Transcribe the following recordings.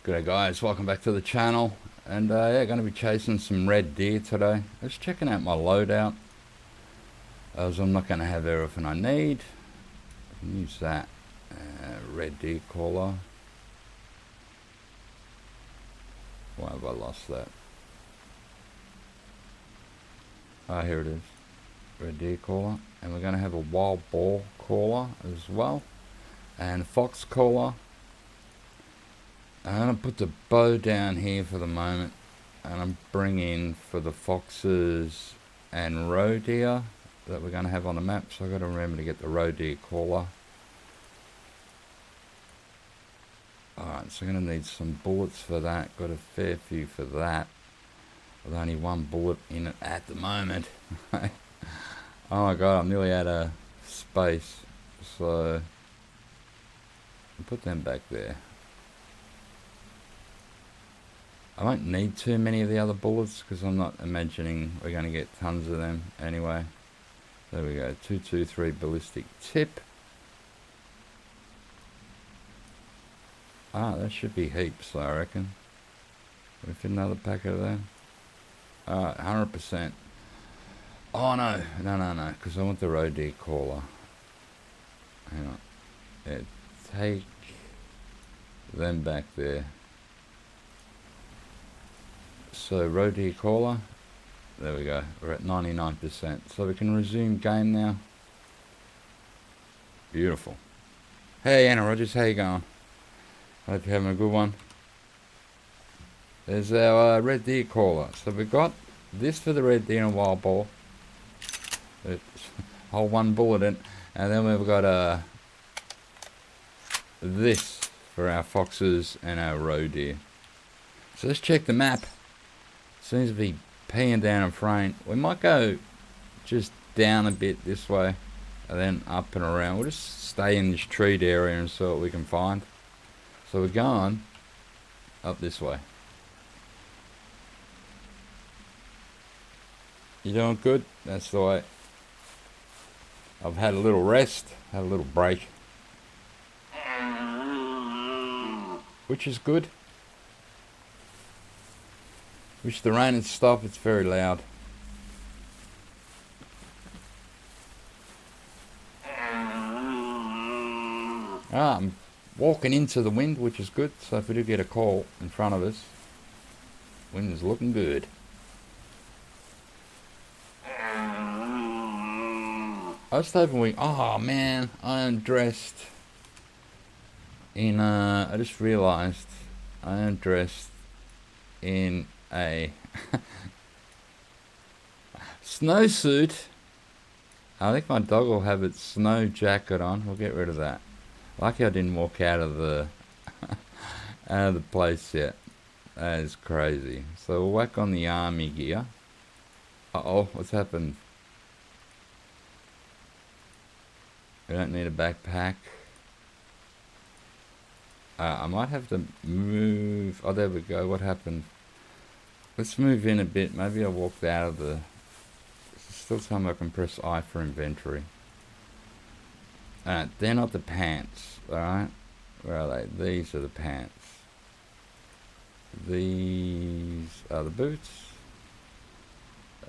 G'day guys, welcome back to the channel. And yeah, going to be chasing some red deer today. Just checking out my loadout, as I'm not going to have everything I need. I can use that red deer caller. Why have I lost that? Ah, here it is. Red deer caller. And we're going to have a wild boar caller as well. And a fox caller. I'm going to put the bow down here for the moment, and I'm bringing for the foxes and roe deer that we're going to have on the map, so I've got to remember to get the roe deer caller. Alright, so I'm going to need some bullets for that. Got a fair few for that, with only one bullet in it at the moment. Oh my god, I'm nearly out of space, so I'll put them back there. I won't need too many of the other bullets because I'm not imagining we're going to get tons of them anyway. There we go, 223 ballistic tip. Ah, that should be heaps, I reckon. We fit another packet of them. 100%. Oh no, no, because I want the roe deer caller. Hang on. Yeah, take them back there. So roe deer caller, there we go, we're at 99%, so we can resume game now. Beautiful. Hey Anna Rogers, how you going? Hope you're having a good one. There's our red deer caller. So we've got this for the red deer and wild boar, whole one bullet in, and then we've got this for our foxes and our roe deer. So let's check the map. Seems to be peeing down and fraying. We might go just down a bit this way and then up and around. We'll just stay in this treed area and see what we can find. So we're going up this way. You doing good? That's the way. I've had a little rest, had a little break, which is good. Wish the rain had stopped, it's very loud. I'm walking into the wind, which is good, so if we do get a call in front of us, wind is looking good. I was hoping oh man, I am dressed in, I just realised I am dressed in a snowsuit. I think my dog will have its snow jacket on. We'll get rid of that. Lucky I didn't walk out of the out of the place yet. That is crazy. So we'll whack on the army gear. Uh-oh, what's happened? We don't need a backpack. I might have to move. Oh, there we go. What happened? Let's move in a bit. Maybe I walked out of the... Still time I can press I for inventory. Alright, they're not the pants. Alright? Where are they? These are the pants. These are the boots.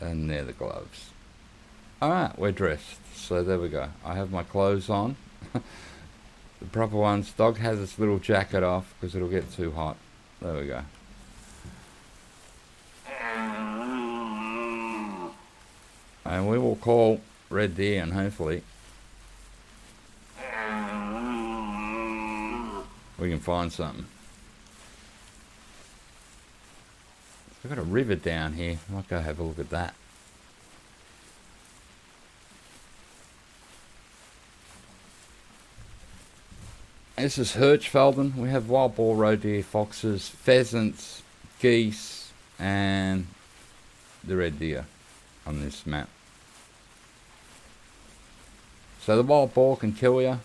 And they're the gloves. Alright, we're dressed. So there we go. I have my clothes on. The proper ones. Dog has its little jacket off because it'll get too hot. There we go. And we will call red deer and hopefully we can find something. We've got a river down here. I might go have a look at that. This is Hirschfelden. We have wild boar, roe deer, foxes, pheasants, geese, and the red deer on this map. So the wild boar can kill you.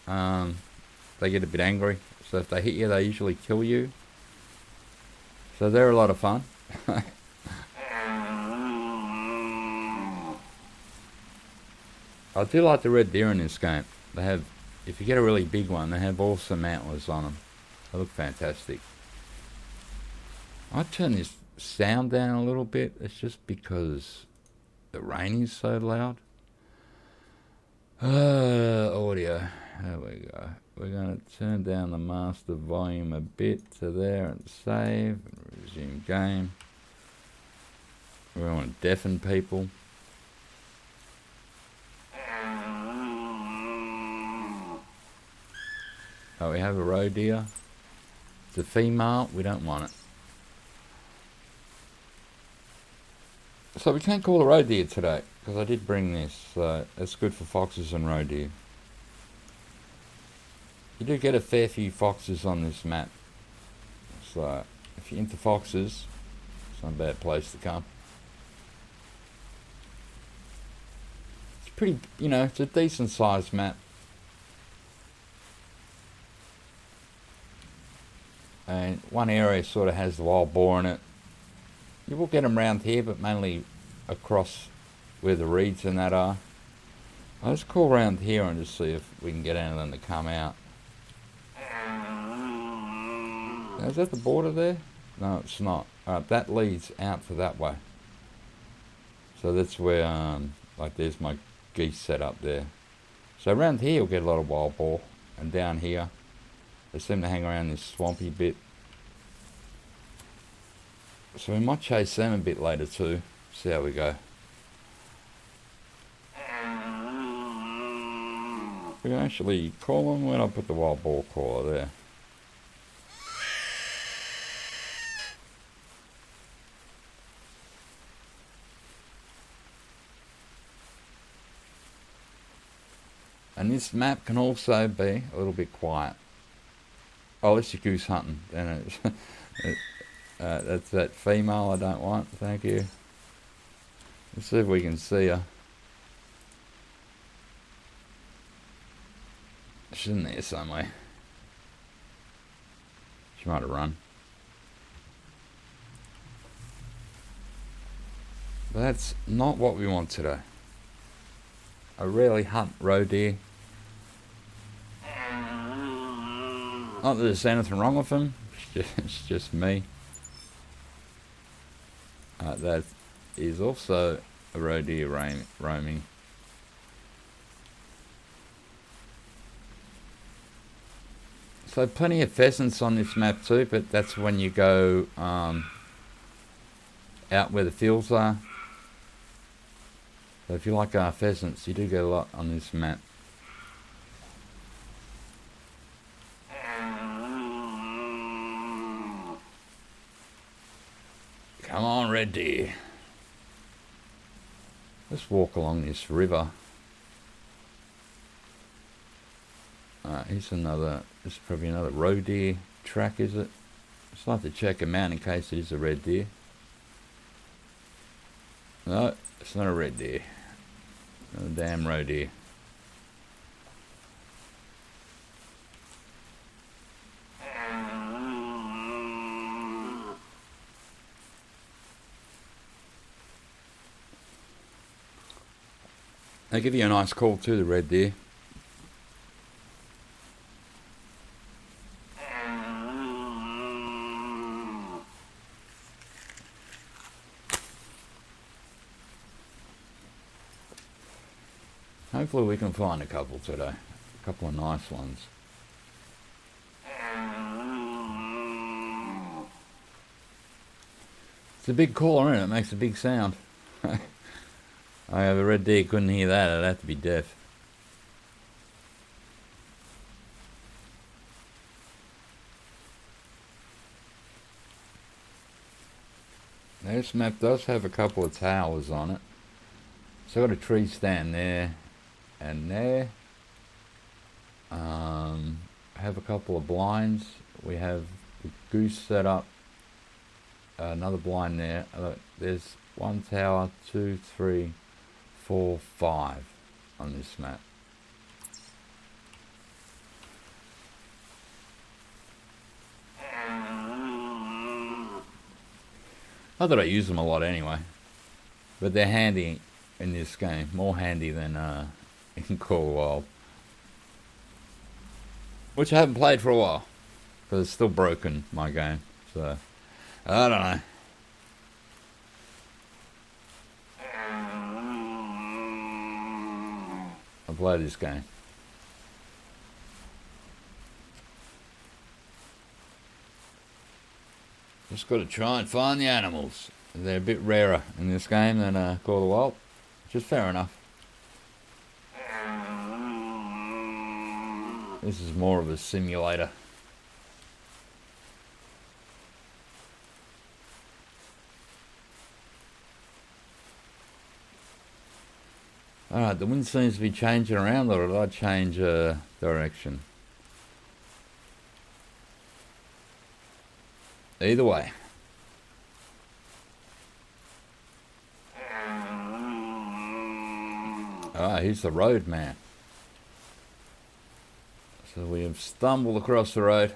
They get a bit angry. So if they hit you, they usually kill you. So they're a lot of fun. I do like the red deer in this game. They have, if you get a really big one, they have awesome antlers on them. They look fantastic. I turn this sound down a little bit. It's just because the rain is so loud. Audio. There we go. We're going to turn down the master volume a bit to there and save and resume game. We don't want to deafen people. Oh, we have a roe deer. It's a female. We don't want it. So we can't call a roe deer today because I did bring this. So it's good for foxes and roe deer. You do get a fair few foxes on this map. So if you're into foxes, it's not a bad place to come. It's pretty, you know, it's a decent sized map. And one area sort of has the wild boar in it. You will get them around here, but mainly across where the reeds and that are. I'll just call around here and just see if we can get any of them to come out. Now, is that the border there? No, it's not. Alright, that leads out to that way. So that's where, like there's my geese set up there. So around here you'll get a lot of wild boar. And down here, they seem to hang around this swampy bit. So we might chase them a bit later too. See how we go. We can actually call them when I put the wild boar caller there. And this map can also be a little bit quiet. Oh, unless you're goose hunting, then it's that's that female I don't want. Thank you. Let's see if we can see her. She's in there somewhere. She might have run. But that's not what we want today. I rarely hunt roe deer. Not that there's anything wrong with them. It's just me. That is also a roe deer roaming. So plenty of pheasants on this map too, but that's when you go out where the fields are. So if you like pheasants, you do get a lot on this map. Come on, red deer. Let's walk along this river. Here's another, this is probably another roe deer track, is it? Just like to check them out in case it is a red deer. No, it's not a red deer. Not a damn roe deer. They give you a nice call too, the red deer. Hopefully we can find a couple today. A couple of nice ones. It's a big caller, isn't it? It makes a big sound. I have a red deer, couldn't hear that. I'd have to be deaf. This map does have a couple of towers on it. So I've got a tree stand there and there. I have a couple of blinds. We have the goose set up. Another blind there. There's one tower, 2, 3, 4, 5 on this map. Not that I use them a lot anyway, but they're handy in this game. More handy than in Call Wild, which I haven't played for a while because it's still broken, my game. So I don't know. I play this game. Just got to try and find the animals. They're a bit rarer in this game than Call of the Wild, which is fair enough. This is more of a simulator. Alright, the wind seems to be changing around, or did I change direction? Either way. Here's the road man. So we have stumbled across the road.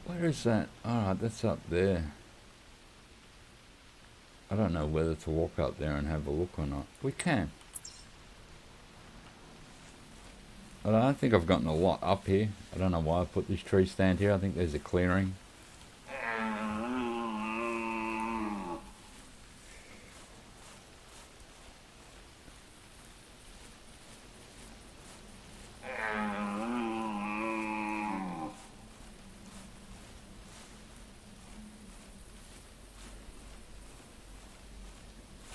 Where is that? Alright, that's up there. I don't know whether to walk up there and have a look or not. We can. I don't think I've gotten a lot up here. I don't know why I put this tree stand here. I think there's a clearing.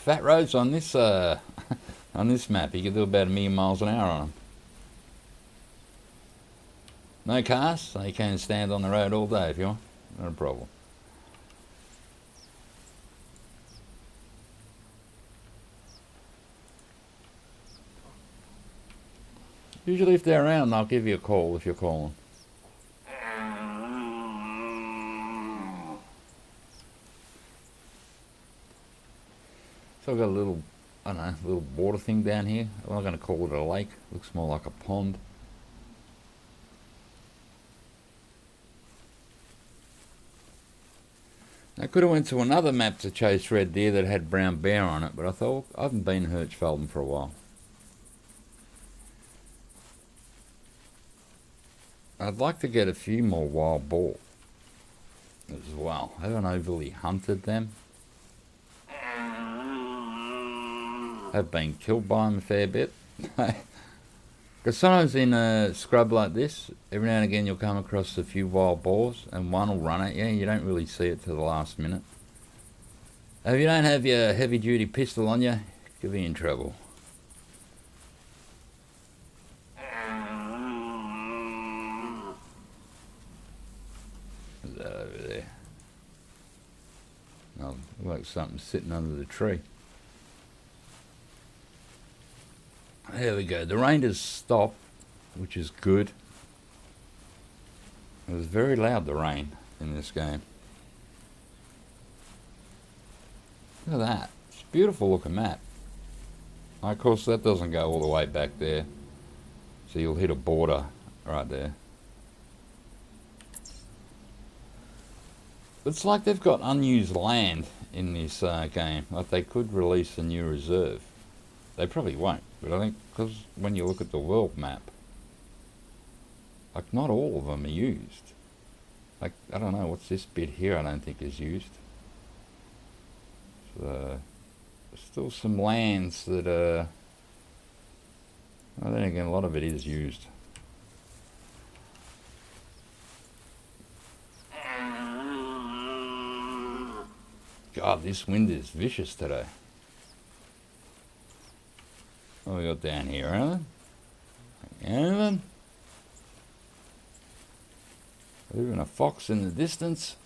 Fat roads on this on this map. You can do about 1,000,000 miles an hour on them. No cars, so you can stand on the road all day if you want. Not a problem. Usually if they're around, they'll give you a call if you're calling. So I've got a little, I don't know, little water thing down here. I'm not going to call it a lake. Looks more like a pond. I could have went to another map to chase red deer that had brown bear on it, but I thought, I haven't been Hirschfelden for a while. I'd like to get a few more wild boar as well. I haven't overly hunted them. Have been killed by them a fair bit. Because sometimes in a scrub like this, every now and again you'll come across a few wild boars and one will run at you. You don't really see it till the last minute. If you don't have your heavy duty pistol on you, you'll be in trouble. What's that over there? Oh, looks like something sitting under the tree. There we go. The rain has stopped, which is good. It was very loud, the rain, in this game. Look at that. It's a beautiful looking map. Of course, that doesn't go all the way back there. So you'll hit a border right there. It's like they've got unused land in this game. Like they could release a new reserve. They probably won't. But I think because when you look at the world map, like not all of them are used. Like, I don't know, what's this bit here I don't think is used. So, there's still some lands that are, well, then again, a lot of it is used. God, this wind is vicious today. What we got down here, anything? Anything? Even a fox in the distance.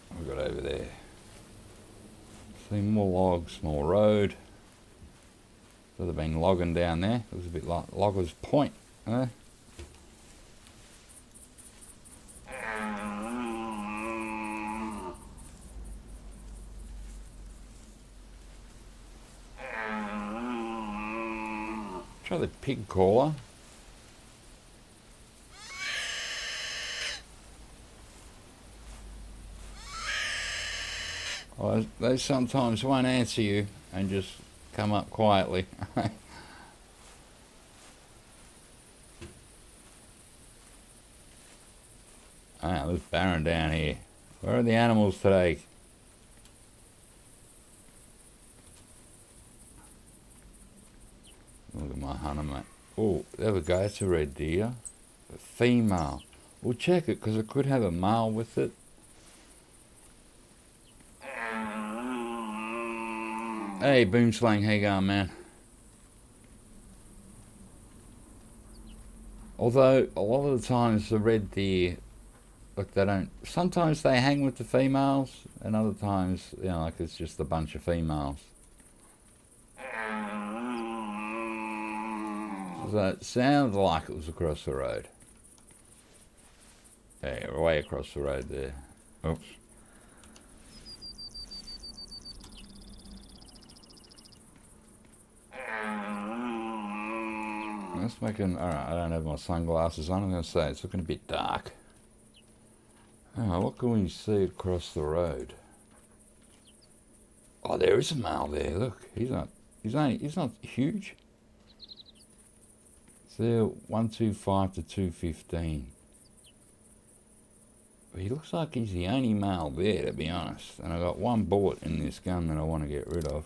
What we got over there? See more logs, more road. So they've been logging down there. It was a bit like Loggers Point, eh? Try the pig caller. They sometimes won't answer you and just come up quietly. Ah, there's barren down here. Where are the animals today? Look at my hunter, mate. Oh, there we go. It's a red deer. A female. We'll check it because it could have a male with it. Hey, Boomslang, how you going, man? Although, a lot of the times the red deer, look, they don't... Sometimes they hang with the females, and other times, you know, like it's just a bunch of females. So it sounds like it was across the road. Yeah, way across the road there. Oops. Let's make an... Alright, I don't have my sunglasses on. I'm going to say it's looking a bit dark. Oh, what can we see across the road? Oh, there is a male there. Look, he's not huge. It's there 125 to 215. But he looks like he's the only male there, to be honest. And I got one bullet in this gun that I want to get rid of.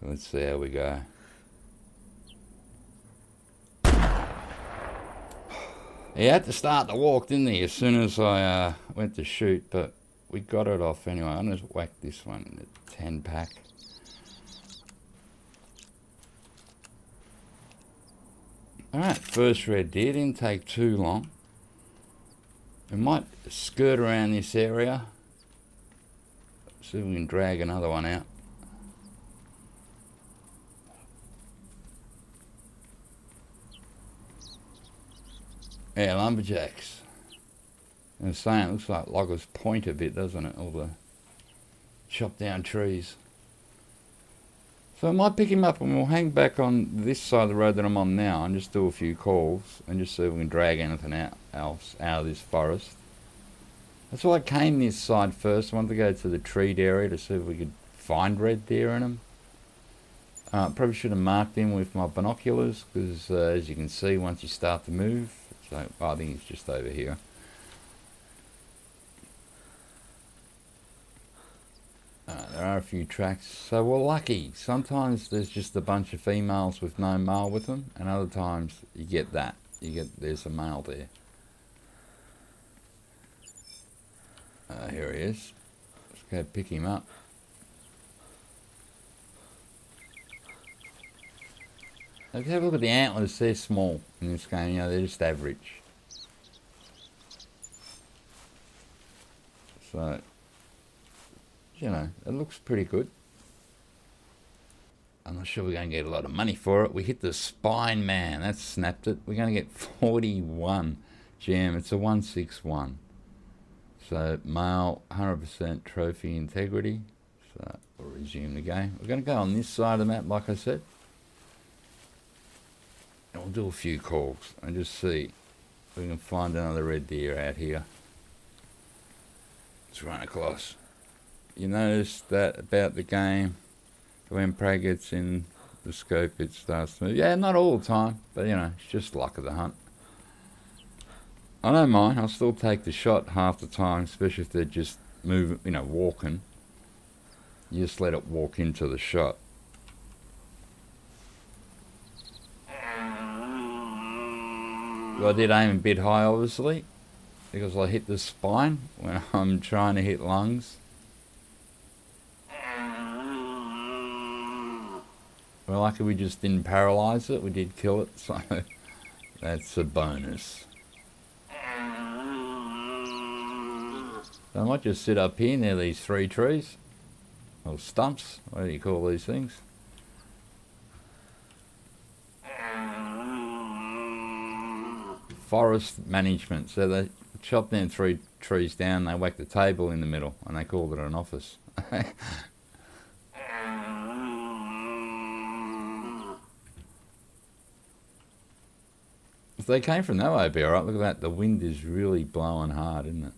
So let's see how we go. He had to start to walk, didn't he, as soon as I went to shoot, but we got it off anyway. I'm going to whack this one in the 10 pack. Alright, first red deer, didn't take too long. We might skirt around this area. See if we can drag another one out. Yeah, lumberjacks. I was saying, it looks like Loggers Point a bit, doesn't it? All the chopped down trees. So I might pick him up and we'll hang back on this side of the road that I'm on now and just do a few calls and just see if we can drag anything else out of this forest. That's why I came this side first. I wanted to go to the treed area to see if we could find red deer in them. Probably should have marked him with my binoculars because as you can see, once you start to move, so I think he's just over here. There are a few tracks, so we're lucky. Sometimes there's just a bunch of females with no male with them, and other times you get that. There's a male there. Here he is. Let's go pick him up. Let's have a look at the antlers. They're small in this game, you know, they're just average. So, you know, it looks pretty good. I'm not sure we're going to get a lot of money for it. We hit the spine, man. That snapped it. We're going to get 41 gem. It's a 161. So, male, 100% trophy integrity. So, we'll resume the game. We're going to go on this side of the map, like I said. And we'll do a few calls and just see if we can find another red deer out here. Let's run across. You notice that about the game, when prey gets in the scope, it starts to move. Yeah, not all the time, but you know, it's just luck of the hunt. I don't mind. I'll still take the shot half the time, especially if they're just moving, you know, walking. You just let it walk into the shot. Well, I did aim a bit high, obviously, because I hit the spine when I'm trying to hit lungs. We're lucky we just didn't paralyze it. We did kill it, so that's a bonus. So I might just sit up here near these 3 trees, or stumps, what do you call these things? Forest management. So they chopped them 3 trees down, they whacked the table in the middle, and they called it an office. If they came from that way, it'd be alright. Look at that, the wind is really blowing hard, isn't it?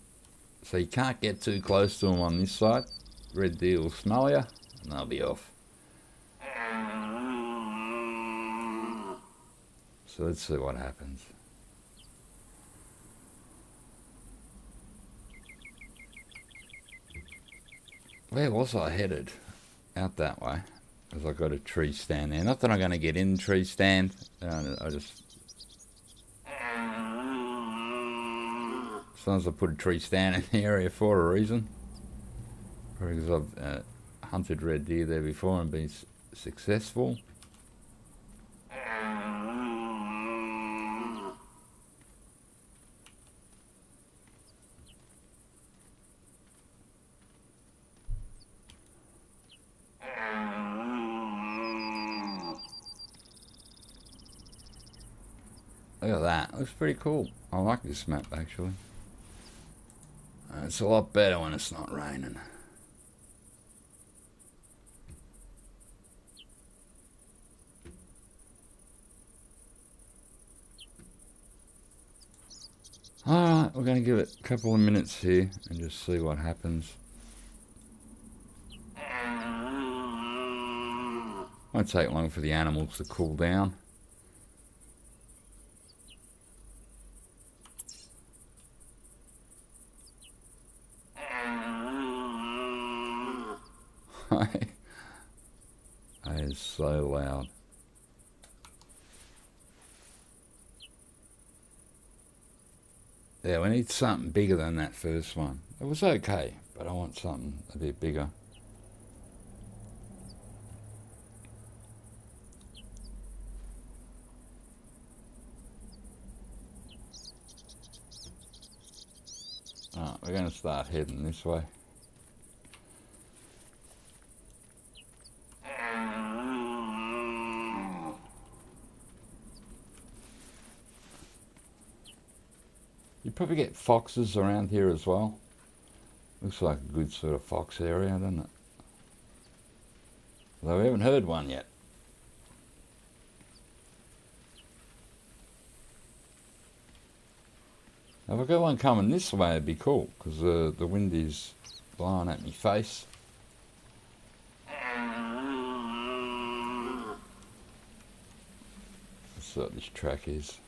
So you can't get too close to them on this side. Red deer will smell you and they'll be off. So let's see what happens. Where was I headed? Out that way. Because I got a tree stand there. Not that I'm going to get in the tree stand. I just... Sometimes I put a tree stand in the area for a reason. Probably because I've hunted red deer there before and been successful. Look at that. Looks pretty cool. I like this map actually. It's a lot better when it's not raining. Alright, we're going to give it a couple of minutes here and just see what happens. Won't take long for the animals to cool down. That is so loud. Yeah, we need something bigger than that first one. It was okay, but I want something a bit bigger. Alright, we're going to start heading this way. You probably get foxes around here as well. Looks like a good sort of fox area, doesn't it? Although we haven't heard one yet. If I got one coming this way, it'd be cool, because the wind is blowing at me face. That's what this track is.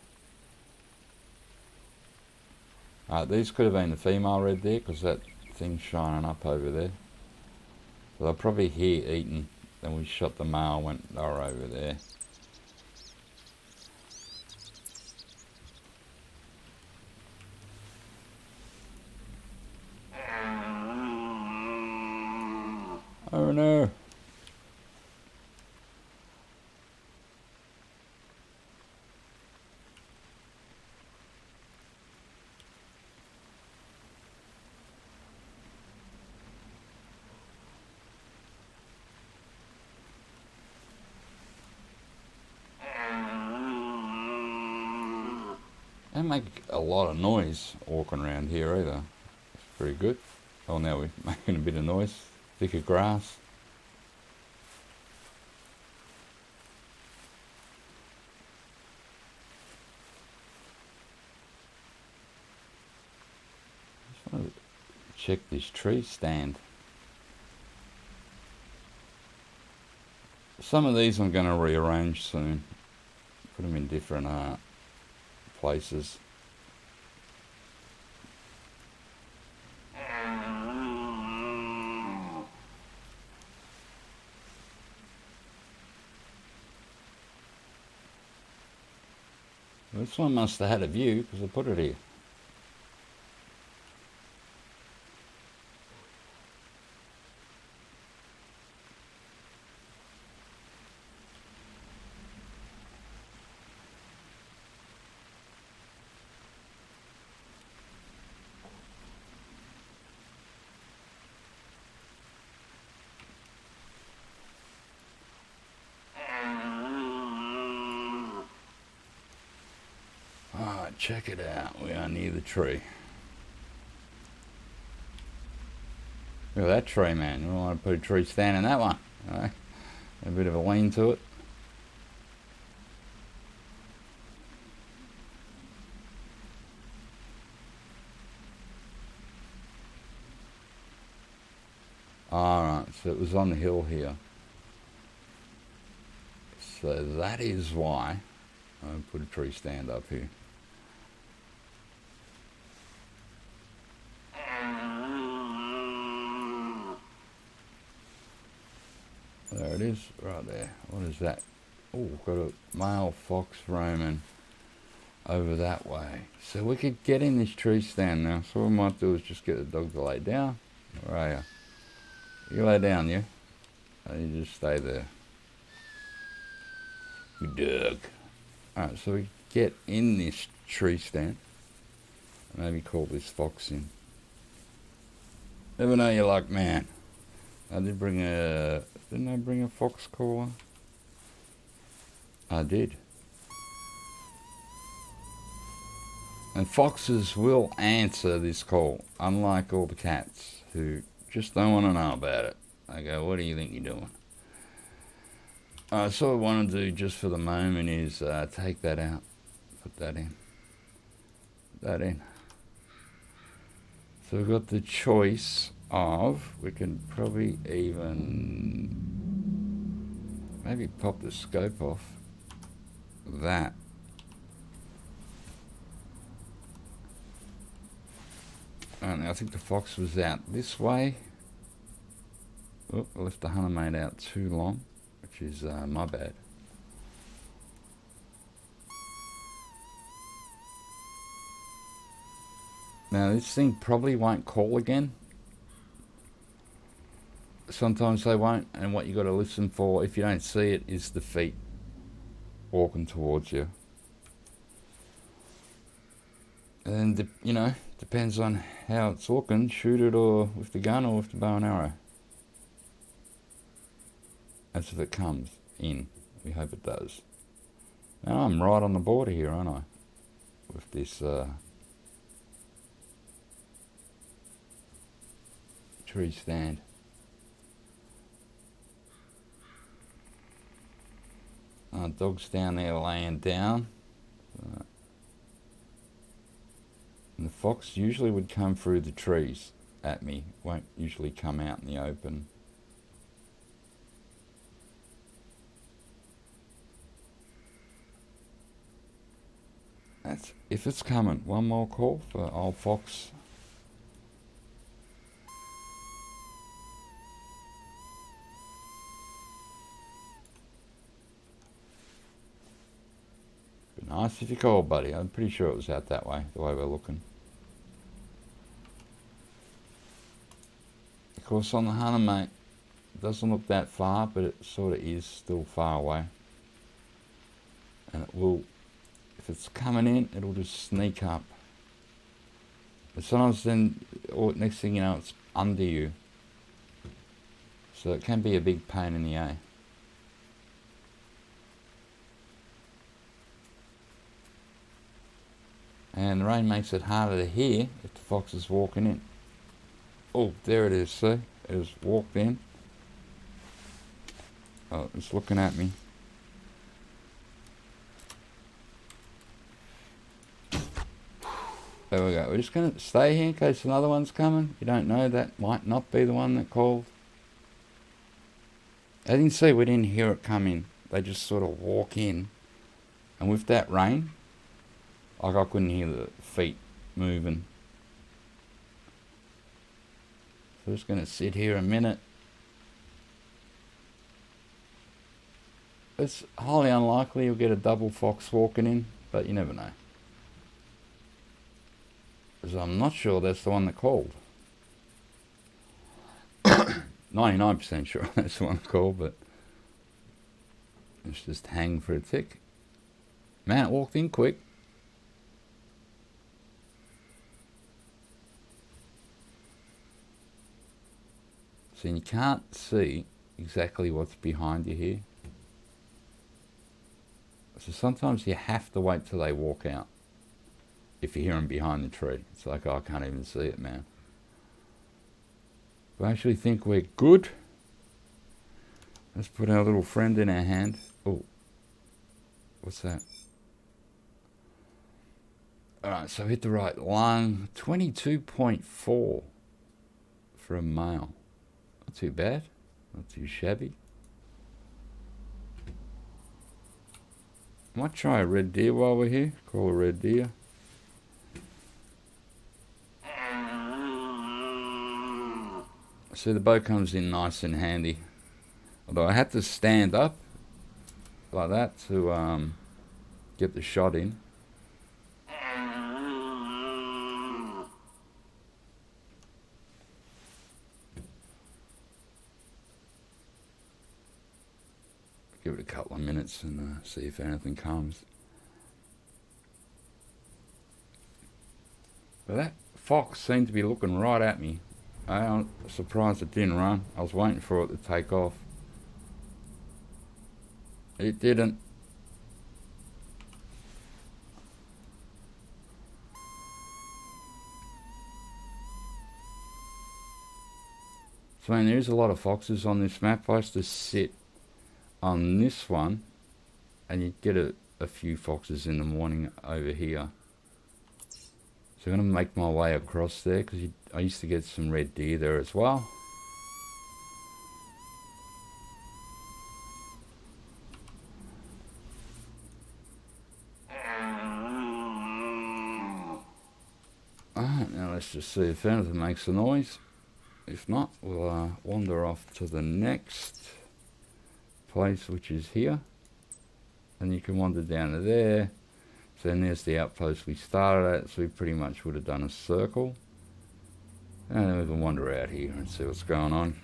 These could have been the female red deer, because that thing's shining up over there. So they're probably here eating. Then we shot the male, went they were over there. Oh no. They don't make a lot of noise walking around here either. It's pretty good. Oh, now we're making a bit of noise. Thicker grass. Just want to check this tree stand. Some of these I'm going to rearrange soon. Put them in different places. This one must have had a view because I put it here. Check it out. We are near the tree. Look at that tree, man. You want to put a tree stand in that one. Right? A bit of a lean to it. Alright, so it was on the hill here. So that is why I put a tree stand up here. There it is, right there. What is that? Oh, got a male fox roaming over that way. So we could get in this tree stand now. So what we might do is just get the dog to lay down. Where are you? You lay down, yeah? Oh, you just stay there. Good dog. Alright, so we get in this tree stand. Maybe call this fox in. Never know your luck, man. I did bring a... Didn't I bring a fox caller? I did. And foxes will answer this call, unlike all the cats who just don't want to know about it. They go, what do you think you're doing? So what I want to do just for the moment is take that out, put that in, put that in. So we've got the choice of, we can probably even maybe pop the scope off that. And I think the fox was out this way. Oh, I left the hunter mate out too long, which is my bad. Now this thing probably won't call again. Sometimes they won't, and what you got to listen for, if you don't see it, is the feet walking towards you. And you know, depends on how it's looking. Shoot it or with the gun or with the bow and arrow. That's if it comes in. We hope it does. Now I'm right on the border here, aren't I? With this tree stand. Dog's down there laying down. And the fox usually would come through the trees at me. Won't usually come out in the open. That's if it's coming. One more call for old fox. Be nice if you called, buddy. I'm pretty sure it was out that way, the way we're looking. Of course, on the hunter mate, it doesn't look that far, but it sort of is still far away. And it will, if it's coming in, it'll just sneak up. But sometimes then, or next thing you know, it's under you. So it can be a big pain in the A. And the rain makes it harder to hear if the fox is walking in. Oh, there it is, see? It has walked in. Oh, it's looking at me. There we go. We're just going to stay here in case another one's coming. You don't know, that might not be the one that called. As you can see, we didn't hear it come in. They just sort of walk in. And with that rain, like I couldn't hear the feet moving. So just going to sit here a minute. It's highly unlikely you'll get a double fox walking in, but you never know. Because I'm not sure that's the one that called. 99% sure that's the one that called, but let's just hang for a tick. Man, it walked in quick. So you can't see exactly what's behind you here. So sometimes you have to wait till they walk out. If you hear them behind the tree. It's like, oh, I can't even see it, man. But I actually think we're good. Let's put our little friend in our hand. Oh, what's that? Alright, so hit the right lung. 22.4 for a male. too bad. Not too shabby. Might try a red deer while we're here. Call a red deer. See, the bow comes in nice and handy. Although I had to stand up like that to get the shot in. Give it a couple of minutes and see if anything comes. But that fox seemed to be looking right at me. I'm surprised it didn't run. I was waiting for it to take off. It didn't. So man, there's a lot of foxes on this map. I used to sit on this one and you get a few foxes in the morning over here. So I'm going to make my way across there because I used to get some red deer there as well. Alright, now let's just see if anything makes a noise. If not, we'll wander off to the next place, which is here. And you can wander down to there. So then there's the outpost we started at, so we pretty much would have done a circle. And then we can wander out here and see what's going on.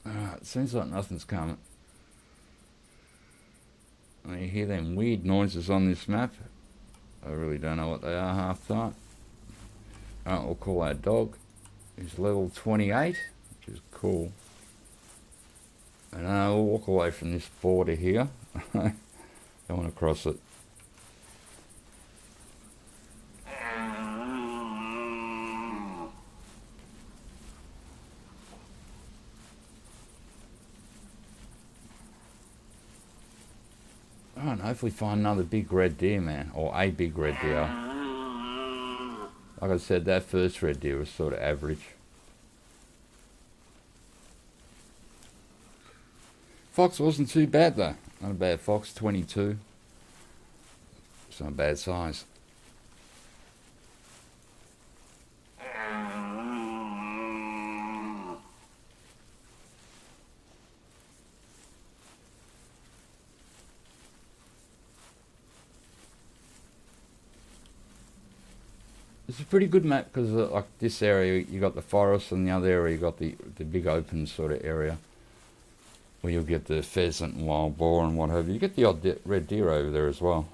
Alright, seems like nothing's coming. And you hear them weird noises on this map. I really don't know what they are half the time. Alright, we'll call our dog. He's level 28, which is cool. And we'll walk away from this border here. Don't want to cross it. Alright, hopefully find another big red deer, man. Or a big red deer. Like I said, that first red deer was sort of average. Fox wasn't too bad though. Not a bad fox, 22. It's not a bad size. It's a pretty good map because like this area you got the forest and the other area you got the big open sort of area where you'll get the pheasant and wild boar and what have you. You get the odd red deer over there as well.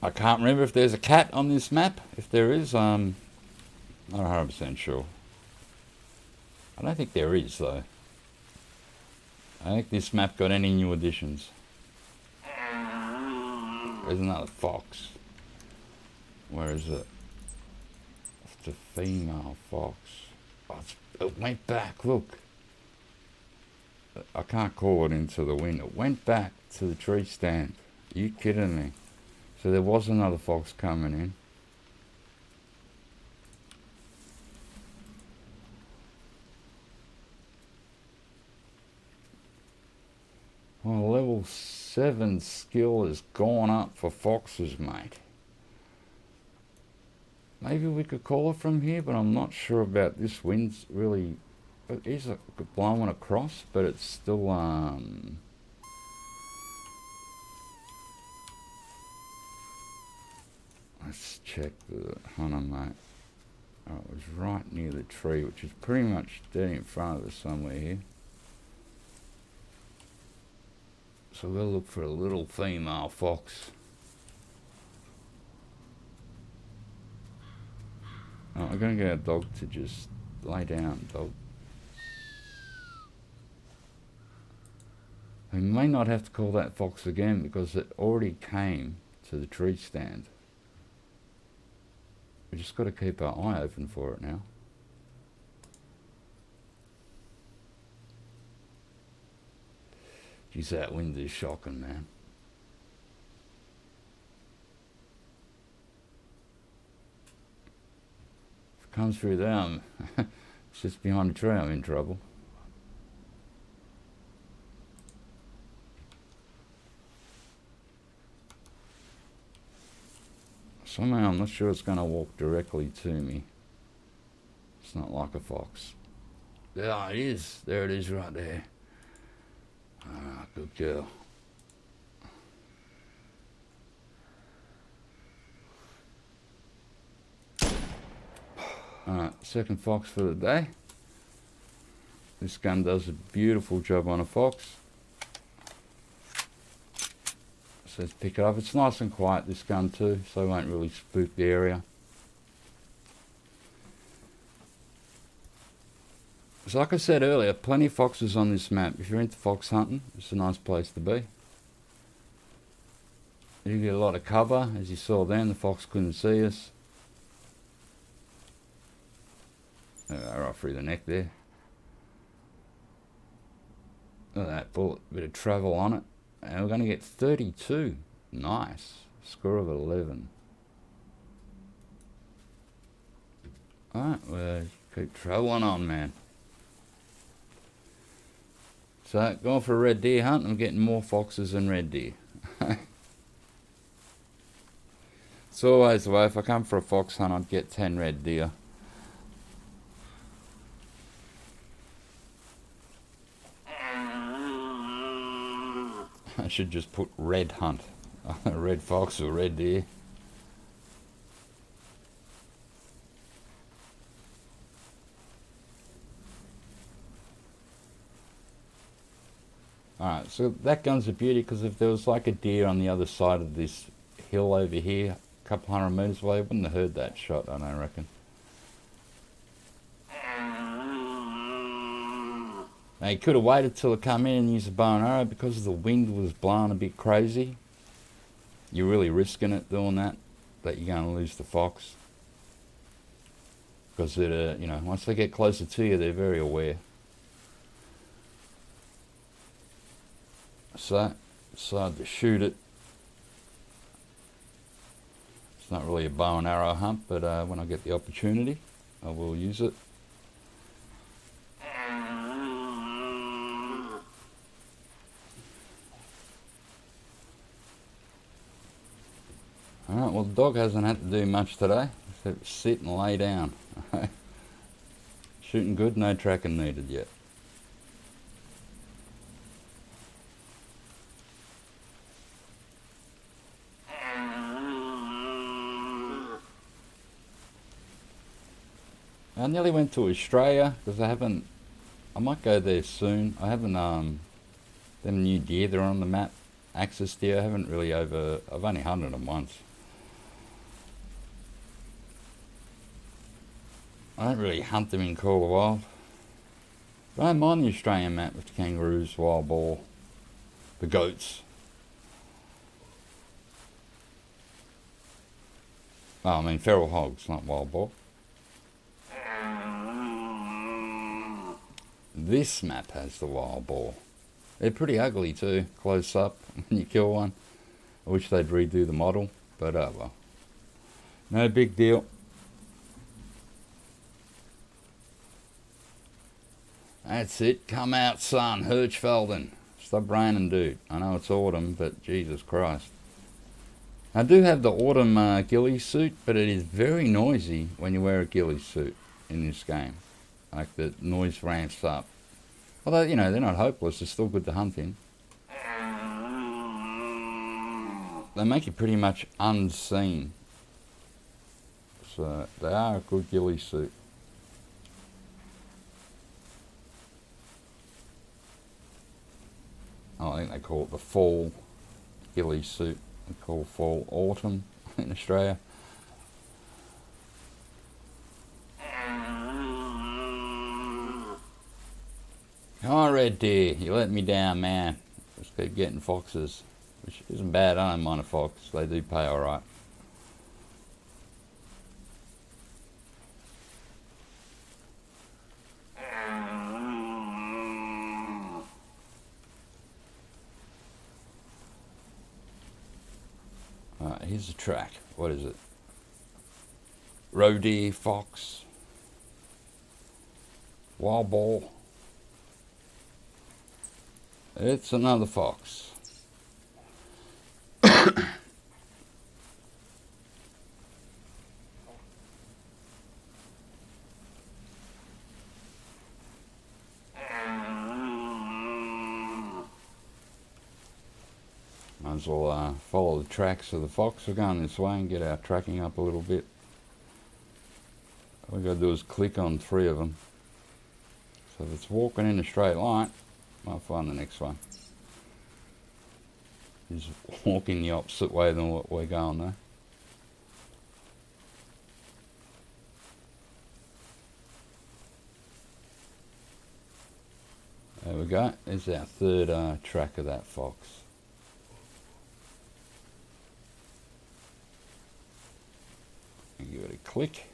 I can't remember if there's a cat on this map. If there is, I'm not 100% sure. I don't think there is though. I think this map got any new additions. There's another fox. Where is it? It's a female fox. Oh, it went back, look. I can't call it into the wind. It went back to the tree stand. Are you kidding me? So there was another fox coming in. Well, level 7 skill has gone up for foxes, mate. Maybe we could call it from here, but I'm not sure about this wind's really... It is blowing across, but it's still... Let's check the hunter, mate. Oh, it was right near the tree, which is pretty much dead in front of us somewhere here. So we'll look for a little female fox. Oh, I'm going to get our dog to just lay down, dog. We may not have to call that fox again because it already came to the tree stand. We just got to keep our eye open for it now. Geez, that wind is shocking, man. If it comes through there, it's just behind a tree, I'm in trouble. Somehow I'm not sure it's going to walk directly to me. It's not like a fox. There it is. There it is right there. Ah, good girl. Alright, second fox for the day. This gun does a beautiful job on a fox. So let's pick it up. It's nice and quiet, this gun too, so it won't really spook the area. So like I said earlier, plenty of foxes on this map. If you're into fox hunting, it's a nice place to be. You get a lot of cover, as you saw then, the fox couldn't see us. Right through the neck there. Look at that bullet, bit of travel on it. And we're going to get 32. Nice. Score of 11. Alright, we'll keep travelling on, man. So, going for a red deer hunt, I'm getting more foxes than red deer. It's always the way. If I come for a fox hunt, I'd get 10 red deer. I should just put red hunt. Red fox or red deer. Alright, so that gun's a beauty, because if there was like a deer on the other side of this hill over here, a couple hundred metres away, I wouldn't have heard that shot, I don't reckon. Now, you could have waited till it come in and used a bow and arrow. Because the wind was blowing a bit crazy, you're really risking it doing that you're going to lose the fox. Because it, you know, once they get closer to you, they're very aware. So, decided to shoot it. It's not really a bow and arrow hunt, but when I get the opportunity, I will use it. Alright, well the dog hasn't had to do much today, except sit and lay down. Shooting good, no tracking needed yet. I nearly went to Australia, because I might go there soon. I haven't, them new deer that are on the map, axis deer, I've only hunted them once. I don't really hunt them in Call of Wild. But I don't mind the Australian map with the kangaroos, wild boar, the goats. Oh, I mean feral hogs, not wild boar. This map has the wild boar. They're pretty ugly too, close up when you kill one. I wish they'd redo the model, but oh well. No big deal. That's it. Come out, son. Hirschfelden. Stop raining, dude. I know it's autumn, but Jesus Christ. I do have the autumn ghillie suit, but it is very noisy when you wear a ghillie suit in this game. Like, the noise ramps up. Although, you know, they're not hopeless. They're still good to hunt in. They make you pretty much unseen. So, they are a good ghillie suit. Oh, I think they call it the fall ghillie suit. They call fall autumn in Australia. Come on, red deer, you let me down, man. Just keep getting foxes, which isn't bad. I don't mind a fox. They do pay alright. here's the track. What is it? Roe deer, fox, wild boar. It's another fox. Might as well follow the tracks of the fox. We're going this way and get our tracking up a little bit. All we got to do is click on 3 of them. So if it's walking in a straight line, I'll find the next one. He's walking the opposite way than what we're going though. There we go. There's our 3rd track of that fox. Give it a click.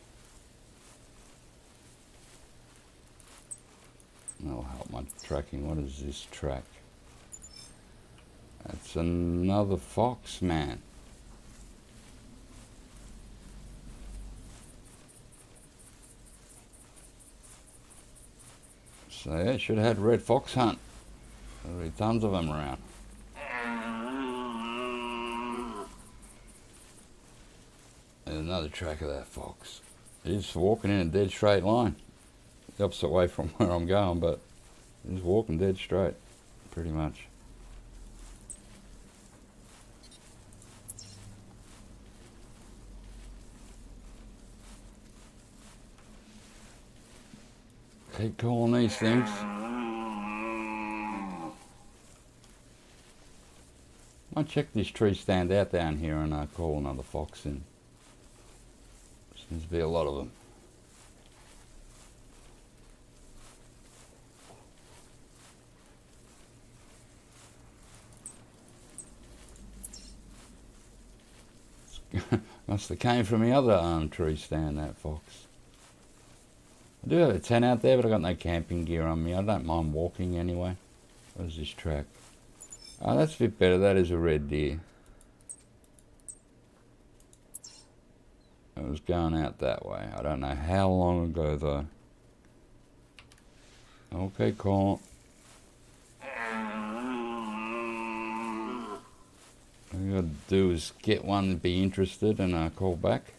That'll help my tracking. What is this track? That's another fox, man. So yeah, should have had red fox hunt. There'll be tons of them around. There's another track of that fox. He's walking in a dead straight line. The opposite way from where I'm going, but he's walking dead straight, pretty much. Keep calling these things. Might check this tree stand out down here and call another fox in. Seems to be a lot of them. Must have came from the other tree stand, that fox. I do have a tent out there, but I've got no camping gear on me. I don't mind walking anyway. Where's this track? Oh, that's a bit better. That is a red deer. It was going out that way. I don't know how long ago though. Okay, cool. All you gotta do is get one and be interested and call back.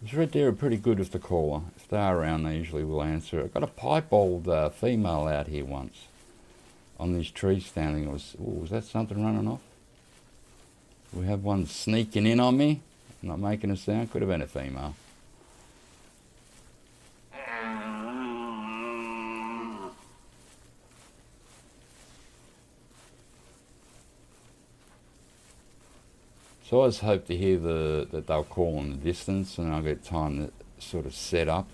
These red deer are pretty good with the caller. If they are around, they usually will answer. I got a piebald female out here once on this tree standing. It was, ooh, was that something running off? We have one sneaking in on me, not making a sound. Could have been a female. So I always hope to hear that they'll call in the distance and I'll get time to sort of set up.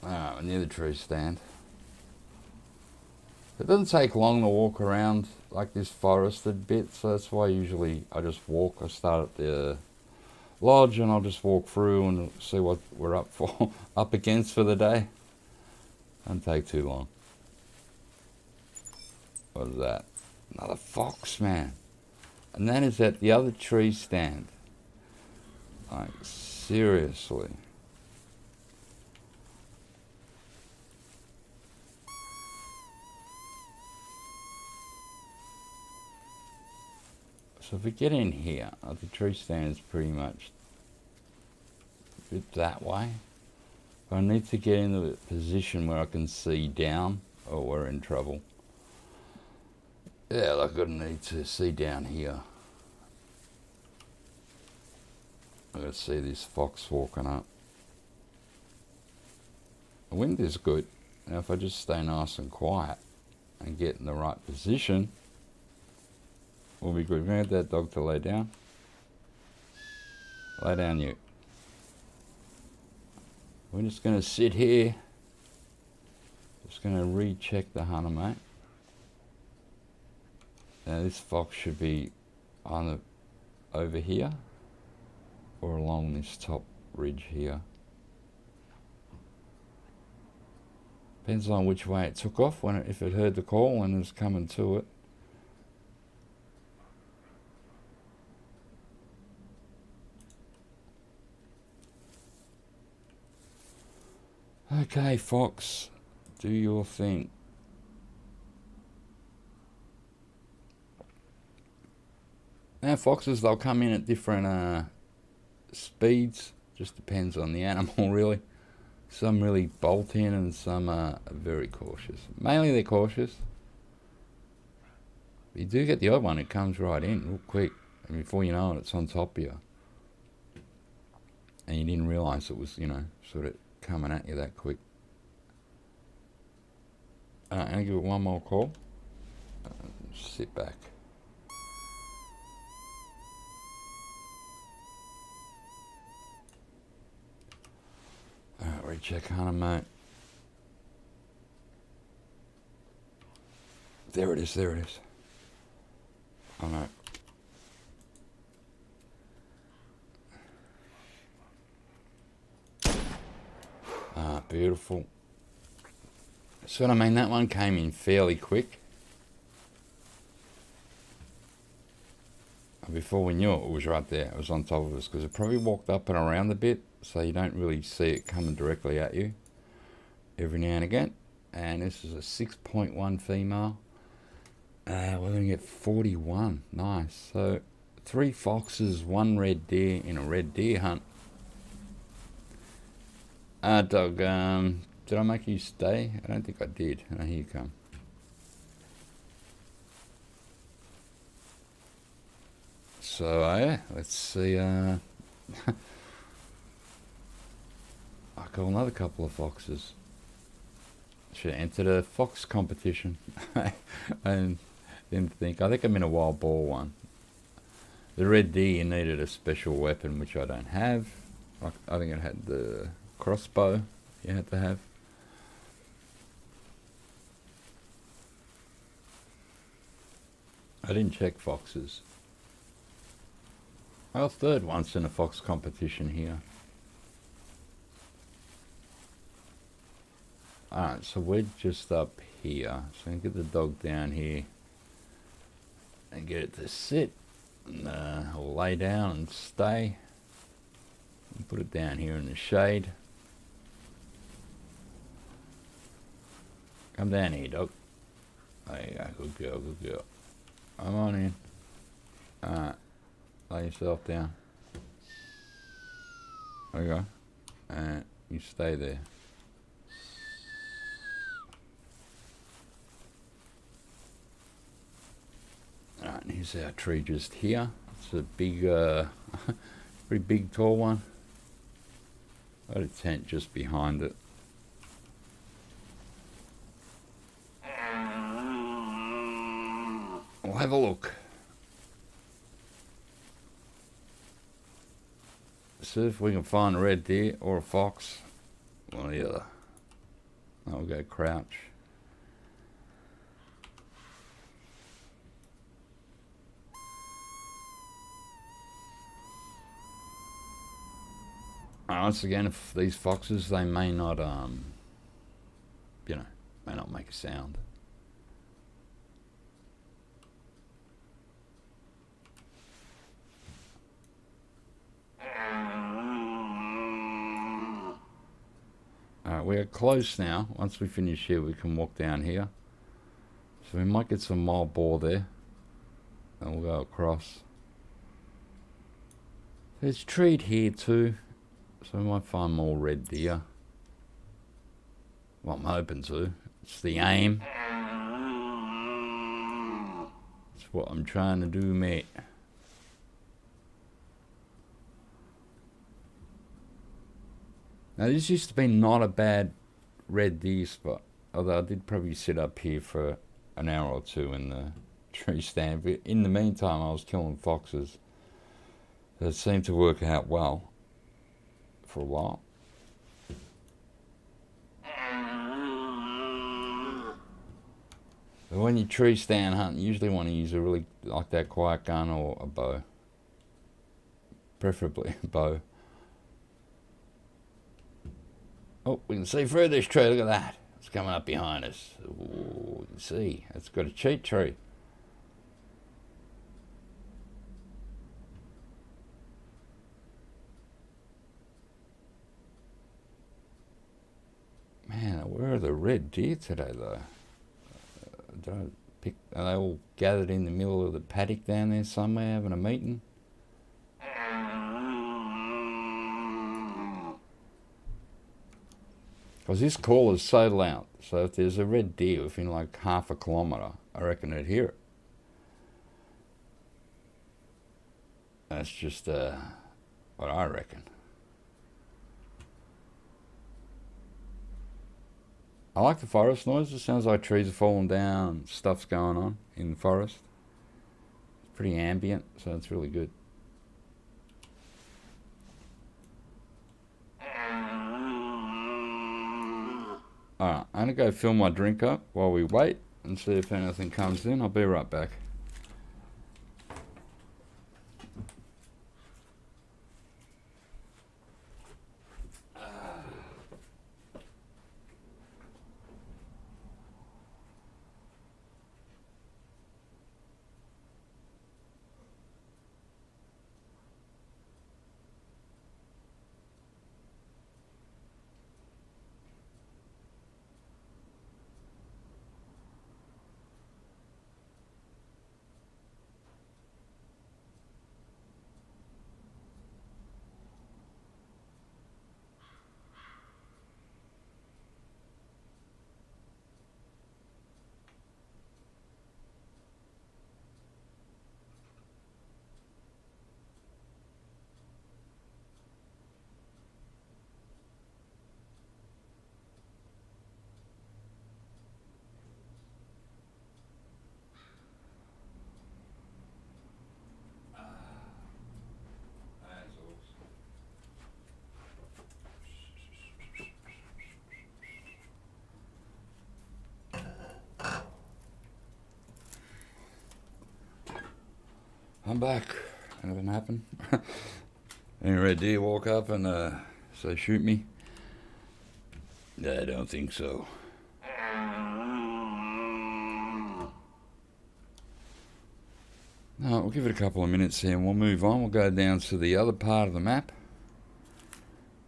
We're near the tree stand. It doesn't take long to walk around like this forested bit, so that's why usually I just walk. I start at the lodge and I'll just walk through and see what we're up against for the day. Doesn't take too long. What is that? Another fox, man. And that is at the other tree stand. Like, seriously. So if we get in here, the tree stand is pretty much a bit that way. But I need to get in the position where I can see down, or we're in trouble. Yeah, like I need to see down here. I gotta see this fox walking up. The wind is good. Now if I just stay nice and quiet and get in the right position, we'll be good. We're going to get that dog to lay down. Lay down, you. We're just going to sit here. Just going to recheck the hunter, mate. Now this fox should be either over here or along this top ridge here. Depends on which way it took off, if it heard the call and was coming to it. Okay, fox, do your thing. Now foxes, they'll come in at different speeds. Just depends on the animal, really. Some really bolt in and some are very cautious. Mainly they're cautious. But you do get the odd one, it comes right in real quick. And before you know it, it's on top of you. And you didn't realise it was, you know, sort of coming at you that quick. I'm going to give it one more call. Sit back. Alright, recheck hunter, mate. There it is, there it is. Oh no. Beautiful. So I mean, that one came in fairly quick. Before we knew it, it was right there. It was on top of us because it probably walked up and around a bit, so you don't really see it coming directly at you every now and again. And this is a 6.1 female. We're going to get 41. Nice. So 3 foxes, 1 red deer in a red deer hunt. Dog, did I make you stay? I don't think I did. Oh, here you come. So, yeah, let's see. I call another couple of foxes. Should enter the fox competition. I didn't think. I think I'm in a wild boar one. The red deer, you needed a special weapon, which I don't have. I think it had the crossbow you had to have. I didn't check foxes. I was third once in a fox competition here. Alright, so we're just up here. So I can get the dog down here and get it to sit and, or lay down and stay. And put it down here in the shade. Come down here, dog. There you go, good girl, good girl. Come on in. Alright, lay yourself down. There you go. And you stay there. Alright, and here's our tree just here. It's a big, pretty big tall one. Got a tent just behind it. We'll have a look. See if we can find a red deer or a fox. One or the other. I'll go crouch. Once again, if these foxes, they may not, you know, may not make a sound. Alright, we are close now. Once we finish here, we can walk down here. So we might get some wild boar there. And we'll go across. There's treed here too. So we might find more red deer. Well, I'm hoping to. It's the aim. It's what I'm trying to do, mate. Now this used to be not a bad red deer spot. Although I did probably sit up here for an hour or two in the tree stand. But in the meantime, I was killing foxes. It seemed to work out well. For a while. when you tree stand hunt, you usually want to use a really, like that quiet gun or a bow. Preferably a bow. Oh, we can see through this tree, look at that. It's coming up behind us. Ooh, you can see, it's got a cheat tree. Man, where are the red deer today, though? Are they all gathered in the middle of the paddock down there somewhere having a meeting? Because this call is so loud, so if there's a red deer within like half a kilometre, I reckon I'd hear it. That's just what I reckon. I like the forest noise. It sounds like trees are falling down, stuff's going on in the forest. It's pretty ambient, so it's really good. Alright, I'm going to go fill my drink up while we wait and see if anything comes in. I'll be right back. I'm back. Anything happen? Any red deer walk up and say shoot me? I don't think so. No, we'll give it a couple of minutes here and we'll move on. We'll go down to the other part of the map.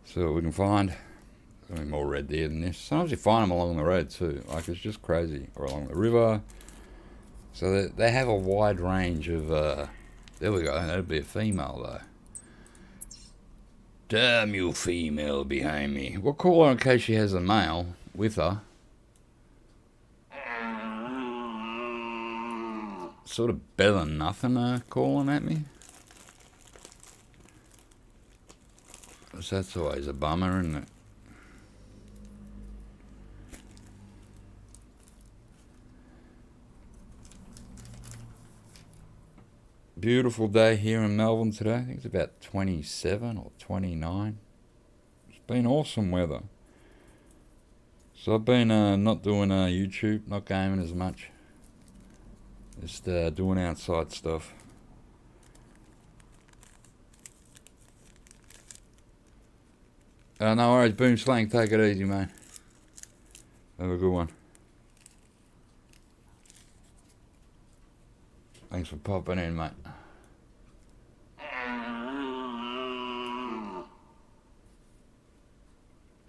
See what we can find. There's going to be more red deer than this. Sometimes you find them along the road too. Like, it's just crazy. Or along the river. So they have a wide range of... there we go. That'd be a female though. Damn you, female behind me. We'll call her in case she has a male with her. Sort of better than nothing calling at me. So that's always a bummer, isn't it? Beautiful day here in Melbourne today. I think it's about 27 or 29. It's been awesome weather. So I've been not doing YouTube, not gaming as much. Just doing outside stuff. No worries, Boom Slang, take it easy, mate. Have a good one. Thanks for popping in, mate.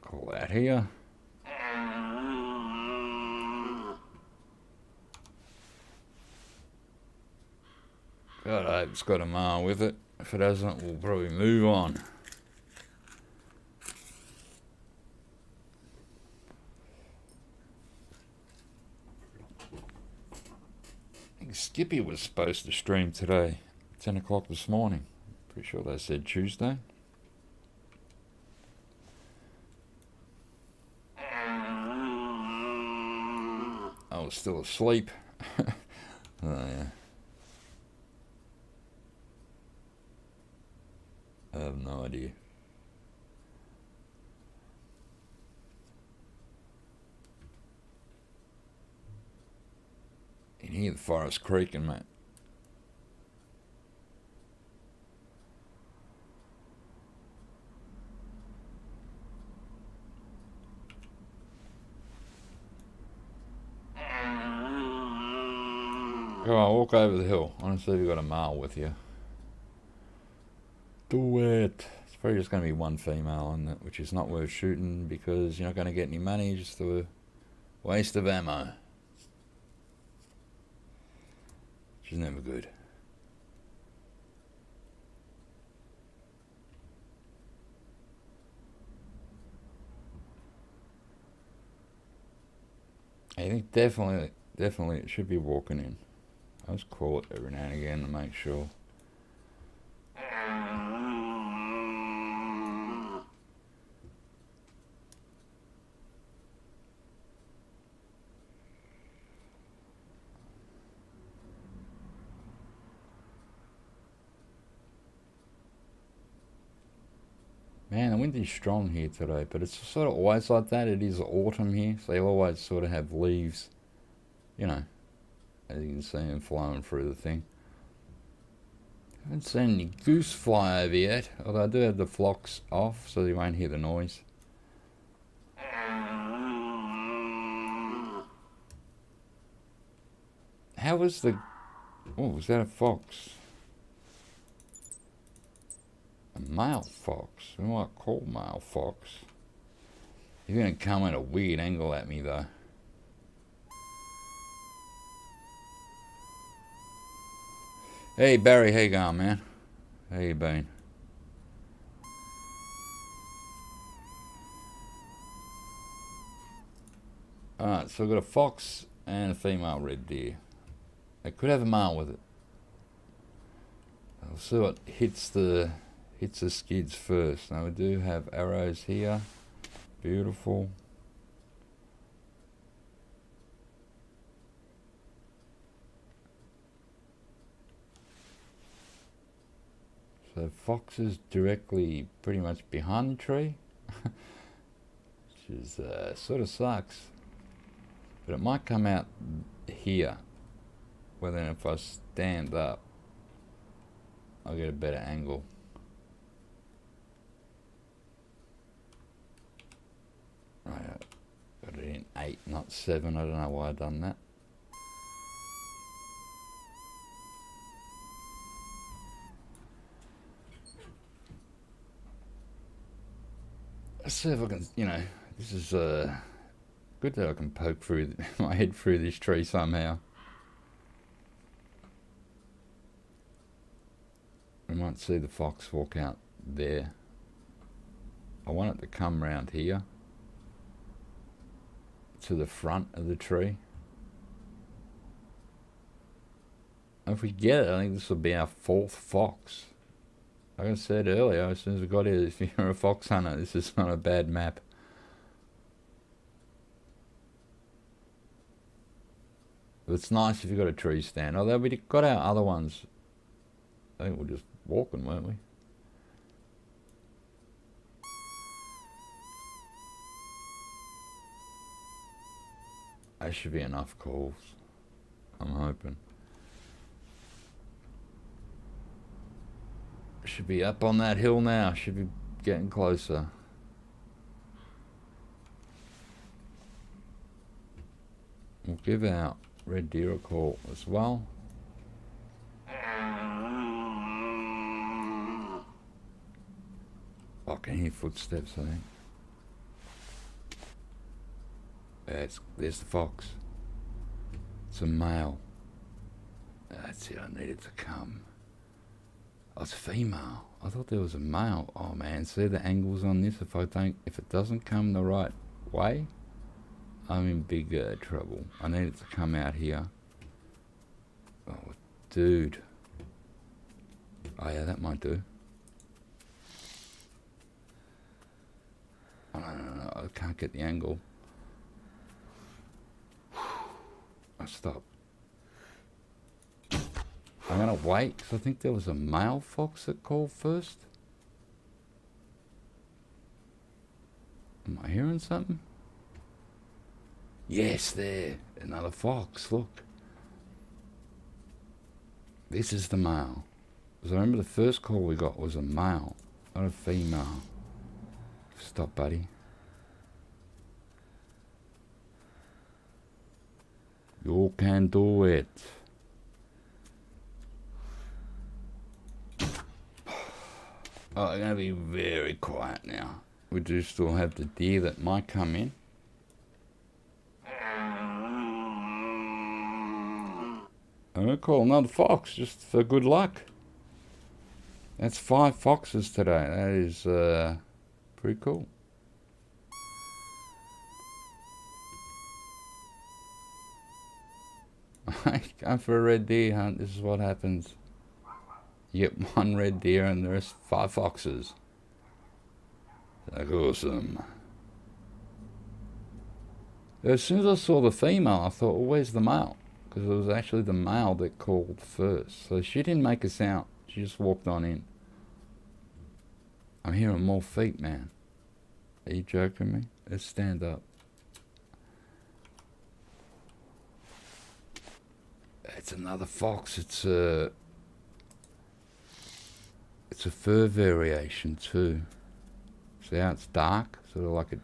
Call that here. God, I hope it's got a mile with it. If it doesn't, we'll probably move on. I think Skippy was supposed to stream today, 10 o'clock this morning. Pretty sure they said Tuesday. I was still asleep. Oh, yeah. I have no idea. You can hear the forest creaking, mate. Go on, walk over the hill. I want to see if you've got a male with you. Do it. It's probably just going to be one female on it, which is not worth shooting because you're not going to get any money, just a waste of ammo. Which is never good. I think definitely it should be walking in. I just call it every now and again to make sure. Man, the wind is strong here today, but it's sort of always like that. It is autumn here, so you always sort of have leaves, you know, as you can see them flowing through the thing. Haven't seen any goose fly over yet, although I do have the flocks off, so you won't hear the noise. How was the... Oh, was that a fox? A male fox? Who might call male fox? He's going to come at a weird angle at me, though. Hey, Barry, how you going, man? How you been? Alright, so I've got a fox and a female red deer. I could have a male with it. I'll see what hits the skids first. Now we do have arrows here. Beautiful. So fox is directly pretty much behind the tree, which is sort of sucks. But it might come out here, where then if I stand up, I'll get a better angle. Right, got it in 8, not 7. I don't know why I've done that. Let's see if I can, you know, this is good that I can poke through my head through this tree somehow. We might see the fox walk out there. I want it to come round here to the front of the tree. If we get it, I think this will be our 4th fox. Like I said earlier, as soon as we got here, if you're a fox hunter, this is not a bad map. But it's nice if you've got a tree stand. Although we got our other ones. I think we're just walking, weren't we? That should be enough calls. I'm hoping. Should be up on that hill now. Should be getting closer. We'll give our red deer a call as well. I can hear footsteps, I think. There's the fox. It's a male. That's it, I needed to come. Oh, it's female. I thought there was a male. Oh man, see the angles on this? If it doesn't come the right way, I'm in big trouble. I need it to come out here. Oh, dude. Oh yeah, that might do. Oh, no, I can't get the angle. I stopped. I'm gonna wait because I think there was a male fox that called first. Am I hearing something? Yes, there. Another fox, look. This is the male. Because I remember the first call we got was a male, not a female. Stop, buddy. You can do it. Oh, I'm going to be very quiet now. We do still have the deer that might come in. I'm going to call another fox just for good luck. That's 5 foxes today. That is pretty cool. Going for a red deer hunt. This is what happens. You get 1 red deer and the rest 5 foxes. That's awesome. As soon as I saw the female, I thought, well, where's the male? Because it was actually the male that called first. So she didn't make a sound. She just walked on in. I'm hearing more feet, man. Are you joking me? Let's stand up. It's another fox. It's a fur variation too. See how it's dark? Sort of like a,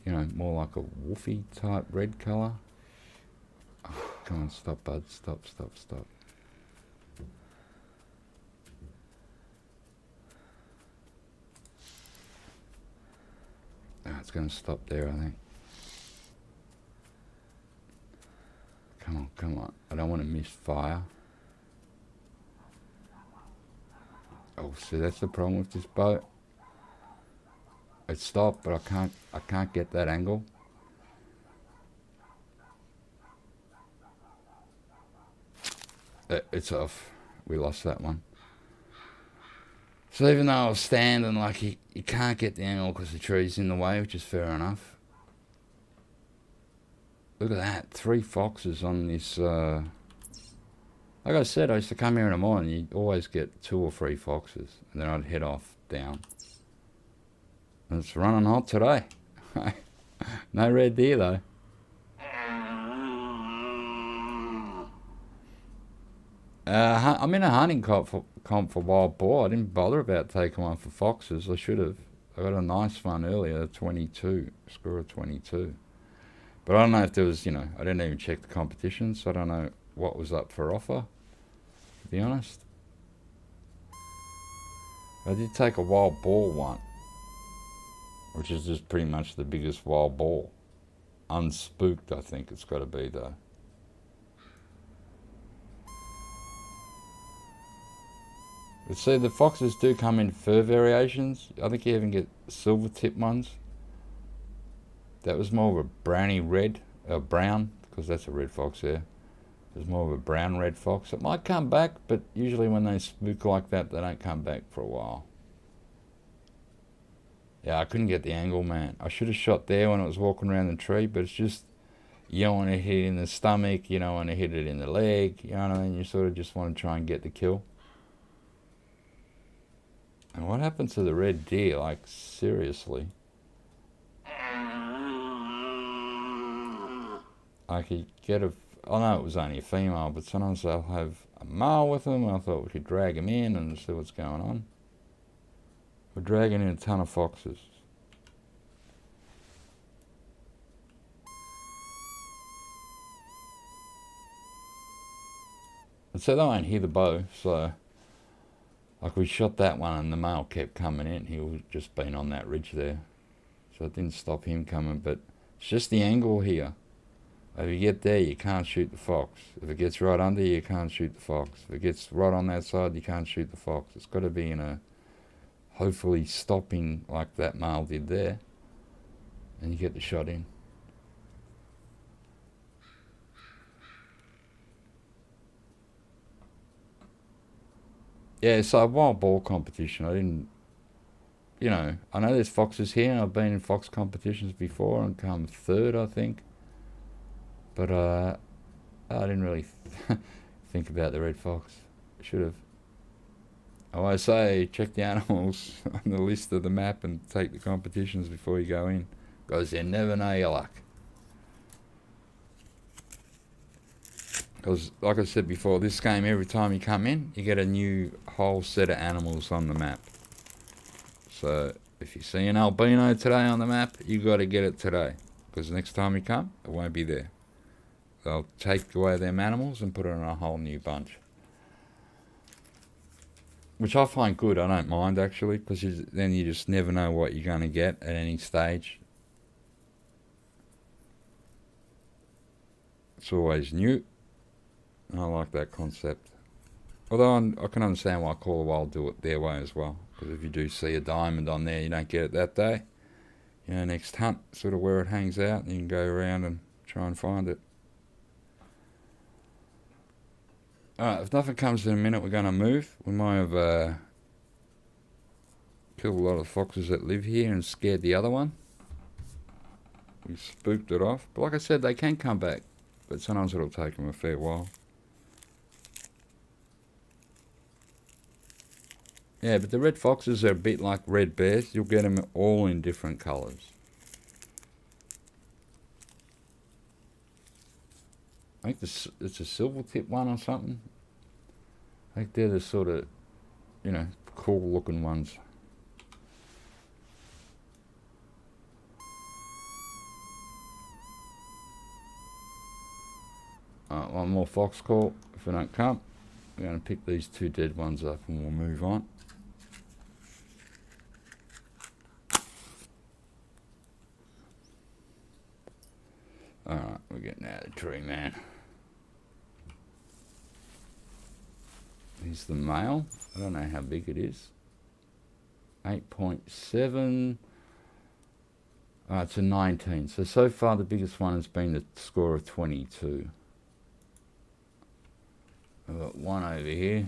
you know, more like a wolfy type red colour. Oh, come on, stop, bud. Stop. Oh, it's going to stop there, I think. Come on. I don't want to miss fire. Oh, see, that's the problem with this boat. It stopped, but I can't get that angle. It's off. We lost that one. So even though I was standing, like, you can't get the angle because the tree's in the way, which is fair enough. Look at that, 3 foxes on this, like I said, I used to come here in the morning, you'd always get 2 or 3 foxes, and then I'd head off down. And it's running hot today. No red deer though. I'm in a hunting comp for wild boar. I didn't bother about taking one for foxes. I should have. I got a nice one earlier, 22, score of 22. But I don't know if there was, you know, I didn't even check the competition, so I don't know what was up for offer, to be honest. I did take a wild boar one, which is just pretty much the biggest wild boar. Unspooked, I think it's got to be, though. But see, the foxes do come in fur variations. I think you even get silver tip ones. That was more of a browny red, brown, because that's a red fox there. It was more of a brown red fox. It might come back, but usually when they spook like that, they don't come back for a while. Yeah, I couldn't get the angle, man. I should have shot there when I was walking around the tree, but it's just, you don't want to hit it in the stomach, you don't want to hit it in the leg, you know what I mean? You sort of just want to try and get the kill. And what happened to the red deer? Like, seriously. I could get a, I know it was only a female, but sometimes they'll have a male with them. I thought we could drag him in and see what's going on. We're dragging in a ton of foxes. And so they won't hear the bow, so like we shot that one and the male kept coming in. He was just been on that ridge there. So it didn't stop him coming, but it's just the angle here. If you get there, you can't shoot the fox. If it gets right under you, you can't shoot the fox. If it gets right on that side, you can't shoot the fox. It's got to be in a, hopefully stopping like that male did there. And you get the shot in. Yeah, so wild boar competition, I didn't, you know, I know there's foxes here, and I've been in fox competitions before and come 3rd, I think. But I didn't really think about the red fox. I should have. I always say, check the animals on the list of the map and take the competitions before you go in, because you never know your luck. Because, like I said before, this game, every time you come in, you get a new whole set of animals on the map. So, if you see an albino today on the map, you got to get it today. Because next time you come, it won't be there. They'll take away them animals and put it on a whole new bunch. Which I find good. I don't mind, actually, because then you just never know what you're going to get at any stage. It's always new. I like that concept. Although I can understand why Call of Wild do it their way as well. Because if you do see a diamond on there, you don't get it that day. You know, next hunt, sort of where it hangs out, and you can go around and try and find it. Alright, if nothing comes in a minute, we're going to move. We might have killed a lot of foxes that live here and scared the other one. We spooked it off. But like I said, they can come back. But sometimes it'll take them a fair while. Yeah, but the red foxes are a bit like red bears. You'll get them all in different colours. I think it's a silver tip one or something. I think they're the sort of, you know, cool looking ones. Alright, one more fox call. If we don't come, we're going to pick these two dead ones up and we'll move on. Alright, we're getting out of the tree, man. Here's the male. I don't know how big it is. 8.7. It's a 19. So far the biggest one has been the score of 22. I've got one over here.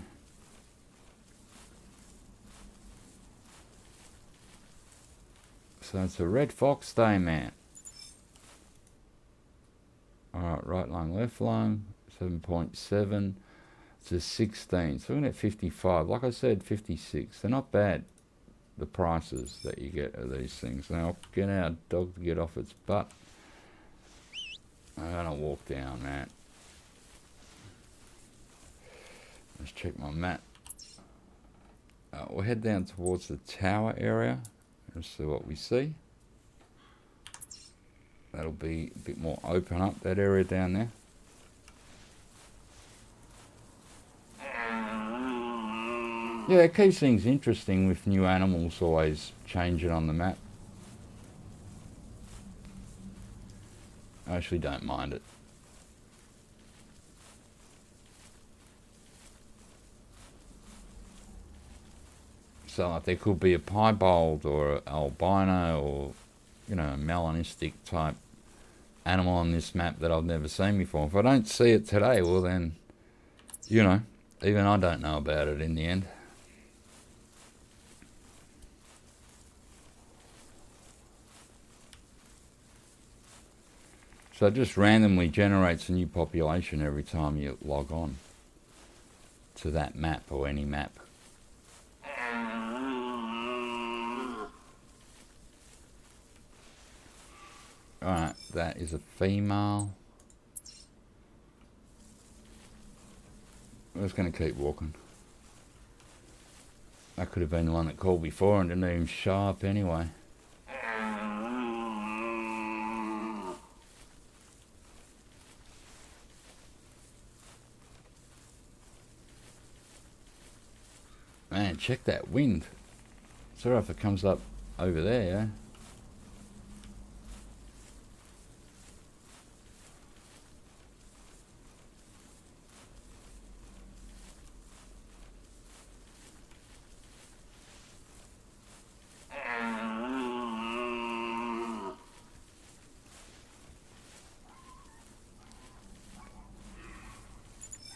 So it's a red fox day, man. Alright, right lung, left lung, 7.7. It's a 16. So we're going to get 55. Like I said, 56. They're not bad, the prices that you get of these things. Now, I'll get our dog to get off its butt. I'm going to walk down, man. Let's check my map. We'll head down towards the tower area and see what we see. That'll be a bit more open up, that area down there. Yeah, it keeps things interesting with new animals always changing on the map. I actually don't mind it. So like there could be a piebald or an albino or, you know, a melanistic type animal on this map that I've never seen before. If I don't see it today, well then, you know, even I don't know about it in the end. So it just randomly generates a new population every time you log on to that map or any map. Alright, that is a female. I'm just going to keep walking. That could have been the one that called before and didn't even show up anyway. Man, check that wind. Sorry if it comes up over there, yeah?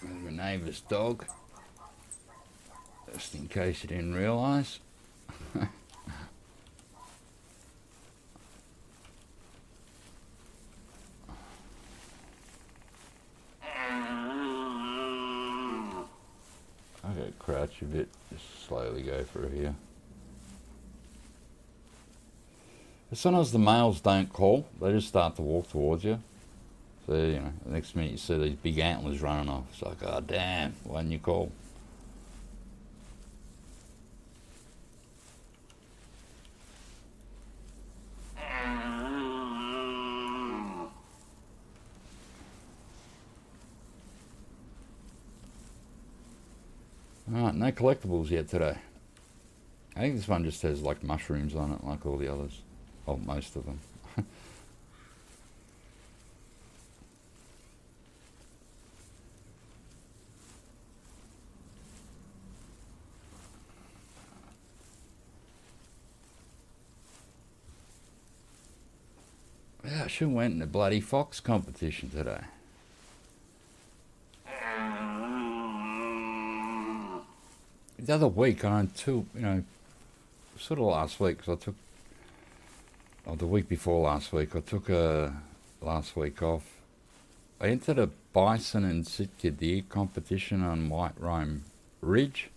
There's my neighbour's dog. Just in case you didn't realise. I'll go crouch a bit, just slowly go through here. But sometimes the males don't call, they just start to walk towards you. So, you know, the next minute you see these big antlers running off. It's like, oh, damn, why didn't you call? Alright, no collectibles yet today. I think this one just has like mushrooms on it, like all the others. Well, most of them. Yeah, I should have went in the bloody fox competition today. The other week, I took, you know, sort of last week, because I took, or the week before last week, I took last week off. I entered a bison and Sitka deer competition on White Rome Ridge,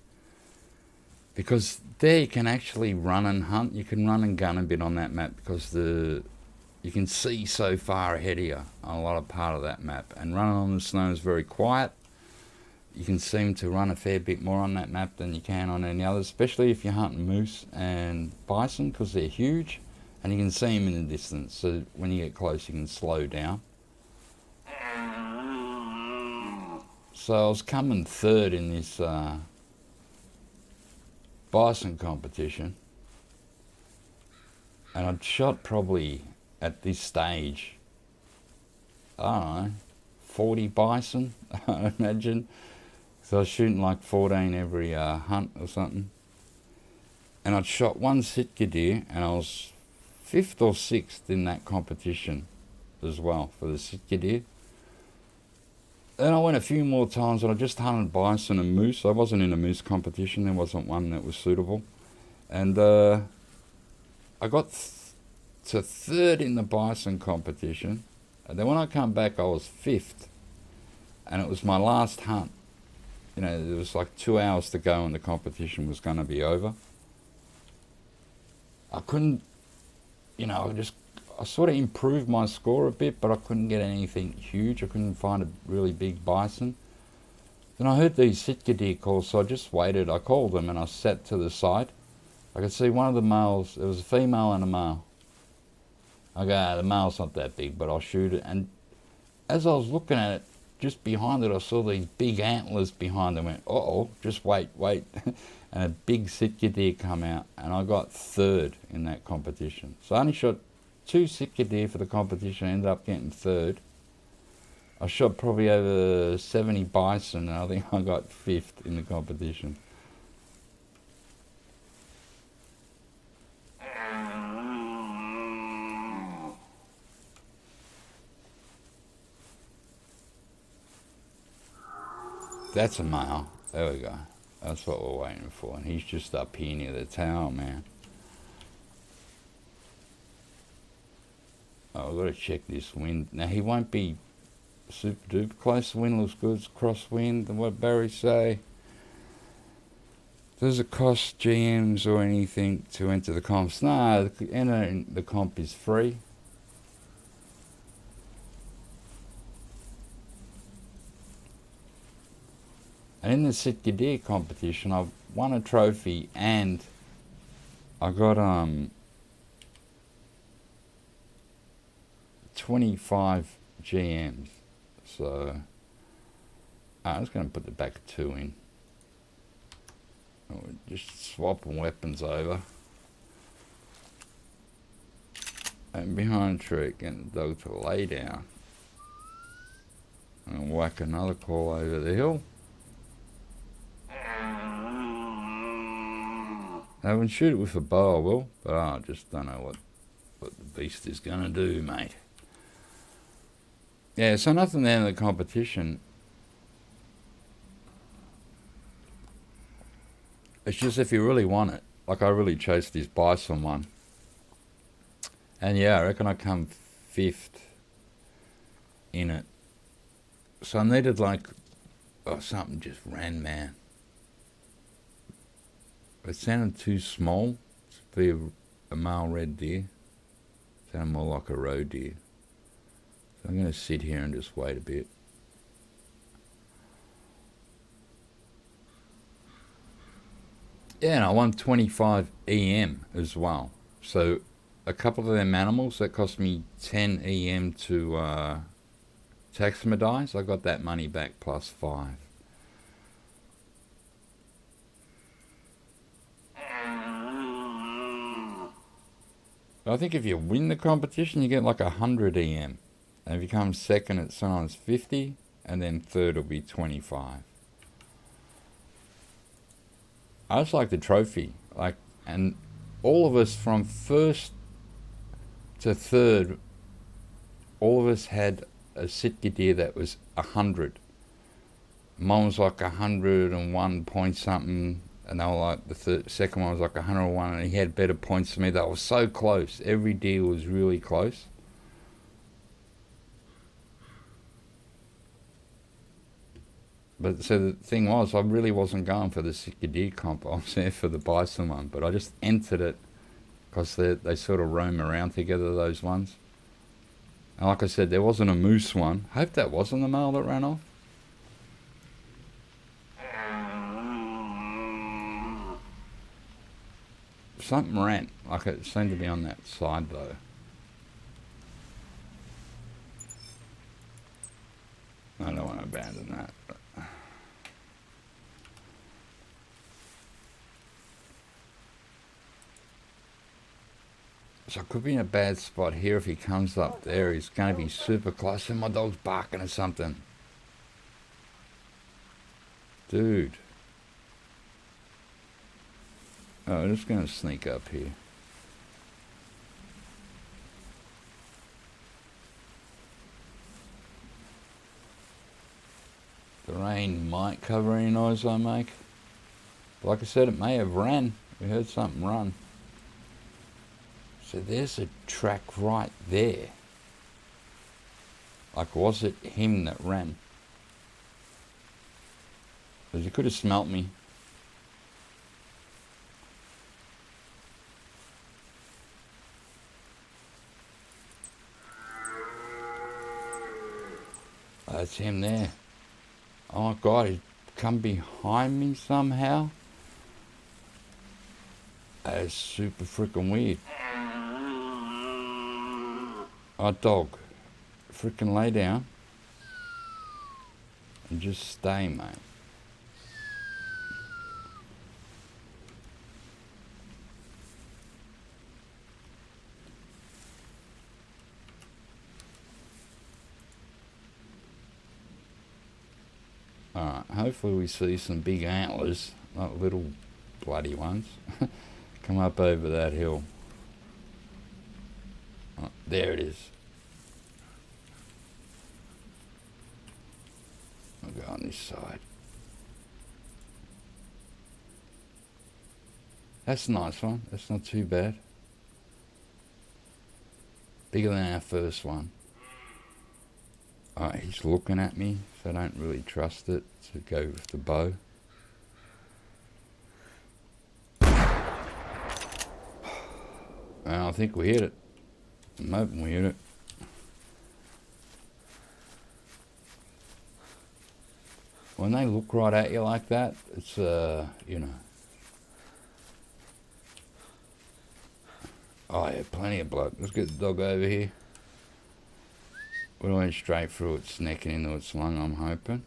because there you can actually run and hunt. You can run and gun a bit on that map, because you can see so far ahead of you on a lot of part of that map, and running on the snow is very quiet. You can seem to run a fair bit more on that map than you can on any other, especially if you're hunting moose and bison, because they're huge and you can see them in the distance. So when you get close, you can slow down. So I was coming third in this bison competition, and I'd shot probably at this stage, I don't know, 40 bison, I imagine. So I was shooting like 14 every hunt or something. And I'd shot one Sitka deer, and I was 5th or 6th in that competition as well for the Sitka deer. Then I went a few more times, and I just hunted bison and moose. I wasn't in a moose competition. There wasn't one that was suitable. And I got to 3rd in the bison competition. And then when I come back, I was 5th. And it was my last hunt. You know, there was like 2 hours to go and the competition was going to be over. I couldn't, you know, I sort of improved my score a bit, but I couldn't get anything huge. I couldn't find a really big bison. Then I heard these Sitka deer calls, so I just waited. I called them and I sat to the side. I could see one of the males, there was a female and a male. I go, the male's not that big, but I'll shoot it. And as I was looking at it, just behind it, I saw these big antlers behind them. I went, uh-oh, just wait. And a big Sitka deer come out, and I got 3rd in that competition. So I only shot 2 Sitka deer for the competition. I ended up getting 3rd. I shot probably over 70 bison, and I think I got 5th in the competition. That's a male. There we go. That's what we're waiting for. And he's just up here near the tower, man. Oh, I've got to check this wind. Now, he won't be super duper close. The wind looks good. It's crosswind. And what Barry say? Does it cost GMs or anything to enter the comps? No, entering the comp is free. And in the Sitka deer competition, I won a trophy, and I got 25 GMs. So I was going to put the back 2 in. Just swapping weapons over. And behind a tree, getting the dog to lay down. And whack another call over the hill. I wouldn't shoot it with a bow, I will, but I just don't know what the beast is going to do, mate. Yeah, so nothing there in the competition. It's just if you really want it. Like, I really chased this bison one. And yeah, I reckon I come 5th in it. So I needed like, something just ran, man. It sounded too small to be a male red deer. It sounded more like a roe deer. So I'm going to sit here and just wait a bit. Yeah, and I won 25 EM as well. So a couple of them animals that cost me 10 EM to taxidermize, I got that money back plus 5. I think if you win the competition, you get like 100 EM. And if you come second, it's sometimes 50, and then third will be 25. I just like the trophy, and all of us from first to third, all of us had a Sitka deer that was 100. Mine was like 101 point something, and they were like the second one was like 101, and he had better points than me. They were so close. Every deer was really close. But so the thing was, I really wasn't going for the Sitka deer comp. I was there for the bison one, but I just entered it because they sort of roam around together, those ones. And like I said, there wasn't a moose one. Hope that wasn't the male that ran off. Something ran, like it seemed to be on that side though. I don't want to abandon that. But. So I could be in a bad spot here. If he comes up there, he's going to be super close, and my dog's barking at something. Dude. Oh, I'm just going to sneak up here. The rain might cover any noise I make. But like I said, it may have ran. We heard something run. So there's a track right there. Like, was it him that ran? Because he could have smelt me. Oh, that's him there. Oh my God, he's come behind me somehow. That is super freaking weird. Oh, dog. Freaking lay down. And just stay, mate. Alright, hopefully we see some big antlers, not little bloody ones, come up over that hill. Oh, there it is. I'll go on this side. That's a nice one. That's not too bad. Bigger than our first one. Alright, he's looking at me, so I don't really trust it to go with the bow. And I think we hit it. I'm hoping we hit it. When they look right at you like that, it's, you know. Oh yeah, plenty of blood. Let's get the dog over here. We went straight through its neck and into its lung, I'm hoping.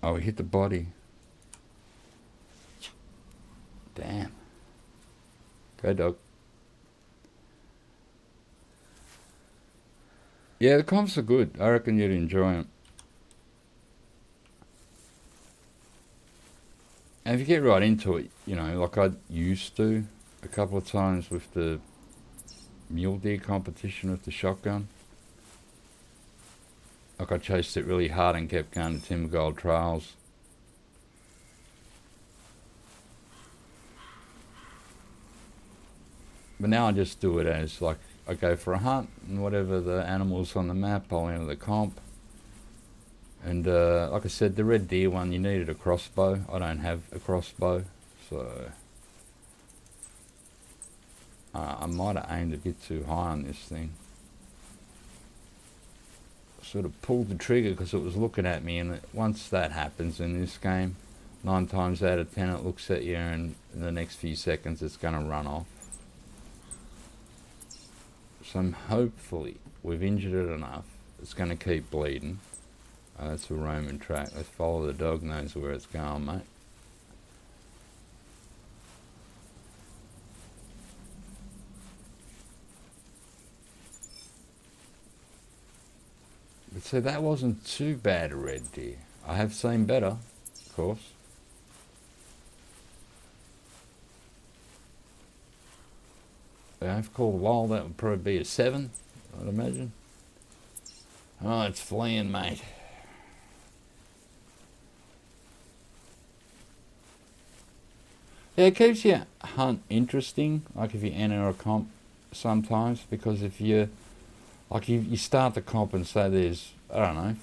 Oh, we hit the body. Damn. Go, dog. Yeah, the comps are good. I reckon you'd enjoy them. And if you get right into it, you know, like I used to a couple of times with the mule deer competition with the shotgun. Like I chased it really hard and kept going to Timber Gold Trails. But now I just do it as like I go for a hunt and whatever the animals on the map, I'll enter the comp. And like I said, the red deer one, you needed a crossbow. I don't have a crossbow, so I might have aimed a bit too high on this thing. Sort of pulled the trigger because it was looking at me, and once that happens in this game, 9 times out of 10 it looks at you, and in the next few seconds it's going to run off. So hopefully we've injured it enough. It's going to keep bleeding. That's a Roman track. Let's follow the dog, knows where it's going, mate. But see, that wasn't too bad a red deer. I have seen better, of course. I've called wild, that would probably be a 7, I'd imagine. Oh, it's fleeing, mate. Yeah, it keeps your hunt interesting, like if you enter a comp sometimes, because if you, like you start the comp and say there's, I don't know,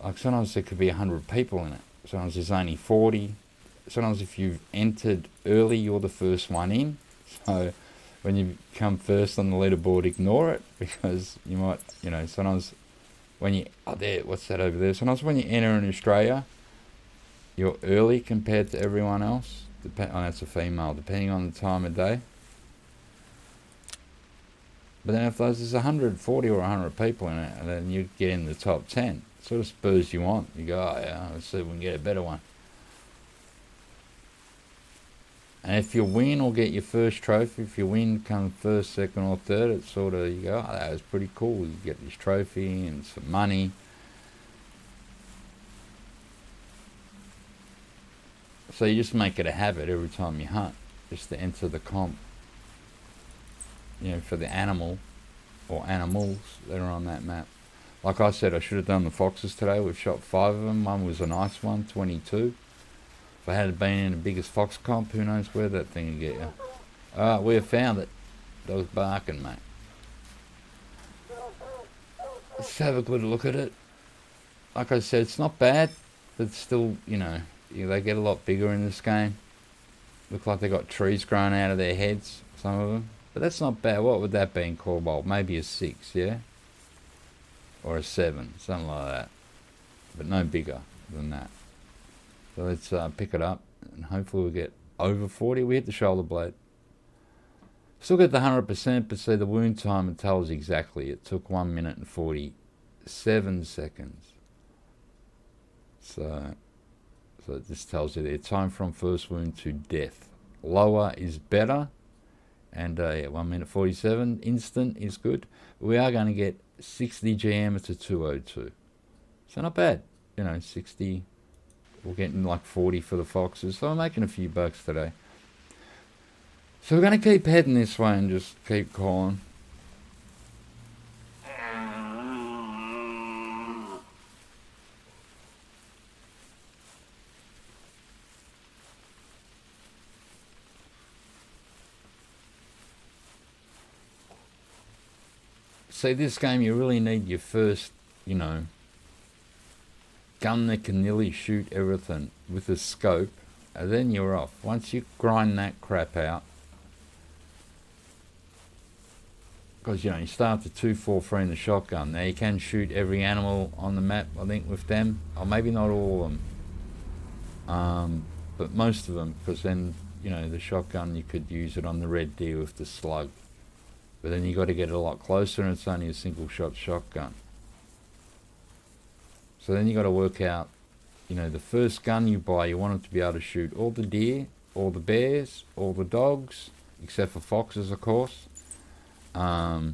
like sometimes there could be 100 people in it, sometimes there's only 40, sometimes if you've entered early, you're the first one in, so when you come first on the leaderboard, ignore it, because you might, sometimes when you, oh there, what's that over there, sometimes when you enter in Australia, you're early compared to everyone else, that's a female, depending on the time of day. But then if there's 140 or 100 people in it, and then you get in the top 10, it sort of spurs you on. You go, oh yeah, let's see if we can get a better one. And if you win or get your first trophy, if you win, come first, second or third, it's sort of, you go, oh, that was pretty cool. You get this trophy and some money. So you just make it a habit every time you hunt, just to enter the comp, for the animal or animals that are on that map. Like I said, I should have done the foxes today. We've shot 5 of them. One was a nice one, 22. If I had been in the biggest fox comp, who knows where that thing would get you. We have found it. Dog's barking, mate. Let's have a good look at it. Like I said, it's not bad, but still, they get a lot bigger in this game. Look like they got trees growing out of their heads, some of them. But that's not bad. What would that be in Cobalt? Maybe a 6, yeah? Or a 7, something like that. But no bigger than that. So let's pick it up, and hopefully we'll get over 40. We hit the shoulder blade. Still get the 100%, but see the wound time, it tells exactly. It took 1 minute and 47 seconds. So it just tells you there, time from first wound to death. Lower is better, and 1 minute 47, instant is good. We are going to get 60 GM to 202. So not bad, 60. We're getting like 40 for the foxes, so we're making a few bucks today. So we're going to keep heading this way and just keep calling. See, this game you really need your first, gun that can nearly shoot everything with a scope, and then you're off. Once you grind that crap out, because you start the 243 in the shotgun. Now you can shoot every animal on the map, I think, with them, or maybe not all of them, but most of them, because then the shotgun, you could use it on the red deer with the slug, but then you got to get it a lot closer, and it's only a single shot shotgun. So then you got to work out, the first gun you buy, you want it to be able to shoot all the deer, all the bears, all the dogs, except for foxes, of course. So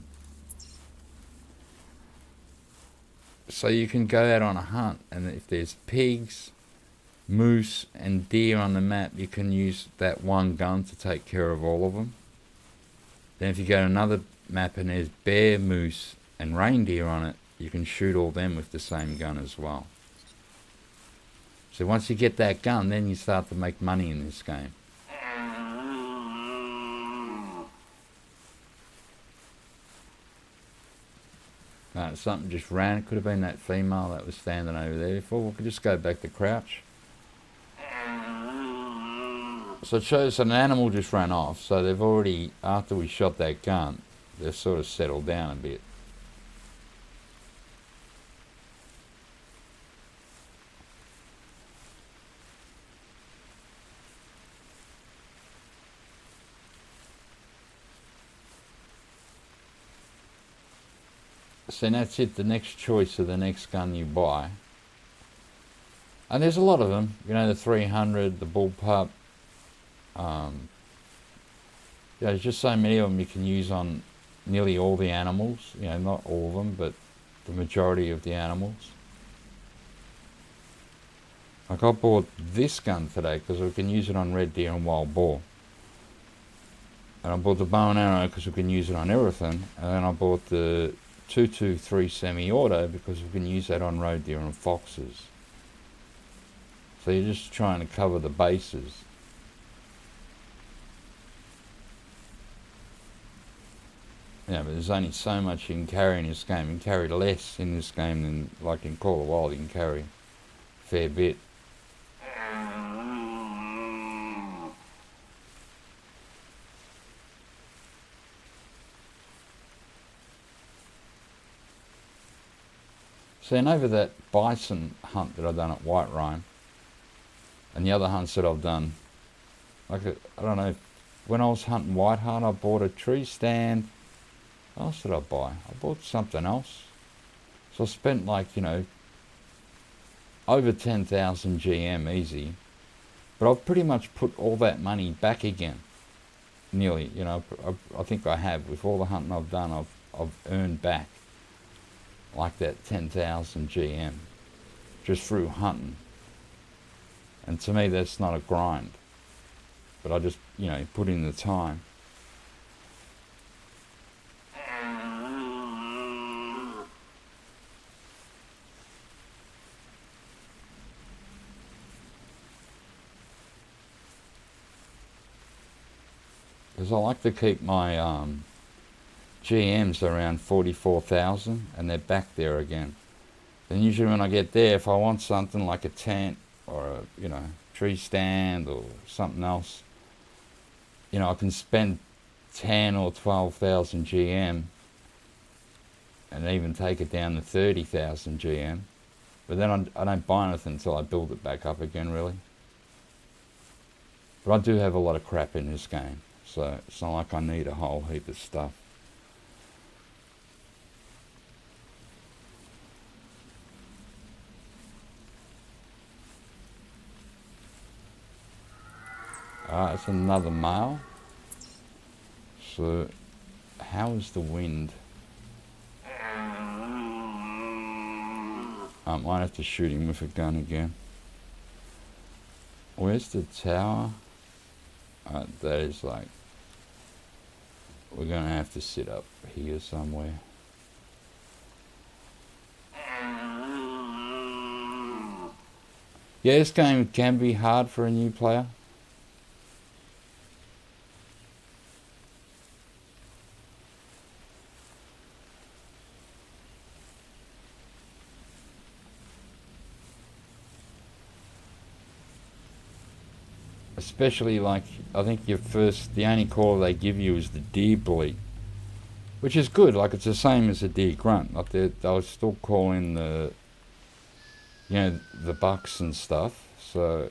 you can go out on a hunt, and if there's pigs, moose, and deer on the map, you can use that one gun to take care of all of them. Then if you go to another map and there's bear, moose, and reindeer on it, you can shoot all them with the same gun as well. So once you get that gun, then you start to make money in this game. Something just ran. It could have been that female that was standing over there before. We could just go back to crouch. So it shows an animal just ran off, so they've already, after we shot that gun, they've sort of settled down a bit. So that's it, the next choice of the next gun you buy. And there's a lot of them, you know, the 300, the bullpup. Yeah, there's just so many of them you can use on nearly all the animals. You know, not all of them, but the majority of the animals. Like I bought this gun today because we can use it on red deer and wild boar. And I bought the bow and arrow because we can use it on everything. And then I bought the 223 semi-auto because we can use that on roe deer and foxes. So you're just trying to cover the bases. Yeah, but there's only so much you can carry in this game. You can carry less in this game than like in Call of Wild. You can carry a fair bit. So then over that bison hunt that I've done at White Rhine, and the other hunts that I've done, like I don't know, when I was hunting Whitehart, I bought a tree stand. What else did I buy? I bought something else. So I spent like, you know, over 10,000 GM easy. But I've pretty much put all that money back again. Nearly, you know, I think I have. With all the hunting I've done, I've earned back like that 10,000 GM just through hunting. And to me, that's not a grind. But I just, you know, put in the time. Because I like to keep my GMs around 44,000 and they're back there again. Then usually when I get there, if I want something like a tent or a, you know, tree stand or something else, you know, I can spend 10 or 12,000 GM and even take it down to 30,000 GM. But then I don't buy anything until I build it back up again, really. But I do have a lot of crap in this game, so it's not like I need a whole heap of stuff. It's another male. So, how is the wind? I might have to shoot him with a gun again. Where's the tower? That is like... We're going to have to sit up here somewhere. Yeah, this game can be hard for a new player. Especially like, I think the only call they give you is the deer bleat, which is good. Like it's the same as a deer grunt. Like they'll still call in the, you know, the bucks and stuff. So,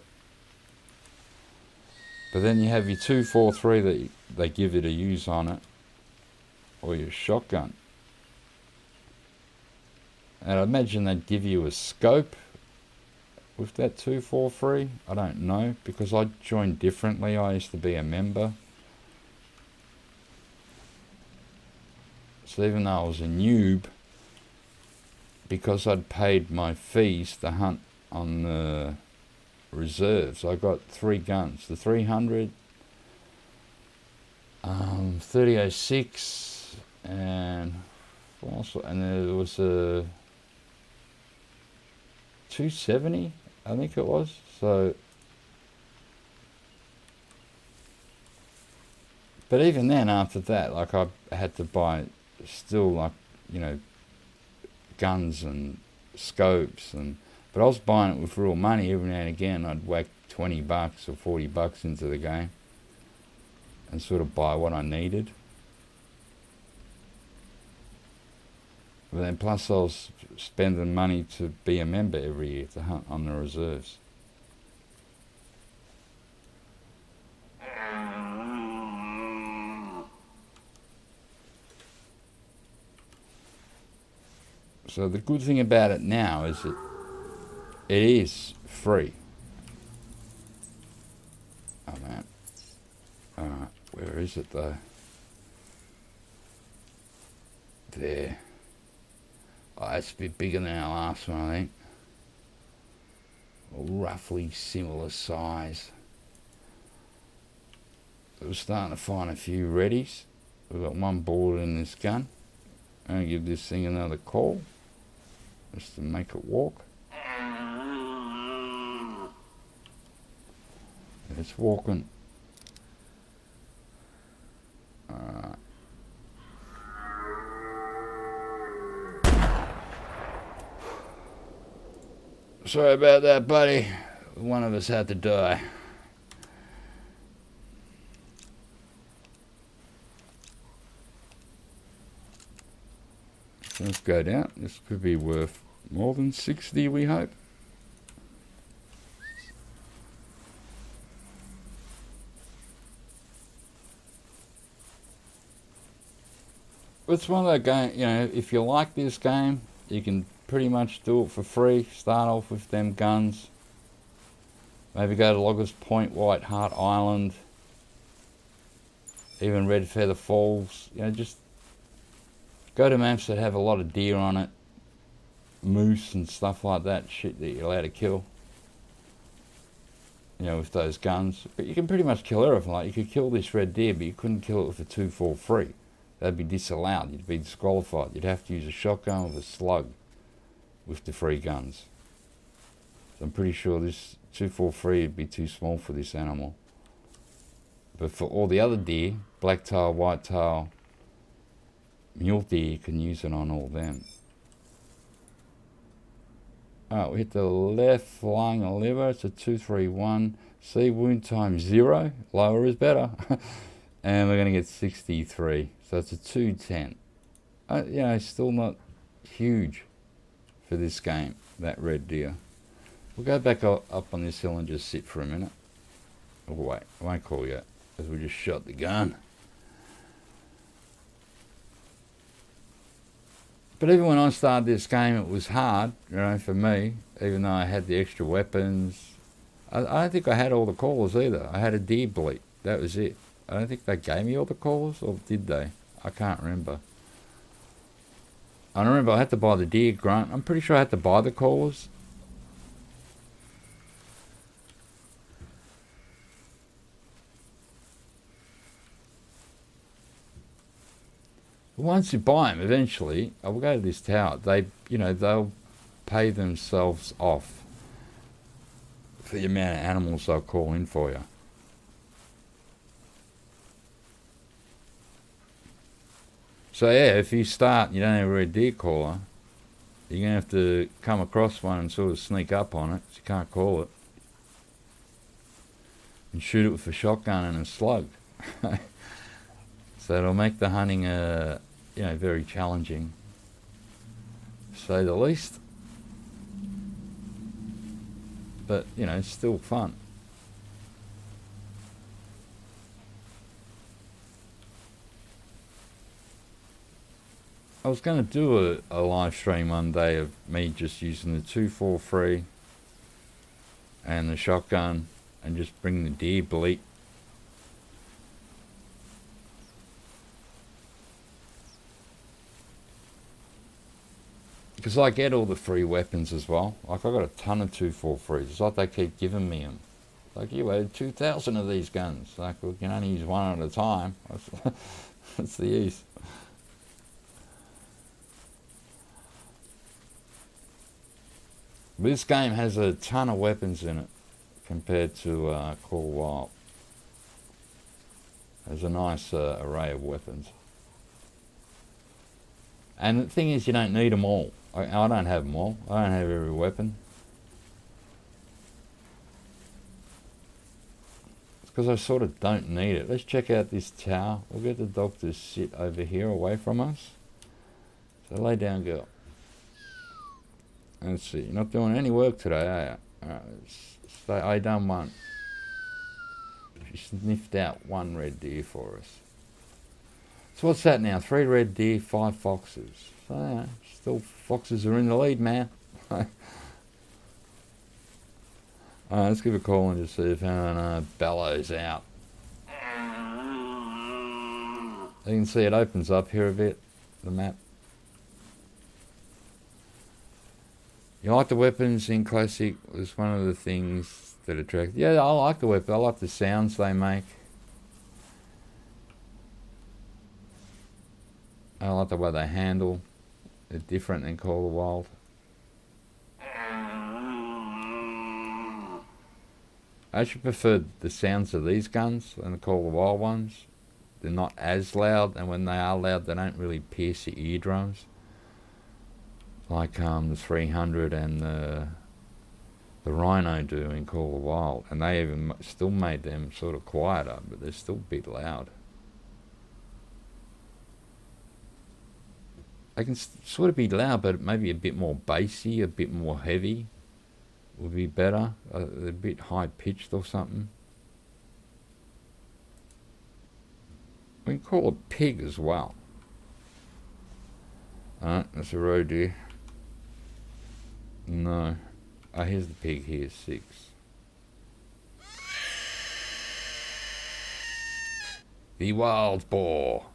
but then you have your 243 that they give you to use on it, or your shotgun. And I imagine they'd give you a scope with that 243, I don't know, because I joined differently. I used to be a member. So even though I was a noob, because I'd paid my fees to hunt on the reserves, I got 3 guns. The 300, 3006, and also, and there was a 270, I think it was. So, but even then, after that, like I had to buy still, like, you know, guns and scopes, and but I was buying it with real money. Every now and again, I'd whack $20 or $40 into the game and sort of buy what I needed. But then plus I was spending money to be a member every year to hunt on the reserves. So the good thing about it now is that it is free. Oh man. Alright, where is it though? There. Oh, that's a bit bigger than our last one, I think. Roughly similar size. We're starting to find a few readies. We've got one bullet in this gun. I'm going to give this thing another call, just to make it walk. It's walking. Sorry about that, buddy. One of us had to die. Let's go down. This could be worth more than 60, we hope. It's one of those games, you know, if you like this game, you can pretty much do it for free. Start off with them guns. Maybe go to Loggers Point, White Hart Island, even Red Feather Falls. You know, just go to maps that have a lot of deer on it, moose and stuff like that, shit that you're allowed to kill. You know, with those guns. But you can pretty much kill everything. Like, you could kill this red deer, but you couldn't kill it with a 243. That'd be disallowed. You'd be disqualified. You'd have to use a shotgun with a slug with the free guns. So I'm pretty sure this 243 would be too small for this animal. But for all the other deer, blacktail, whitetail, mule deer, you can use it on all them. Alright, we hit the left lung and liver. It's a 231. See, wound time 0. Lower is better. And we're going to get 63. So it's a 210. You know, still not huge for this game, that red deer. We'll go back up on this hill and just sit for a minute. Oh wait, I won't call yet, because we just shot the gun. But even when I started this game, it was hard, you know, for me, even though I had the extra weapons. I don't think I had all the callers either. I had a deer bleat, that was it. I don't think they gave me all the callers, or did they? I can't remember. I remember I had to buy the deer grunt. I'm pretty sure I had to buy the callers. Once you buy them, eventually, I will go to this tower. They, you know, they'll pay themselves off for the amount of animals they'll call in for you. So yeah, if you start, you don't have a red deer caller, you're going to have to come across one and sort of sneak up on it, so you can't call it. And shoot it with a shotgun and a slug. So it'll make the hunting, you know, very challenging, to say the least. But, you know, it's still fun. I was going to do a live stream one day of me just using the 243 and the shotgun and just bring the deer bleat. Because I get all the free weapons as well. Like, I got a ton of 243s. It's like they keep giving me them. Like, you had 2,000 of these guns. Like, we can only use one at a time. That's the use. This game has a ton of weapons in it compared to Call Wild. There's a nice array of weapons. And the thing is, you don't need them all. I don't have them all. I don't have every weapon. because I sort of don't need it. Let's check out this tower. We'll get the dog to sit over here away from us. So lay down, girl. Let's see, you're not doing any work today, are you? Alright, stay. I done one. She sniffed out one red deer for us. So what's that now? 3 red deer, 5 foxes. So yeah, still foxes are in the lead, man. Alright, let's give a call and just see if bellows out. You can see it opens up here a bit, the map. You like the weapons in Classic? Was one of the things that attracted. Yeah, I like the weapon. I like the sounds they make. I like the way they handle. They're different than Call of the Wild. I actually prefer the sounds of these guns than the Call of the Wild ones. They're not as loud, and when they are loud, they don't really pierce your eardrums. Like the 300 and the Rhino do in Call of the Wild, and they even still made them sort of quieter, but they're still a bit loud. They can sort of be loud, but maybe a bit more bassy, a bit more heavy would be better. A bit high pitched or something. We can call a pig as well. Alright, that's a roe deer. No. Oh, here's the pig here, 6. The wild boar.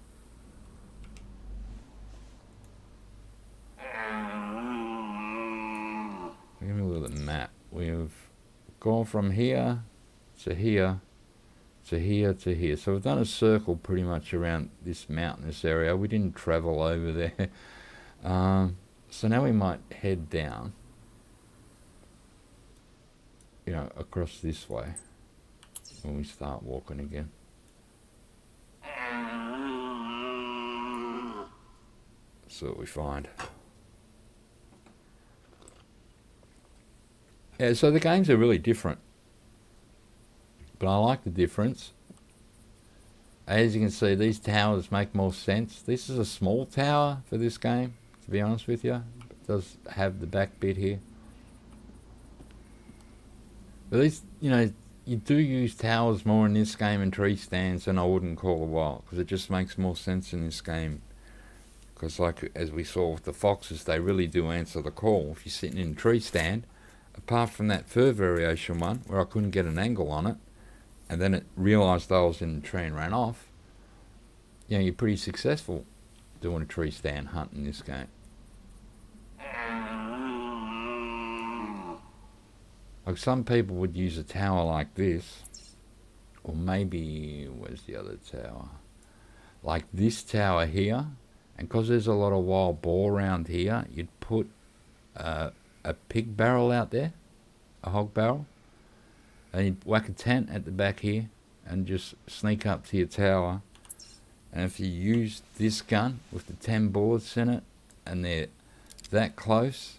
Give me a look at the map. We've gone from here to here to here to here. So we've done a circle pretty much around this mountainous area. We didn't travel over there. So now we might head down. You know, across this way when we start walking again. See what we find. Yeah, so the games are really different. But I like the difference. As you can see, these towers make more sense. This is a small tower for this game, to be honest with you. It does have the back bit here. But these, you know, you do use towers more in this game and tree stands than I would in Call of the Wild, because it just makes more sense in this game. Because like as we saw with the foxes, they really do answer the call. If you're sitting in a tree stand, apart from that fur variation one where I couldn't get an angle on it, and then it realised I was in the tree and ran off, you know, you're pretty successful doing a tree stand hunt in this game. Like some people would use a tower like this, or maybe, where's the other tower? Like this tower here, and because there's a lot of wild boar around here, you'd put a pig barrel out there, a hog barrel, and you'd whack a tent at the back here, and just sneak up to your tower. And if you use this gun with the 10 bullets in it, and they're that close,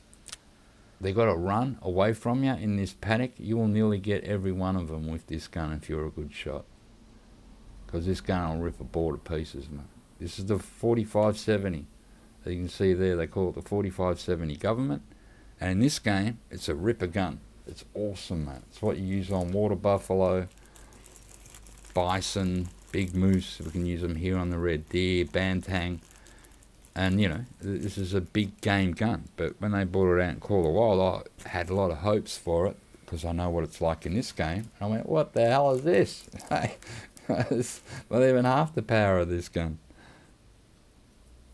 they got to run away from you in this paddock. You will nearly get every one of them with this gun if you're a good shot. Because this gun will rip a boar to pieces, man. This is the 4570. You can see there, they call it the 4570 government. And in this game, it's a ripper gun. It's awesome, man. It's what you use on water buffalo, bison, big moose. We can use them here on the red deer, bantang. And, you know, this is a big game gun. But when they brought it out in Call of the Wild, I had a lot of hopes for it, because I know what it's like in this game. And I went, what the hell is this? It's not even half the power of this gun.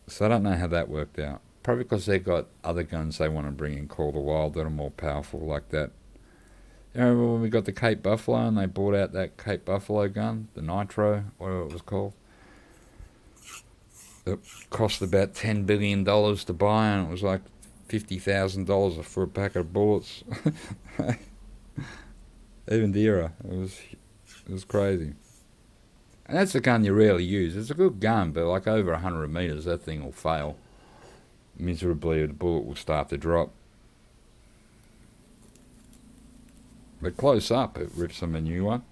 So I don't know how that worked out. Probably because they've got other guns they want to bring in Call of the Wild that are more powerful like that. You remember when we got the Cape Buffalo and they brought out that Cape Buffalo gun, the Nitro, whatever it was called? It cost about $10 billion to buy, and it was like $50,000 for a pack of bullets. Even dearer. It was crazy. And that's a gun you rarely use. It's a good gun, but like over 100 metres, that thing will fail miserably. The bullet will start to drop. But close up, it rips them a new one.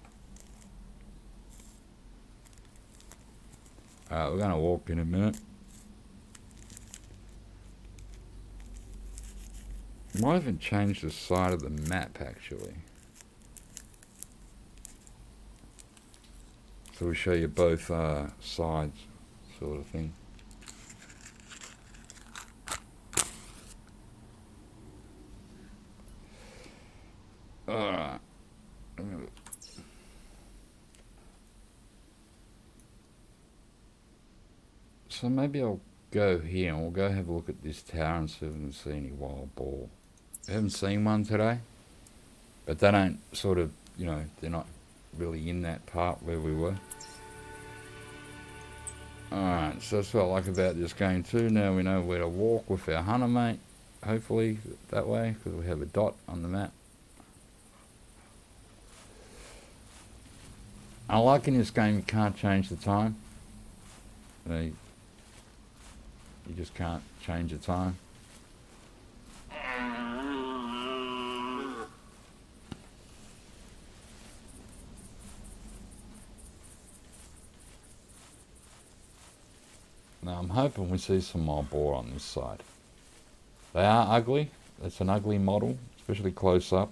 Alright, we're gonna walk in a minute. Might even change the side of the map actually. So we show you both sides, sort of thing. Alright. So maybe I'll go here and we'll go have a look at this tower and see if we can see any wild boar. I haven't seen one today, but they don't sort of, you know, they're not really in that part where we were. Alright, so that's what I like about this game too. Now we know where to walk with our hunter mate, hopefully that way, because we have a dot on the map. I like in this game you can't change the time. You just can't change the time. Now I'm hoping we see some more boar on this side. They are ugly. It's an ugly model, especially close up.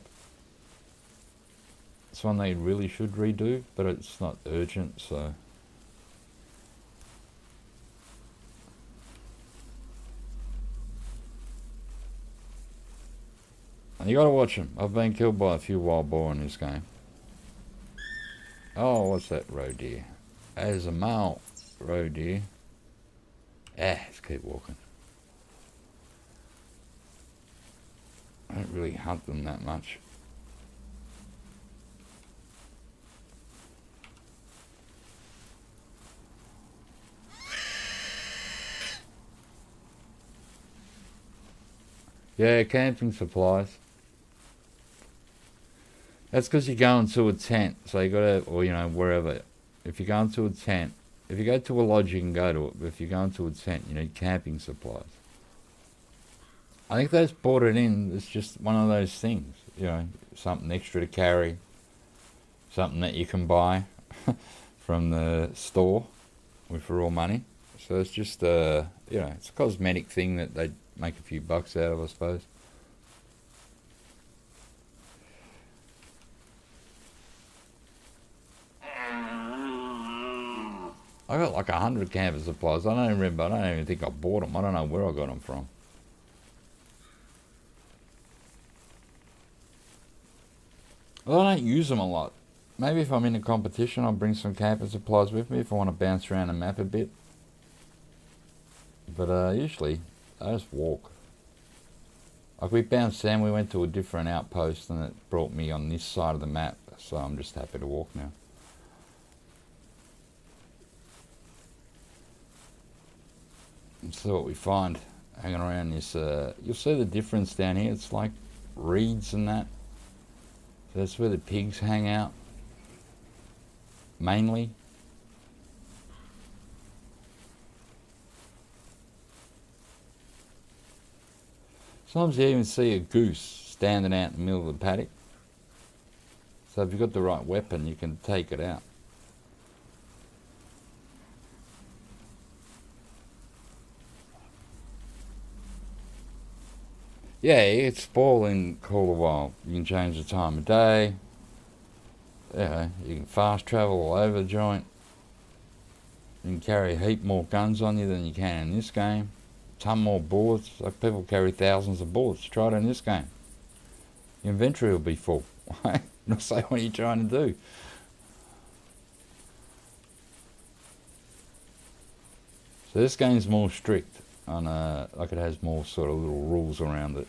It's one they really should redo, but it's not urgent, so. And you gotta watch them. I've been killed by a few wild boar in this game. Oh, what's that roe deer? That is a male roe deer. Let's keep walking. I don't really hunt them that much. Yeah, camping supplies. That's because you're going to a tent, so you gotta, or you know, wherever. If you're going to a tent, if you go to a lodge, you can go to it, but if you're going to a tent, you need camping supplies. I think they've brought it in, it's just one of those things, you know, something extra to carry, something that you can buy from the store with real money. So it's just, you know, it's a cosmetic thing that they make a few bucks out of, I suppose. I got like 100 camping supplies. I don't even remember. I don't even think I bought them. I don't know where I got them from. Well, I don't use them a lot. Maybe if I'm in a competition, I'll bring some camping supplies with me if I want to bounce around the map a bit. But usually, I just walk. Like we bounced down, we went to a different outpost and it brought me on this side of the map. So I'm just happy to walk now. And see what we find hanging around this. You'll see the difference down here. It's like reeds and that. So that's where the pigs hang out. Mainly. Sometimes you even see a goose standing out in the middle of the paddock. So if you've got the right weapon, you can take it out. Yeah, it's spoiling Call of Wild. You can change the time of day. Yeah, you can fast travel all over the joint. You can carry a heap more guns on you than you can in this game. Ton more bullets. Like people carry thousands of bullets. Try it in this game. Your inventory will be full. Not say what are you trying to do. So this game's more strict on like it has more sort of little rules around it.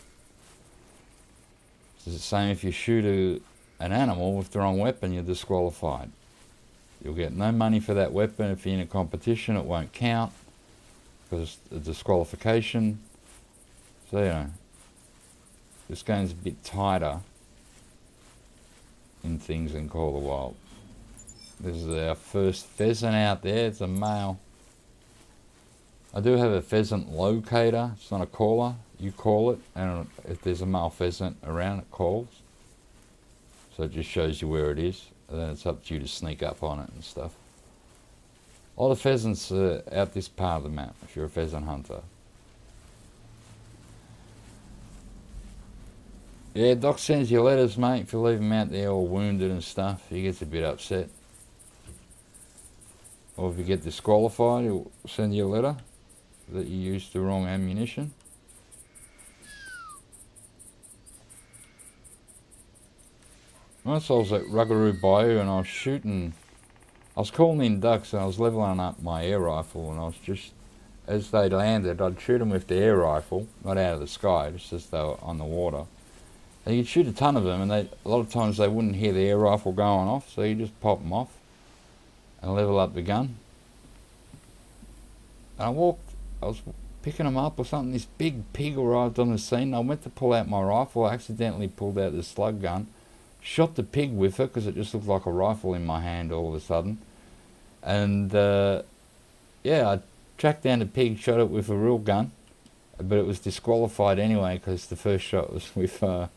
It's the same if you shoot an animal with the wrong weapon, you're disqualified. You'll get no money for that weapon. If you're in a competition, it won't count because it's a disqualification. So, you know, this game's a bit tighter in things than Call of the Wild. This is our first pheasant out there. It's a male. I do have a pheasant locator. It's not a caller. You call it, and if there's a male pheasant around, it calls. So it just shows you where it is, and then it's up to you to sneak up on it and stuff. A lot of pheasants are out this part of the map if you're a pheasant hunter. Yeah, Doc sends you letters, mate, if you leave him out there all wounded and stuff. He gets a bit upset. Or if you get disqualified, he'll send you a letter that you used the wrong ammunition. Once I was at Ruggaroo Bayou and I was shooting, I was calling in ducks and I was levelling up my air rifle, and I was just, as they landed, I'd shoot them with the air rifle, not out of the sky, just as they were on the water. And you'd shoot a ton of them, and a lot of times they wouldn't hear the air rifle going off, so you just pop them off and level up the gun. And I was picking them up or something, this big pig arrived on the scene. I went to pull out my rifle, I accidentally pulled out the slug gun, shot the pig with it because it just looked like a rifle in my hand all of a sudden. And yeah, I tracked down the pig, shot it with a real gun, but it was disqualified anyway because the first shot was with a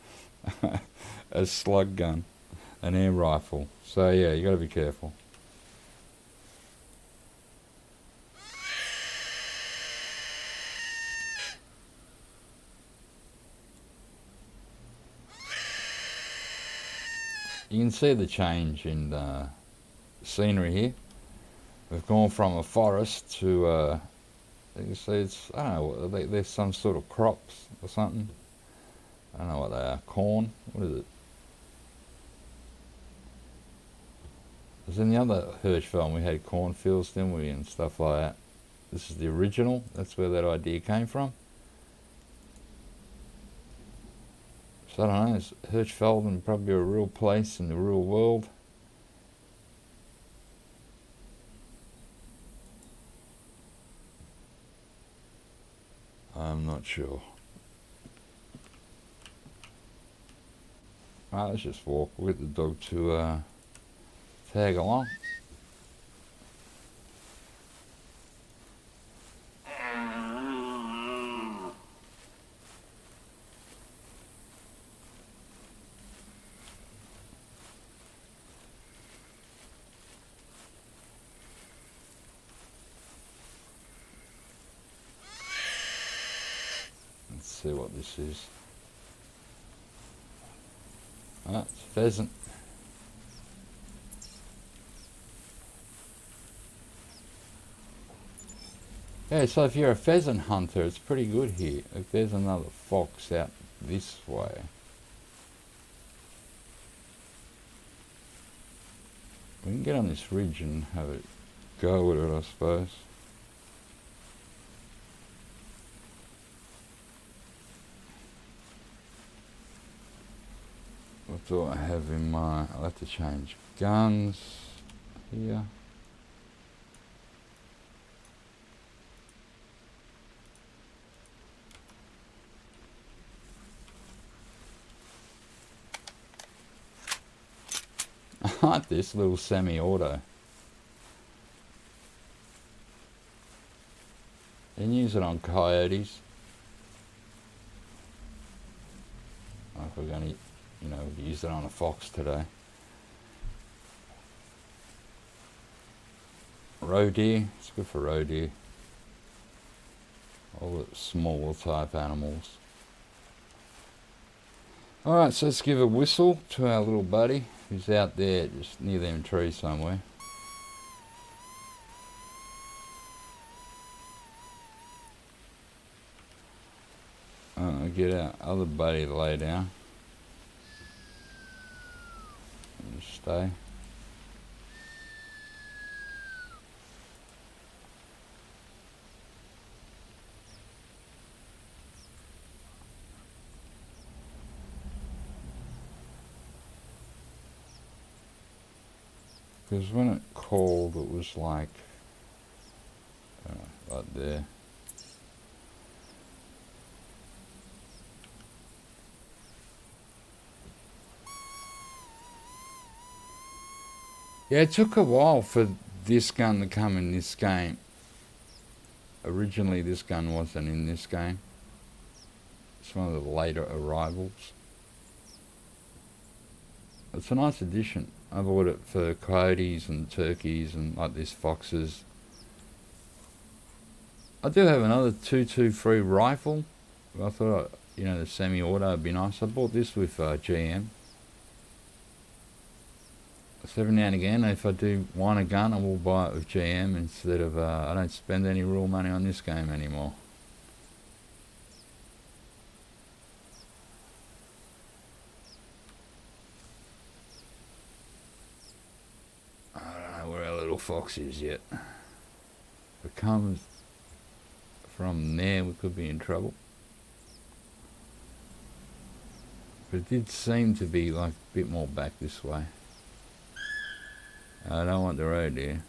slug gun, an air rifle. So yeah, you got to be careful. You can see the change in the scenery here. We've gone from a forest to, you can see it's, I don't know, there's some sort of crops or something. I don't know what they are. Corn? What is it? Because in the other Hirsch film we had cornfields, didn't we, and stuff like that. This is the original. That's where that idea came from. So I don't know, is Hirschfelden probably a real place in the real world? I'm not sure. Right, let's just walk. We'll get the dog to tag along. Let's see what this is. Ah, it's a pheasant. Yeah, so if you're a pheasant hunter, it's pretty good here. If there's another fox out this way. We can get on this ridge and have a go with it, I suppose. What do I have in my... I'll have to change guns here. I like this little semi-auto. You can use it on coyotes. Like we're going to, you know, use it on a fox today. Roe deer, it's good for roe deer. All the smaller type animals. Alright, so let's give a whistle to our little buddy who's out there just near them trees somewhere. Get our other buddy to lay down. And just stay. Because when it called, it was like right there. Yeah, it took a while for this gun to come in this game. Originally, this gun wasn't in this game. It's one of the later arrivals. It's a nice addition. I bought it for coyotes and turkeys and like this foxes. I do have another 223 rifle. I thought, the semi-auto would be nice. I bought this with GM. So every now and again, if I do want a gun, I will buy it with GM instead of, I don't spend any real money on this game anymore. I don't know where our little fox is yet. If it comes from there, we could be in trouble. But it did seem to be like a bit more back this way. I don't want the road here.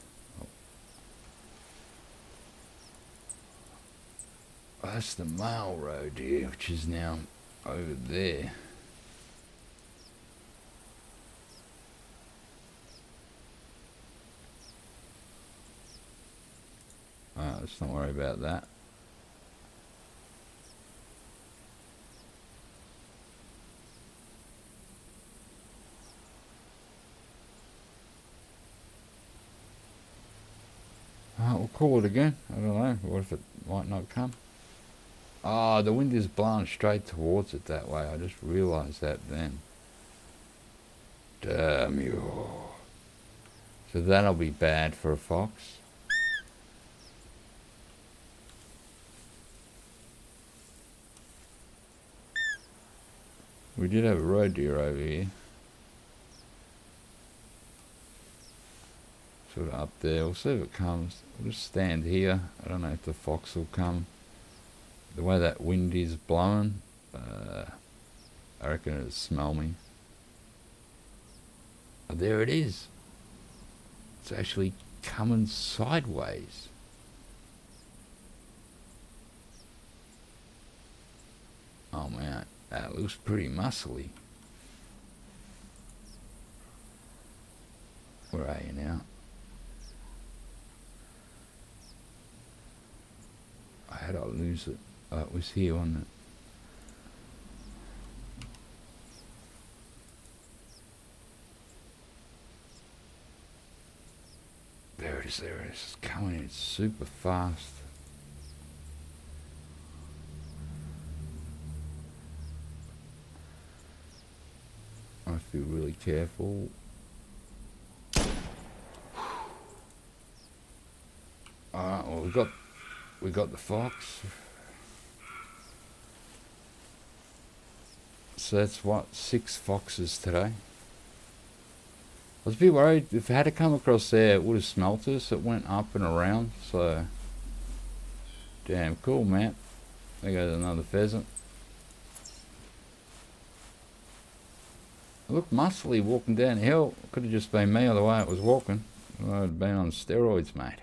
Oh, that's the male road here, which is now over there. Let's not worry about that. We'll call it again. I don't know. What if it might not come? Oh, the wind is blowing straight towards it that way. I just realised that then. Damn you. So that'll be bad for a fox. We did have a roe deer over here. Sort of up there. We'll see if it comes. We'll just stand here. I don't know if the fox will come. The way that wind is blowing, I reckon it'll smell me. Oh, there it is. It's actually coming sideways. Oh man, that looks pretty muscly. Where are you now? How'd I lose it? Oh, it was here, wasn't it? There it is, there it is. It's coming in super fast. I have to be really careful. Alright, well we got the fox. So that's what, 6 foxes today. I was a bit worried if it had to come across there, it would have smelt us. It went up and around, so damn cool, man. There goes another pheasant. It looked muscly walking down the hill. It could have just been me or the way it was walking. I'd have been on steroids, mate.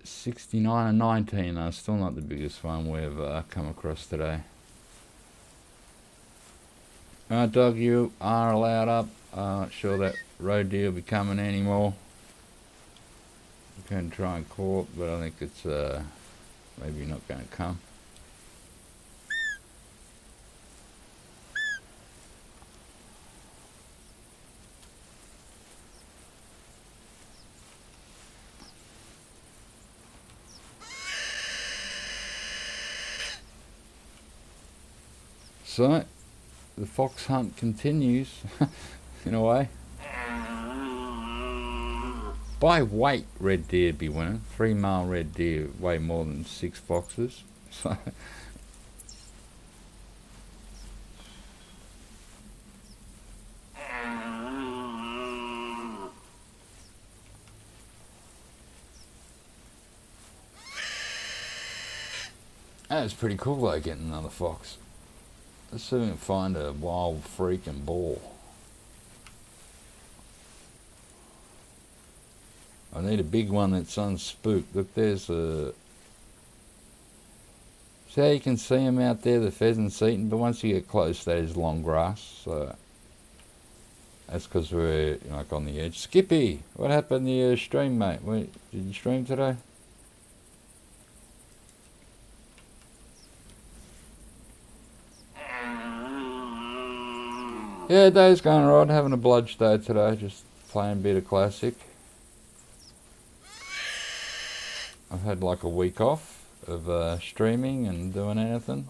69 and 19 are still not the biggest one we've come across today. Alright, dog, you are allowed up. Not sure that roe deer will be coming anymore. We can try and call it, but I think it's maybe not going to come. So, the fox hunt continues, in a way. By weight, red deer be winning. 3 male red deer weigh more than 6 foxes. So, that was pretty cool though, getting another fox. Let's see if we can find a wild freaking boar. I need a big one that's unspooked. Look, there's a... See how you can see them out there, the pheasants eating, but once you get close, that is long grass, so... That's because we're like on the edge. Skippy! What happened to your stream, mate? Did you stream today? Yeah, day's going right. Having a bludge day today. Just playing a bit of classic. I've had like a week off of streaming and doing anything.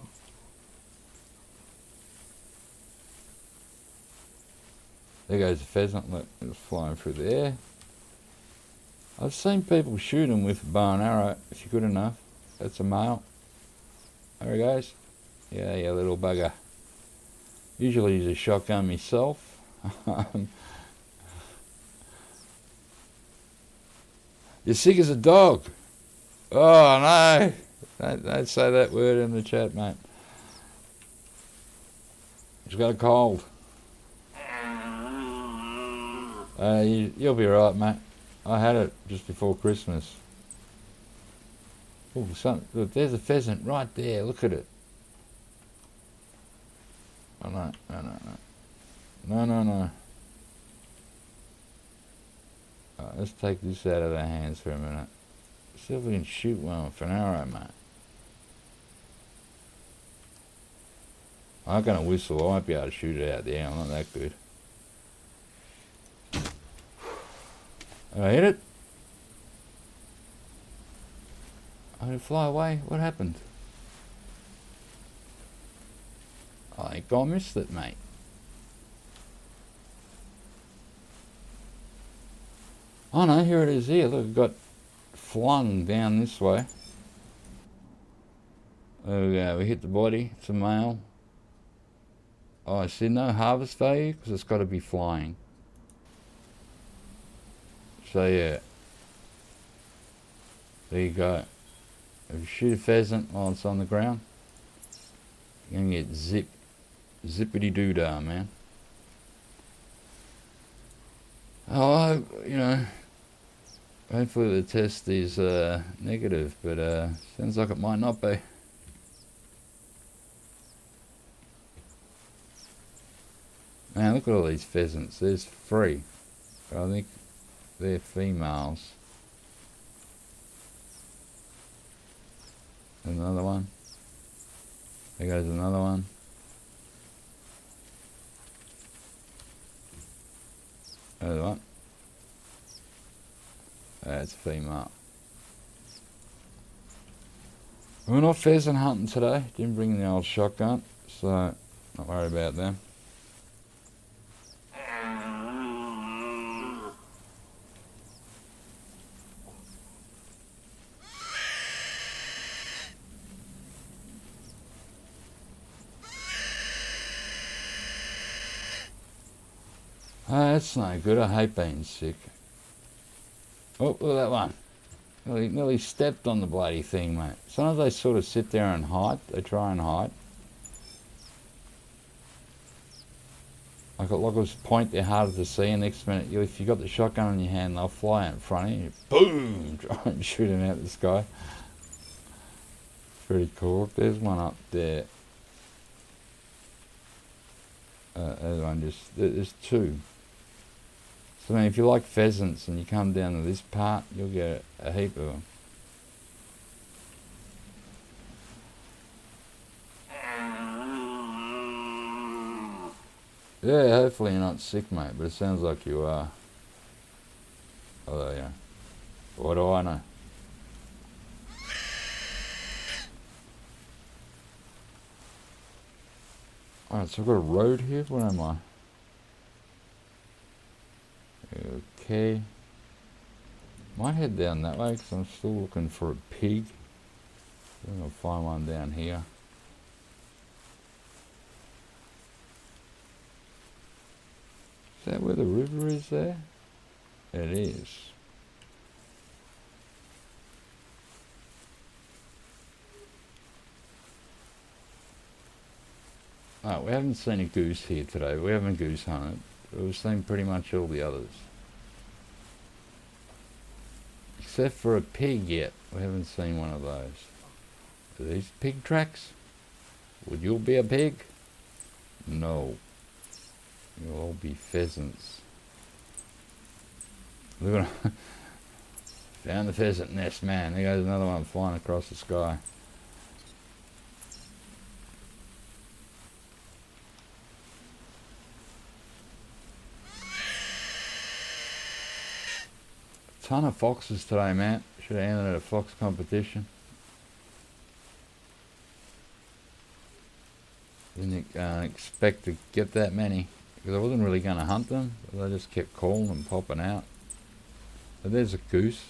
There goes a pheasant. Look, it was flying through the air. I've seen people shoot them with a bow and arrow if you're good enough. That's a male. There he goes. Yeah, you little bugger. Usually use a shotgun myself. You're sick as a dog. Oh no! Don't say that word in the chat, mate. He's got a cold. You'll be right, mate. I had it just before Christmas. Oh, look, there's a pheasant right there. Look at it. Oh no! No. Let's take this out of our hands for a minute. See if we can shoot one with an arrow, mate. I'm gonna whistle. I won't be able to shoot it out there. I'm not that good. I hit it. Oh, did it fly away? What happened? I think I missed it, mate. Oh no, here it is here. Look, it got flung down this way. There we go. We hit the body. It's a male. Oh, I see no harvest value because it's got to be flying. So yeah, there you go. If you shoot a pheasant while it's on the ground, you're gonna get zippity doo dah, man. Oh, you know, hopefully the test is negative, but sounds like it might not be. Man, look at all these pheasants. There's 3. I think they're females. Another one. There goes another one. There's one. That's a female. We're not pheasant hunting today. Didn't bring the old shotgun, so not worried about them. Oh, that's no good. I hate being sick. Oh, look at that one. Nearly stepped on the bloody thing, mate. Sometimes they sort of sit there and hide. They try and hide. Like it was point, they're harder to see, and next minute, if you got the shotgun in your hand, they'll fly out in front of you. Boom! Try and shoot them out of the sky. Pretty cool. There's one up there. There's one there's 2. So, I mean, if you like pheasants and you come down to this part, you'll get a heap of them. Yeah, hopefully you're not sick, mate, but it sounds like you are. Although, yeah, what do I know? Alright, so I've got a road here. Where am I? Okay. Might head down that way because I'm still looking for a pig. I'm going to find one down here. Is that where the river is there? It is. Oh, we haven't seen a goose here today. We haven't goose hunted. We've seen pretty much all the others. Except for a pig yet. We haven't seen one of those. Are these pig tracks? Would you be a pig? No. You'll all be pheasants. Look at found the pheasant nest, man. There goes another one flying across the sky. Ton of foxes today, man. Should have entered a fox competition. Didn't expect to get that many, because I wasn't really going to hunt them, but I just kept calling and popping out. But there's a goose.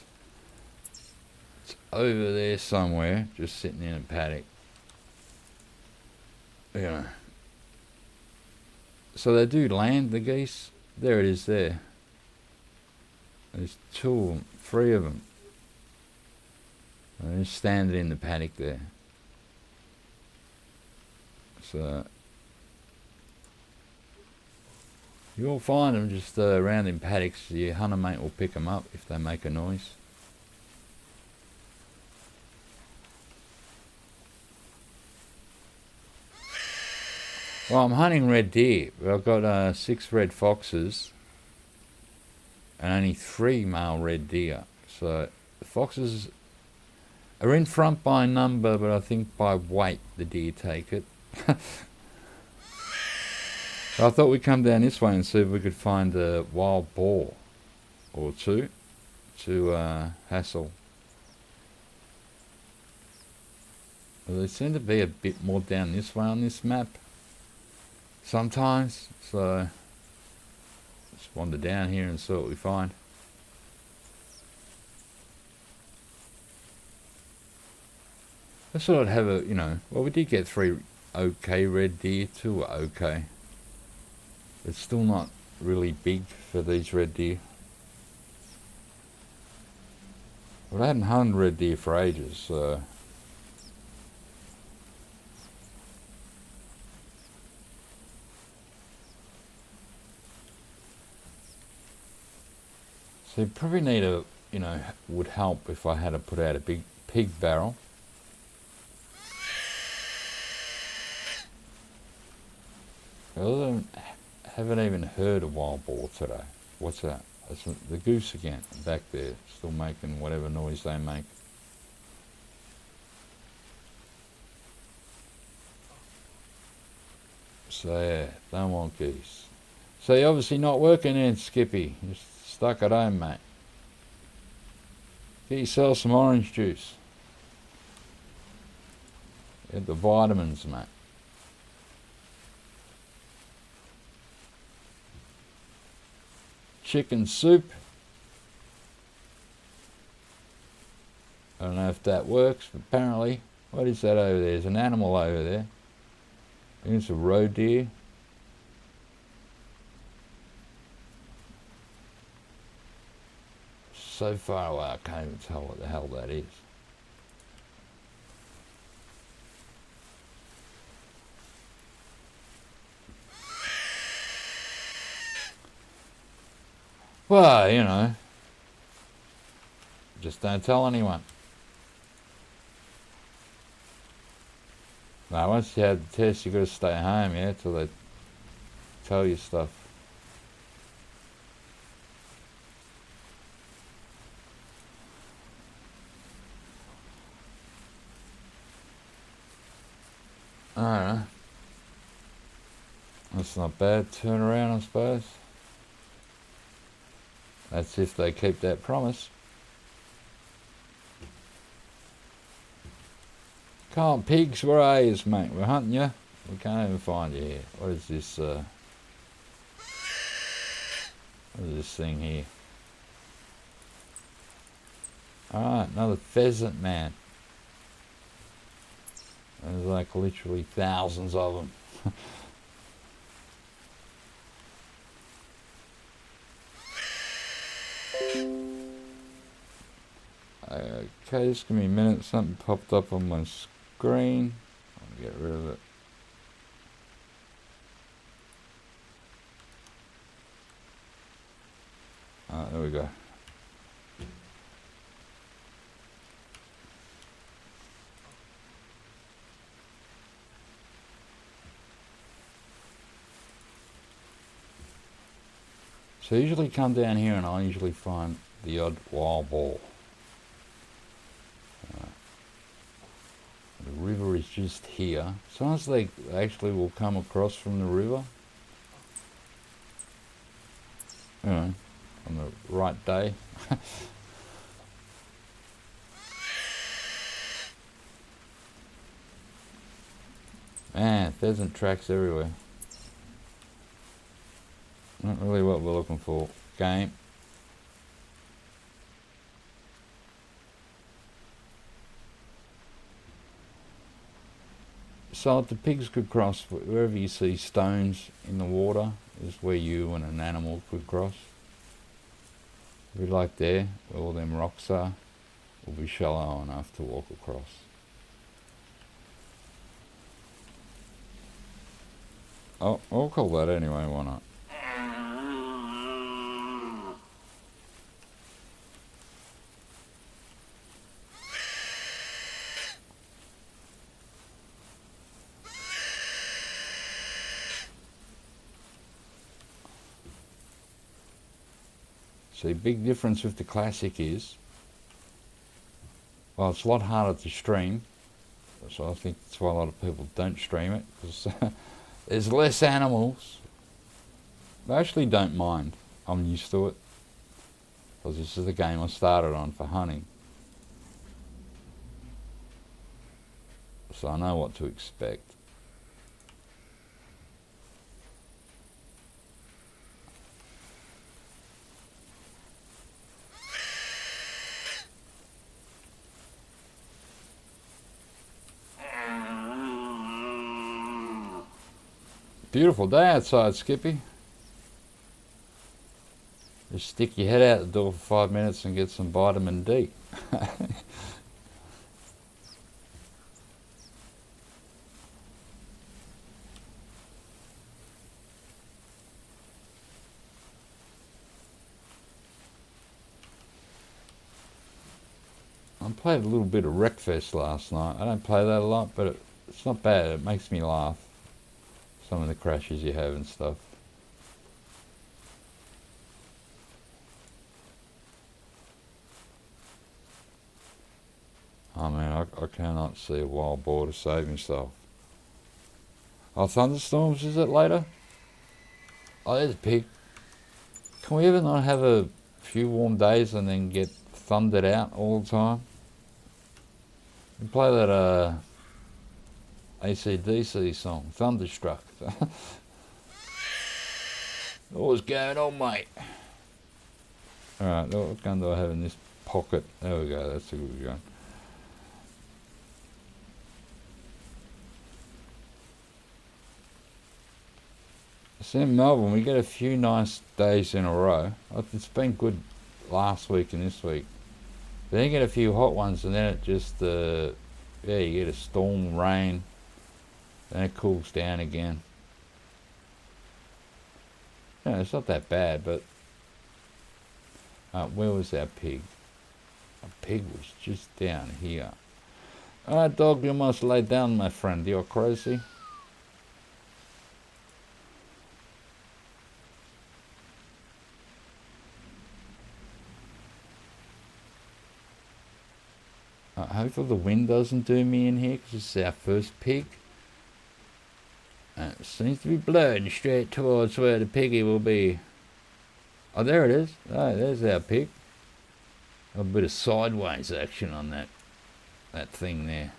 It's over there somewhere, just sitting in a paddock. You know. So they do land, the geese. There it is there. There's 2 of them, 3 of them. They're just standing in the paddock there. So you'll find them just around in paddocks. Your hunter mate will pick them up if they make a noise. Well, I'm hunting red deer, but I've got 6 red foxes and only 3 male red deer. So the foxes are in front by number, but I think by weight the deer take it. So I thought we'd come down this way and see if we could find a wild boar or 2 to hassle. Well, there seem to be a bit more down this way on this map sometimes, so just wander down here and see what we find. I thought I'd have a, well, we did get 3 okay red deer, 2 were okay. It's still not really big for these red deer. But I hadn't hunted red deer for ages, so you probably need a, would help if I had to put out a big pig barrel. I haven't even heard a wild boar today. What's that? That's the goose again, back there, still making whatever noise they make. So yeah, don't want geese. So you're obviously not working in, Skippy. You're stuck at home, mate. Get yourself some orange juice. Get the vitamins, mate. Chicken soup. I don't know if that works, but apparently. What is that over there? There's an animal over there. I think it's a roe deer. So far away I can't even tell what the hell that is. Well, just don't tell anyone. No, once you have the test, you got to stay home, yeah, till they tell you stuff. I don't know. That's not bad. Turn around, I suppose. That's if they keep that promise. Come on, pigs, where are you, mate? We're hunting you. We can't even find you here. What is this, what is this thing here? Alright, another pheasant, man. There's like literally thousands of them. Okay, just give me a minute. Something popped up on my screen. I'll get rid of it. There we go. So I usually come down here and I usually find the odd wild boar. The river is just here. Sometimes they actually will come across from the river. On the right day. Man, pheasant tracks everywhere. Not really what we're looking for. Game. So if the pigs could cross, wherever you see stones in the water is where you and an animal could cross. If we like there, where all them rocks are, will be shallow enough to walk across. Oh, I'll call that anyway, why not? See, big difference with the classic is, well, it's a lot harder to stream, so I think that's why a lot of people don't stream it, because there's less animals. I actually don't mind. I'm used to it, because this is the game I started on for hunting. So I know what to expect. Beautiful day outside, Skippy. Just stick your head out the door for 5 minutes and get some vitamin D. I played a little bit of Wreckfest last night. I don't play that a lot, but it's not bad. It makes me laugh. Some of the crashes you have and stuff. Oh man, I cannot see a wild boar to save himself. Oh, thunderstorms, is it later? Oh, there's a pig. Can we ever not have a few warm days and then get thundered out all the time? We play that AC/DC song, Thunderstruck. What's going on, mate? Alright, what gun do I have in this pocket? There we go, that's a good gun. See, in Melbourne, we get a few nice days in a row. It's been good last week and this week. But then you get a few hot ones and then it just, yeah, you get a storm, rain. Then it cools down again. No, it's not that bad, but... where was our pig? Our pig was just down here. Alright, dog, you must lay down, my friend. You're crazy. Hopefully the wind doesn't do me in here, because this is our first pig. It seems to be blowing straight towards where the piggy will be. Oh, there it is. Oh, there's our pig. A bit of sideways action on that thing there.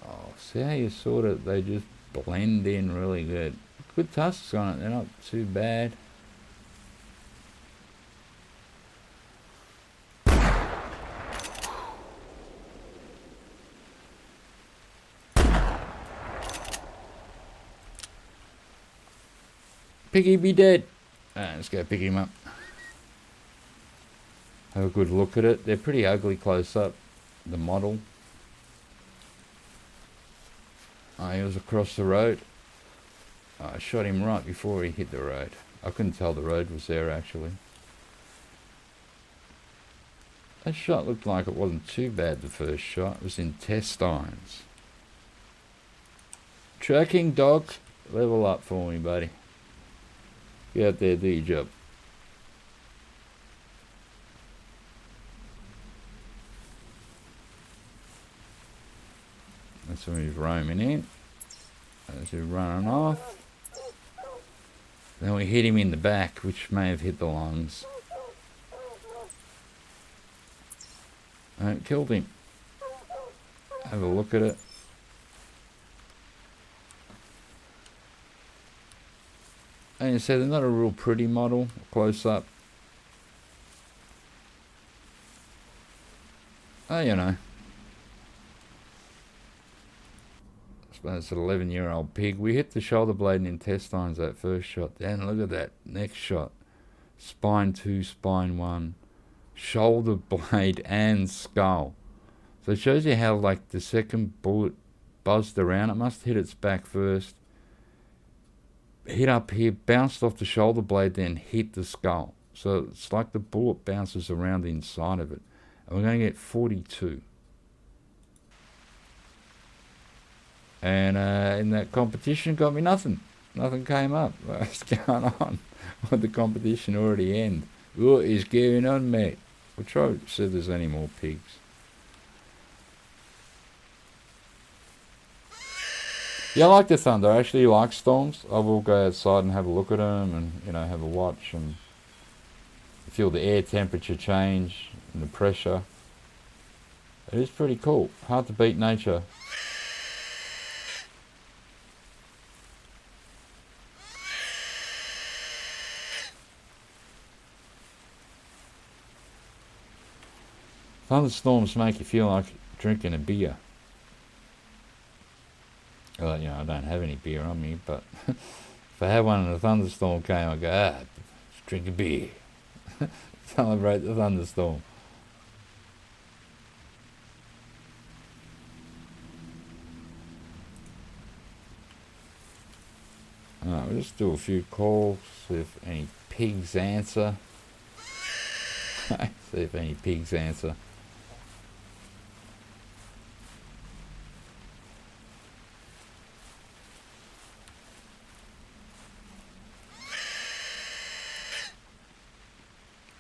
Oh, see how you sort of, they just blend in really good. Good tusks on it, they're not too bad. Piggy be dead. Let's go pick him up. Have a good look at it. They're pretty ugly close up, the model. He was across the road. I shot him right before he hit the road. I couldn't tell the road was there actually. That shot looked like it wasn't too bad, the first shot. It was intestines. Tracking dog, level up for me, buddy. Get out there, do your job. That's when he's roaming in. As he's running off. Then we hit him in the back, which may have hit the lungs. And it killed him. Have a look at it. And you see, they're not a real pretty model, close up. Oh, you know. I suppose it's an 11-year-old pig. We hit the shoulder blade and intestines that first shot. Then look at that next shot. Spine 2, spine 1. Shoulder blade and skull. So it shows you how, like, the second bullet buzzed around. It must hit its back first. Hit up here, bounced off the shoulder blade, then hit the skull. So it's like the bullet bounces around the inside of it. And we're going to get 42. And in that competition, got me nothing. Nothing came up. What's going on? Would the competition already end? What is going on, mate? We'll try to see if there's any more pigs. Yeah, I like the Thunder. I actually like storms. I will go outside and have a look at them and, you know, have a watch and feel the air temperature change and the pressure. It is pretty cool. Hard to beat nature. Thunderstorms make you feel like drinking a beer. Well, you know, I don't have any beer on me, but if I had one and a thunderstorm came, I'd go, let's drink a beer. Celebrate the thunderstorm. Alright, we'll just do a few calls, see if any pigs answer. See if any pigs answer.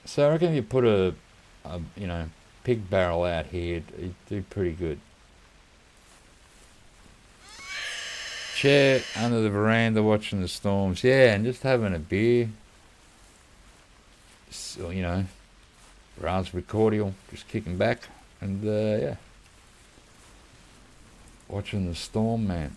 So I reckon if you put a you know, pig barrel out here, it'd do pretty good. Chair under the veranda watching the storms. Yeah, and just having a beer. So, you know, raspberry cordial, just kicking back. And, yeah. Watching the storm, man.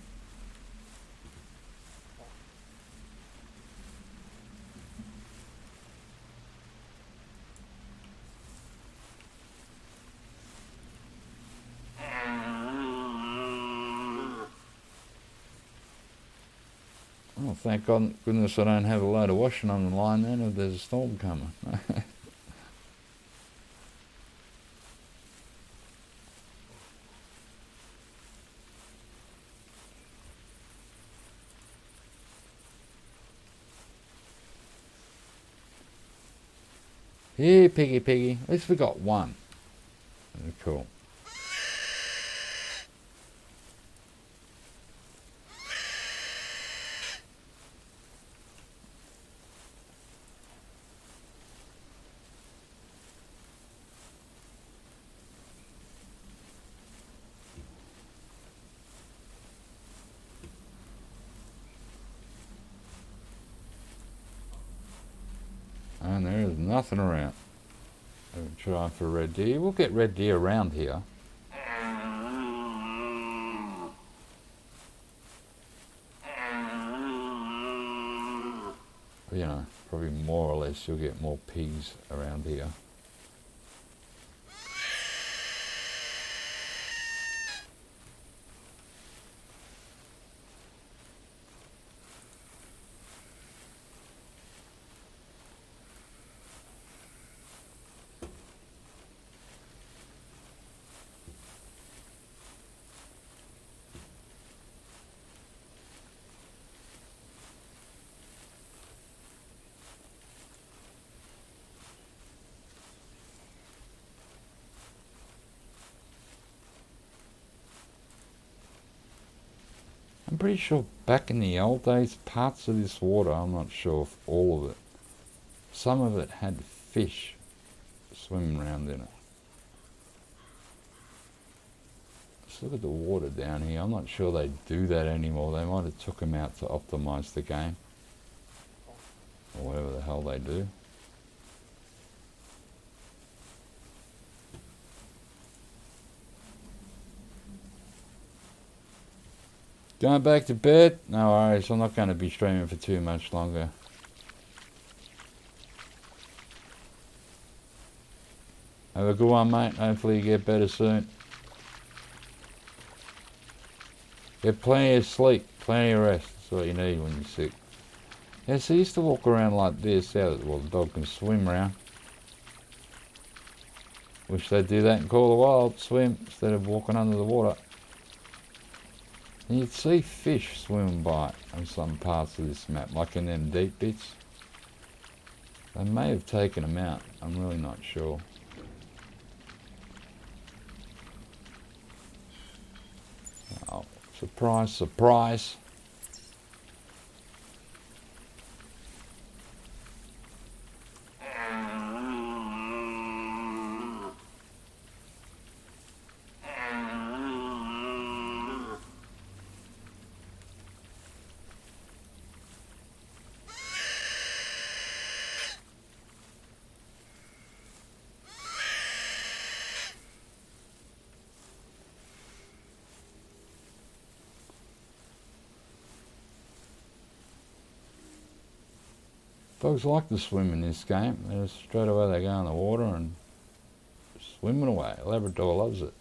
Oh, thank goodness I don't have a load of washing on the line then if there's a storm coming. Here, piggy, piggy. At least we got one. Cool. And there is nothing around. We'll try for red deer. We'll get red deer around here. You know, probably more or less you'll get more pigs around here. I'm pretty sure back in the old days, parts of this water, I'm not sure if all of it, some of it had fish swimming around in it. Let's look at the water down here. I'm not sure they do that anymore. They might have took them out to optimize the game. Or whatever the hell they do. Going back to bed? No worries, I'm not going to be streaming for too much longer. Have a good one, mate. Hopefully you get better soon. Get plenty of sleep, plenty of rest. That's what you need when you're sick. Yeah, so I used to walk around like this. Well, the dog can swim around. Wish they'd do that in Call of the Wild. Swim instead of walking under the water. And you'd see fish swimming by on some parts of this map, like in them deep bits. They may have taken them out. I'm really not sure. Oh, surprise, surprise. Dogs like to swim in this game. Straight away they go in the water and swimming away. Labrador loves it.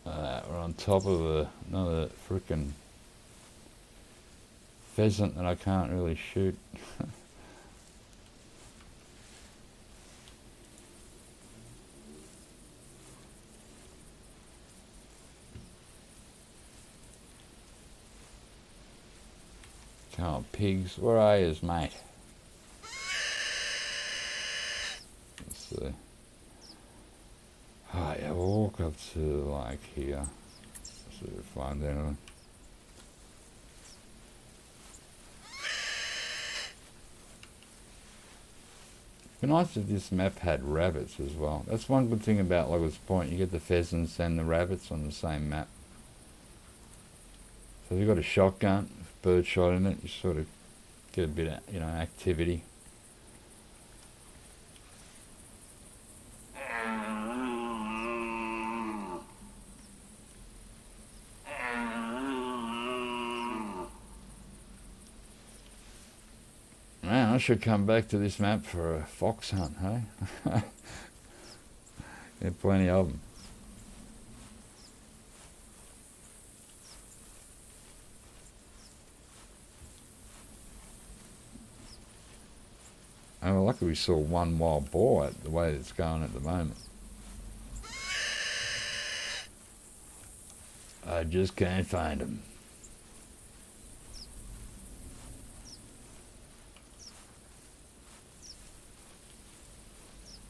We're on top of another frickin' pheasant that I can't really shoot. Come on, pigs. Where are yous, mate? Let's see. Oh yeah, we'll walk up to like here. See if we find anyone. It'd be nice if this map had rabbits as well. That's one good thing about Loggers Point. You get the pheasants and the rabbits on the same map. So if you've got a shotgun, bird shot in it, you sort of get a bit of, activity. Man, I should come back to this map for a fox hunt, hey? Get plenty of them. Oh, well, luckily we saw one wild boar at the way it's going at the moment. I just can't find him.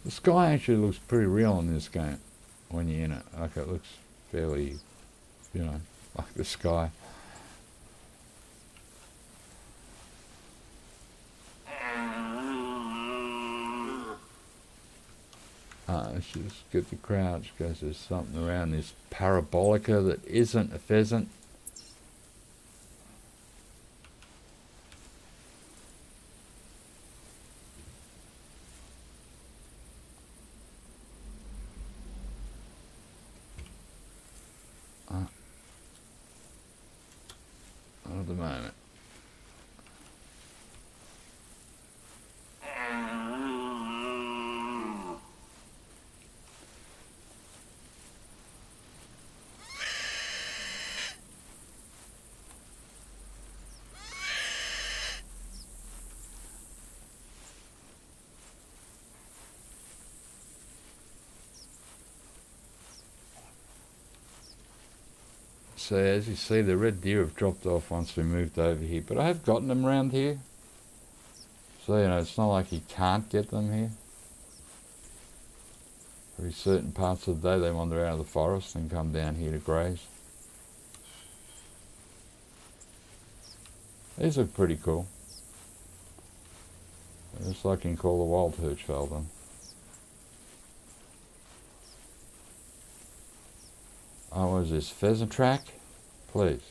The sky actually looks pretty real in this game when you're in it. Like it looks fairly, like the sky. Let's just get the crouch because there's something around this parabolica that isn't a pheasant. Not at the moment. So as you see, the red deer have dropped off once we moved over here, but I have gotten them around here. So, it's not like you can't get them here. Very certain parts of the day they wander out of the forest and come down here to graze. These look pretty cool. Just like in Call the Wild Hirschfelden. Oh, what is this? Pheasant track? Please.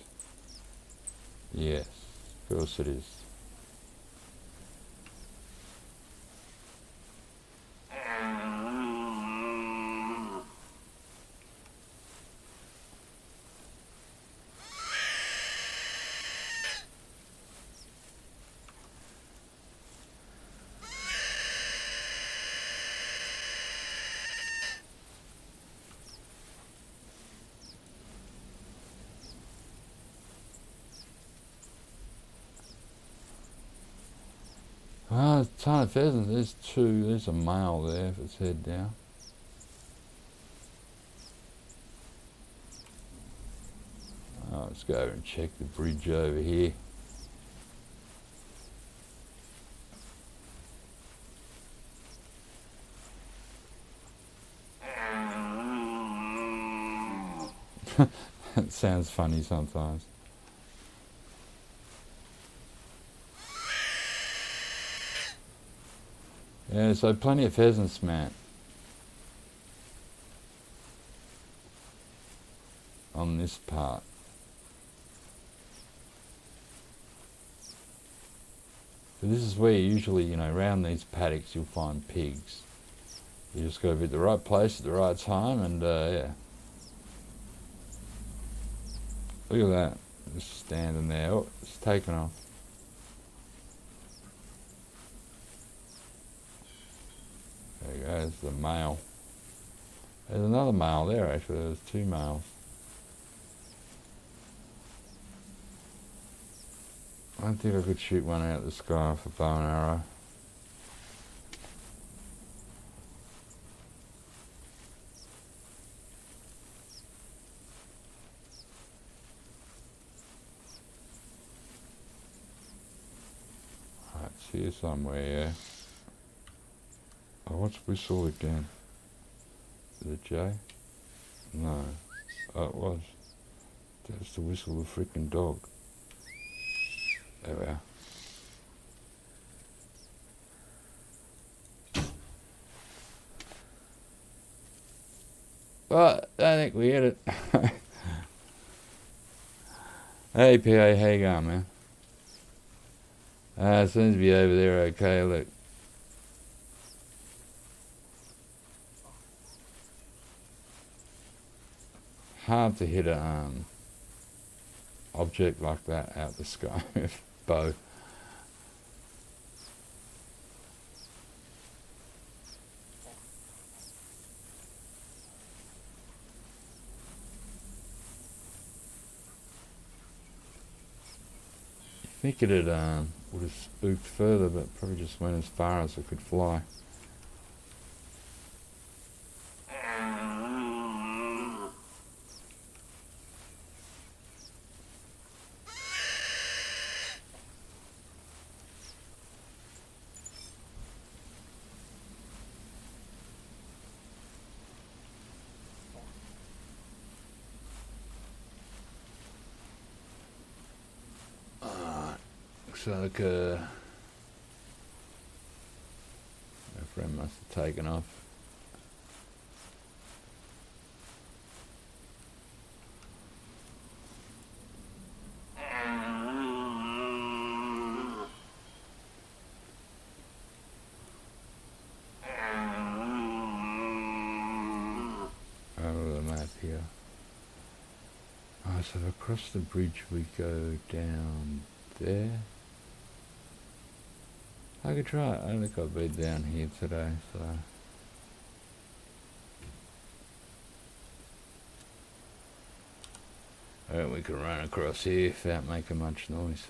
Yes, of course it is. ton of pheasants. There's two. There's a male there if it's head down. Oh, let's go over and check the bridge over here. It sounds funny sometimes. Yeah, so plenty of pheasants, man. On this part. So this is where usually, around these paddocks you'll find pigs. You just got to be at the right place at the right time, and yeah. Look at that, just standing there. Oh, it's taken off. There you go, there's the male. There's another male there actually, there's two males. I don't think I could shoot one out of the sky with a bow and arrow. Right, it's here somewhere, yeah. Oh, what's whistle again? Is it J? No. Oh, it was. That's the whistle of the freaking dog. There we are. But I think we hit it. Hey PA, how you going, man? Seems to be over there okay, look. Hard to hit a object like that out the sky with bow. I think it would have spooked further, but probably just went as far as it could fly. Looks like my friend must have taken off. Over the map here. Oh, so across the bridge we go down there. I could try it. I don't think I've been down here today, so. Alright, we can run across here without making much noise.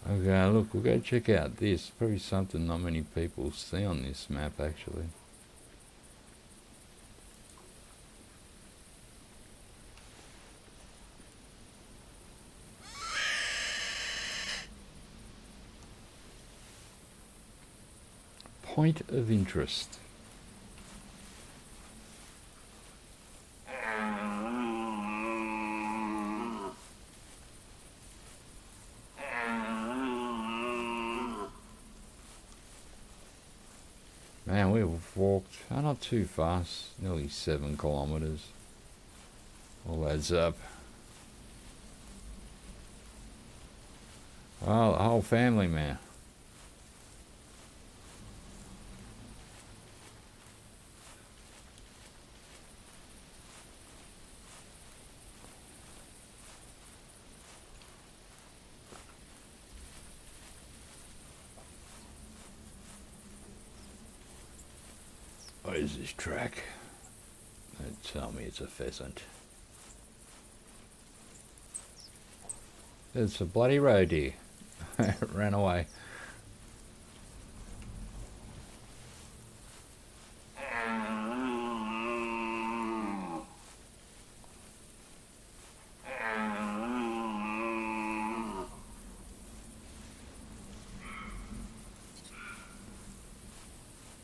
Okay, look, we'll go check out this. Probably something not many people see on this map, actually. Point of interest. Man, we've walked, not too fast, nearly 7 kilometers. All adds up. Well, the whole family, man. What is this track? Don't tell me it's a pheasant. It's a bloody roe deer. It ran away.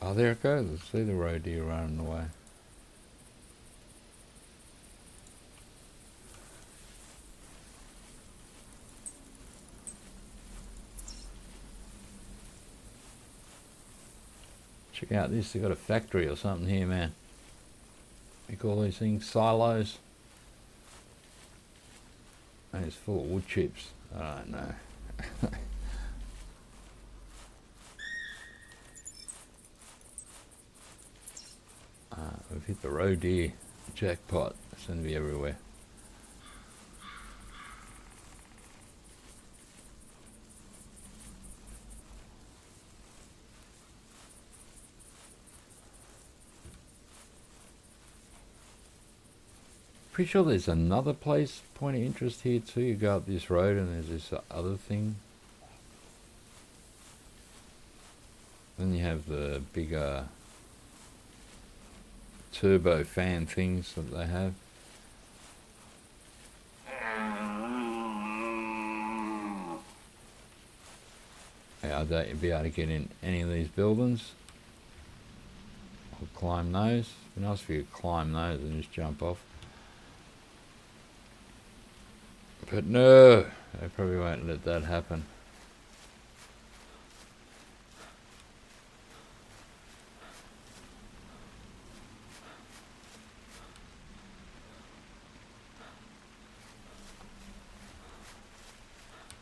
Oh, there it goes. I see the roe deer running away. Check out this. They've got a factory or something here, man. They call these things silos. And it's full of wood chips. I don't know. We've hit the roe deer jackpot. It's going to be everywhere. Pretty sure there's another place, point of interest here too. You go up this road and there's this other thing. Then you have the bigger turbo fan things that they have. Yeah, I doubt you'd be able to get in any of these buildings. Or climb those. It'd be nice if you could climb those and just jump off. But no, they probably won't let that happen.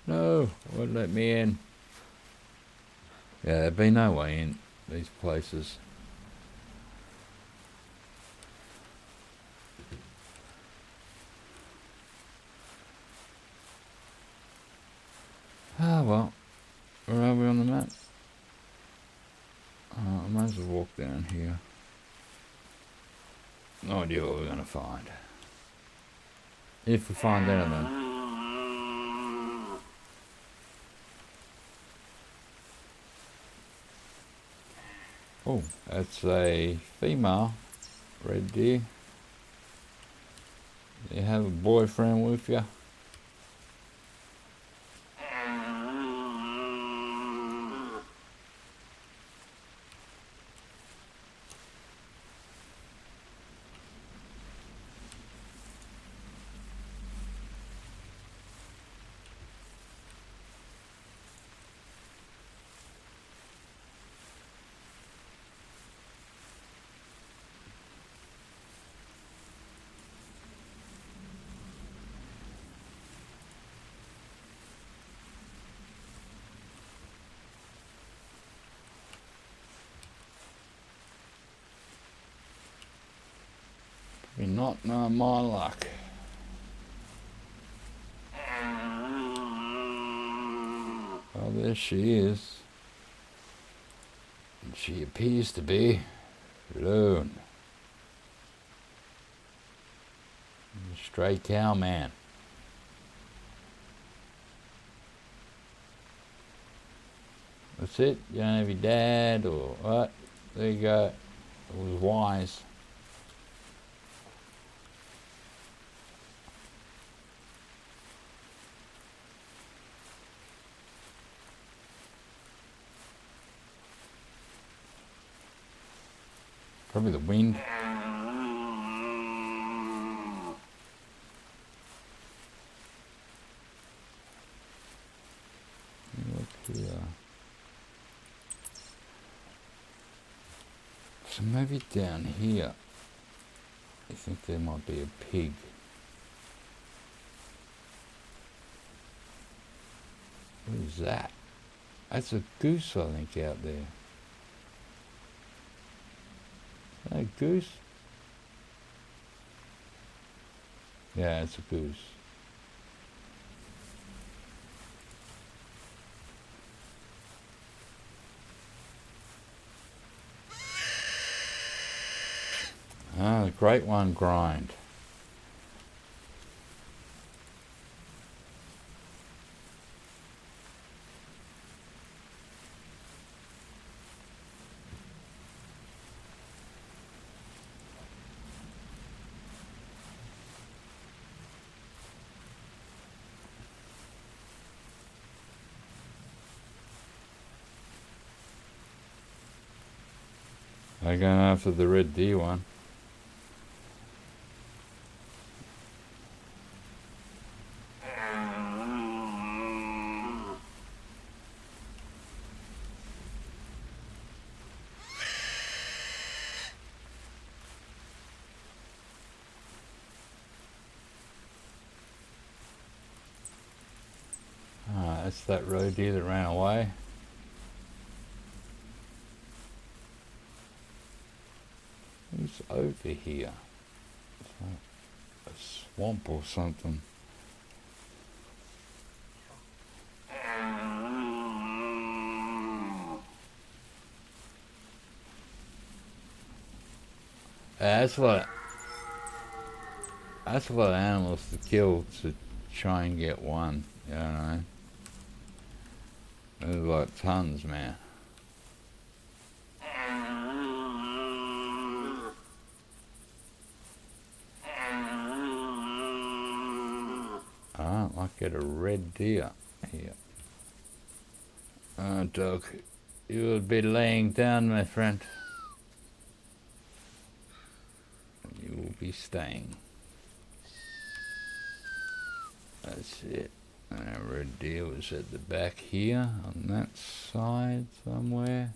No, won't let me in. Yeah, there'd be no way in these places. Ah, well, where are we on the map? I might as well walk down here. No idea what we're going to find. If we find anything. Oh, that's a female red deer. You have a boyfriend with you? Not my luck. Well, there she is. And she appears to be alone. Stray cow man. That's it? You don't have your dad or what? There you go. It was wise. Probably the wind. Look here. So maybe down here, I think there might be a pig. What is that? That's a goose, I think, out there. A goose? Yeah, it's a goose. Ah, the great one grind. They're going after the red deer one. Ah, that's that roe deer that ran away. Who's over here? It's like a swamp or something. That's a lot of animals to kill to try and get one, you know. There's like tons, man. I might get a red deer here. Oh, dog, you will be laying down, my friend. You will be staying. That's it. And our red deer was at the back here, on that side somewhere.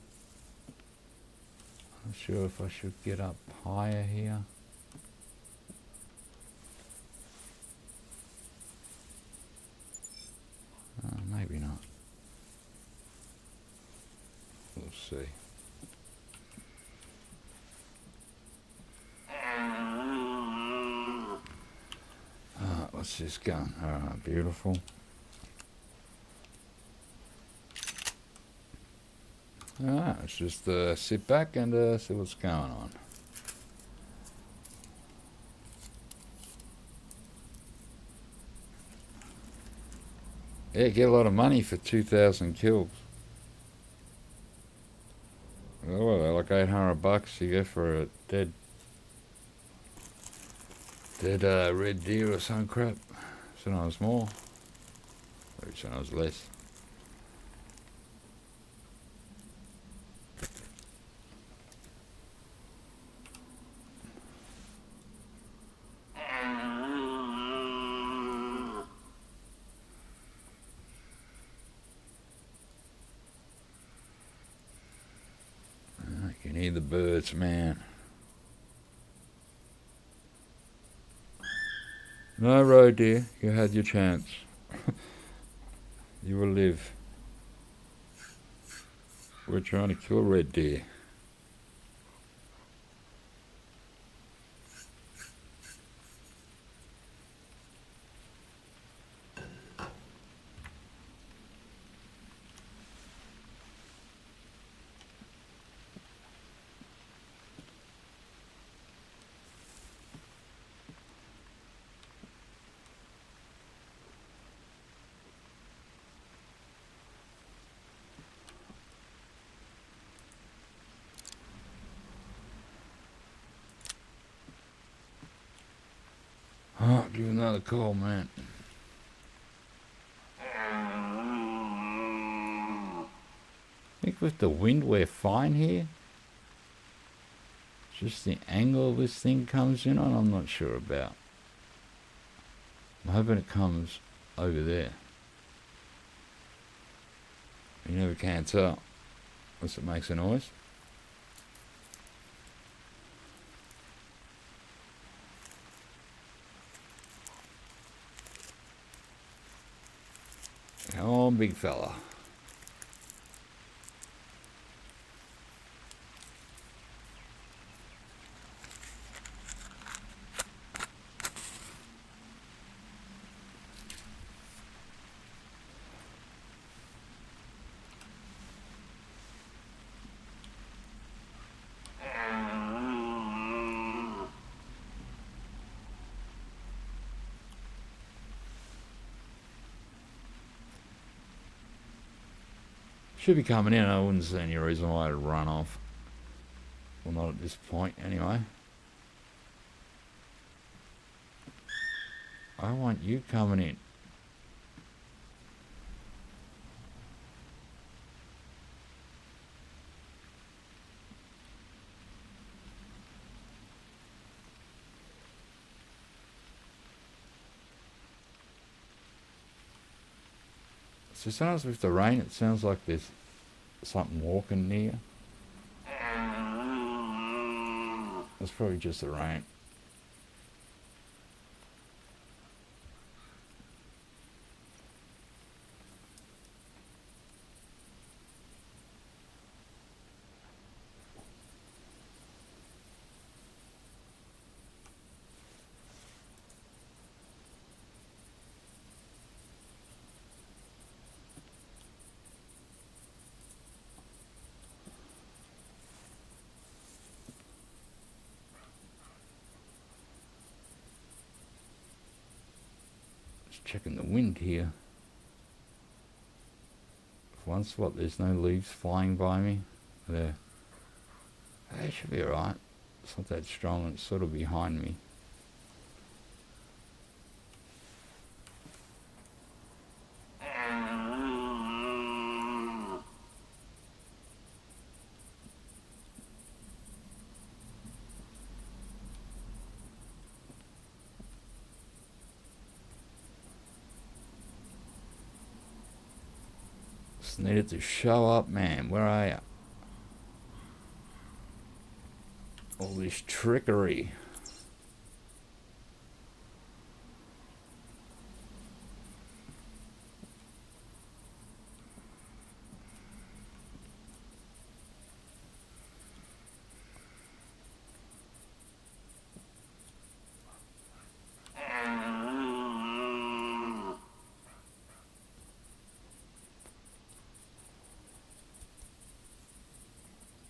Not sure if I should get up higher here. Maybe not. We'll see. What's this gun? Alright, beautiful. Alright, let's just sit back and see what's going on. Yeah, get a lot of money for 2,000 kills. Oh, they're like $800 you get for a dead red deer or some crap. Sometimes more. Maybe sometimes less. I can hear the birds, man. No, roe deer, you had your chance. You will live. We're trying to kill red deer. Oh, give another call, man. I think with the wind we're fine here. Just the angle this thing comes in on, I'm not sure about. I'm hoping it comes over there. You never can tell unless it makes a noise. Come on, big fella. Should be coming in. I wouldn't see any reason why it'd run off. Well, not at this point, anyway. I want you coming in. So sometimes with the rain, it sounds like there's something walking near. It's probably just the rain. Just checking the wind here. For one spot, there's no leaves flying by me. There. It should be alright. It's not that strong, it's sort of behind me. Just needed to show up, man. Where are you? All this trickery.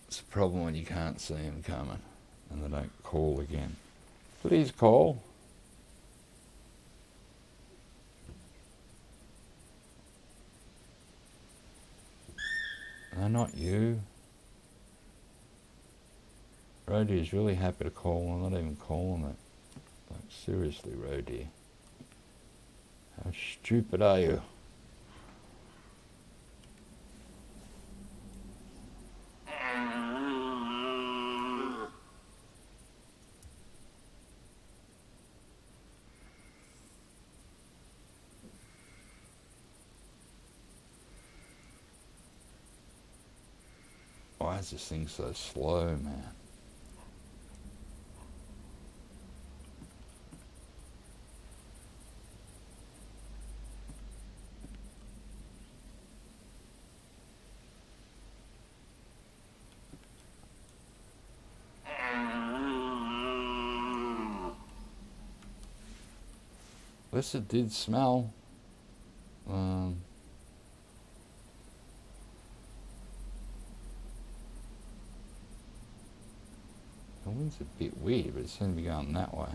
It's a problem when you can't see them coming and they don't call again. Please call. No, not you. Roadie is really happy to call. I'm not even calling it. Like, seriously, Roadie. How stupid are you? Why is this thing so slow, man? At least it did smell. The wind's a bit weird, but it seems to be going that way.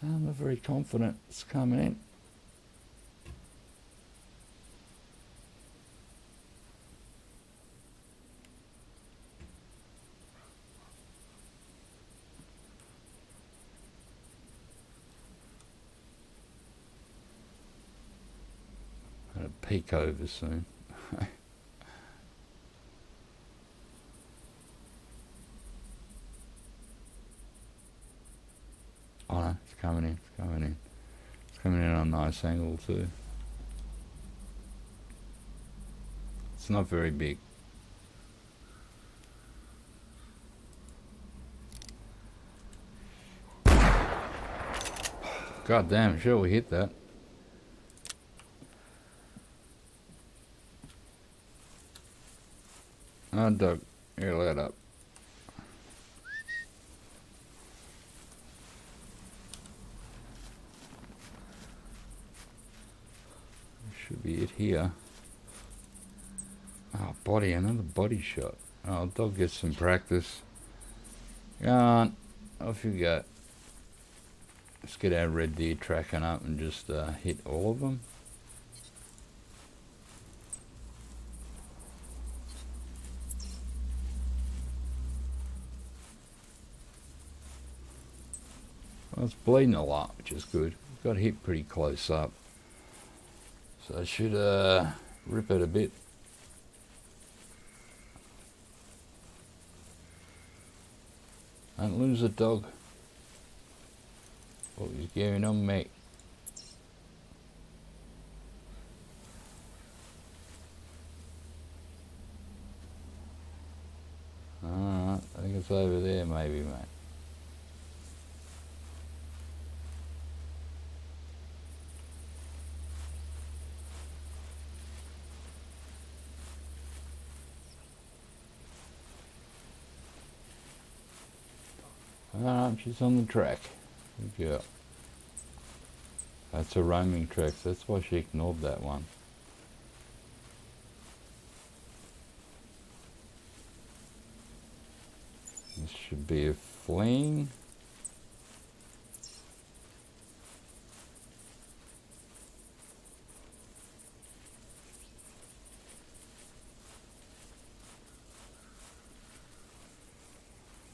I'm not very confident it's coming in. I'm going to peek over soon. Oh no, it's coming in, it's coming in. It's coming in on a nice angle too. It's not very big. God damn, sure we hit that. Oh, Doug, you're let up. Should be it here. Oh, body, another body shot. Oh, dog gets some practice. Go on, off you go. Let's get our red deer tracking up and just hit all of them. Well, it's bleeding a lot, which is good. Got hit pretty close up. So I should rip it a bit. Don't lose the dog. What was going on, mate? Alright, I think it's over there maybe, mate. Alright, she's on the track. Good girl. That's a roaming track, so that's why she ignored that one. This should be a fleeing.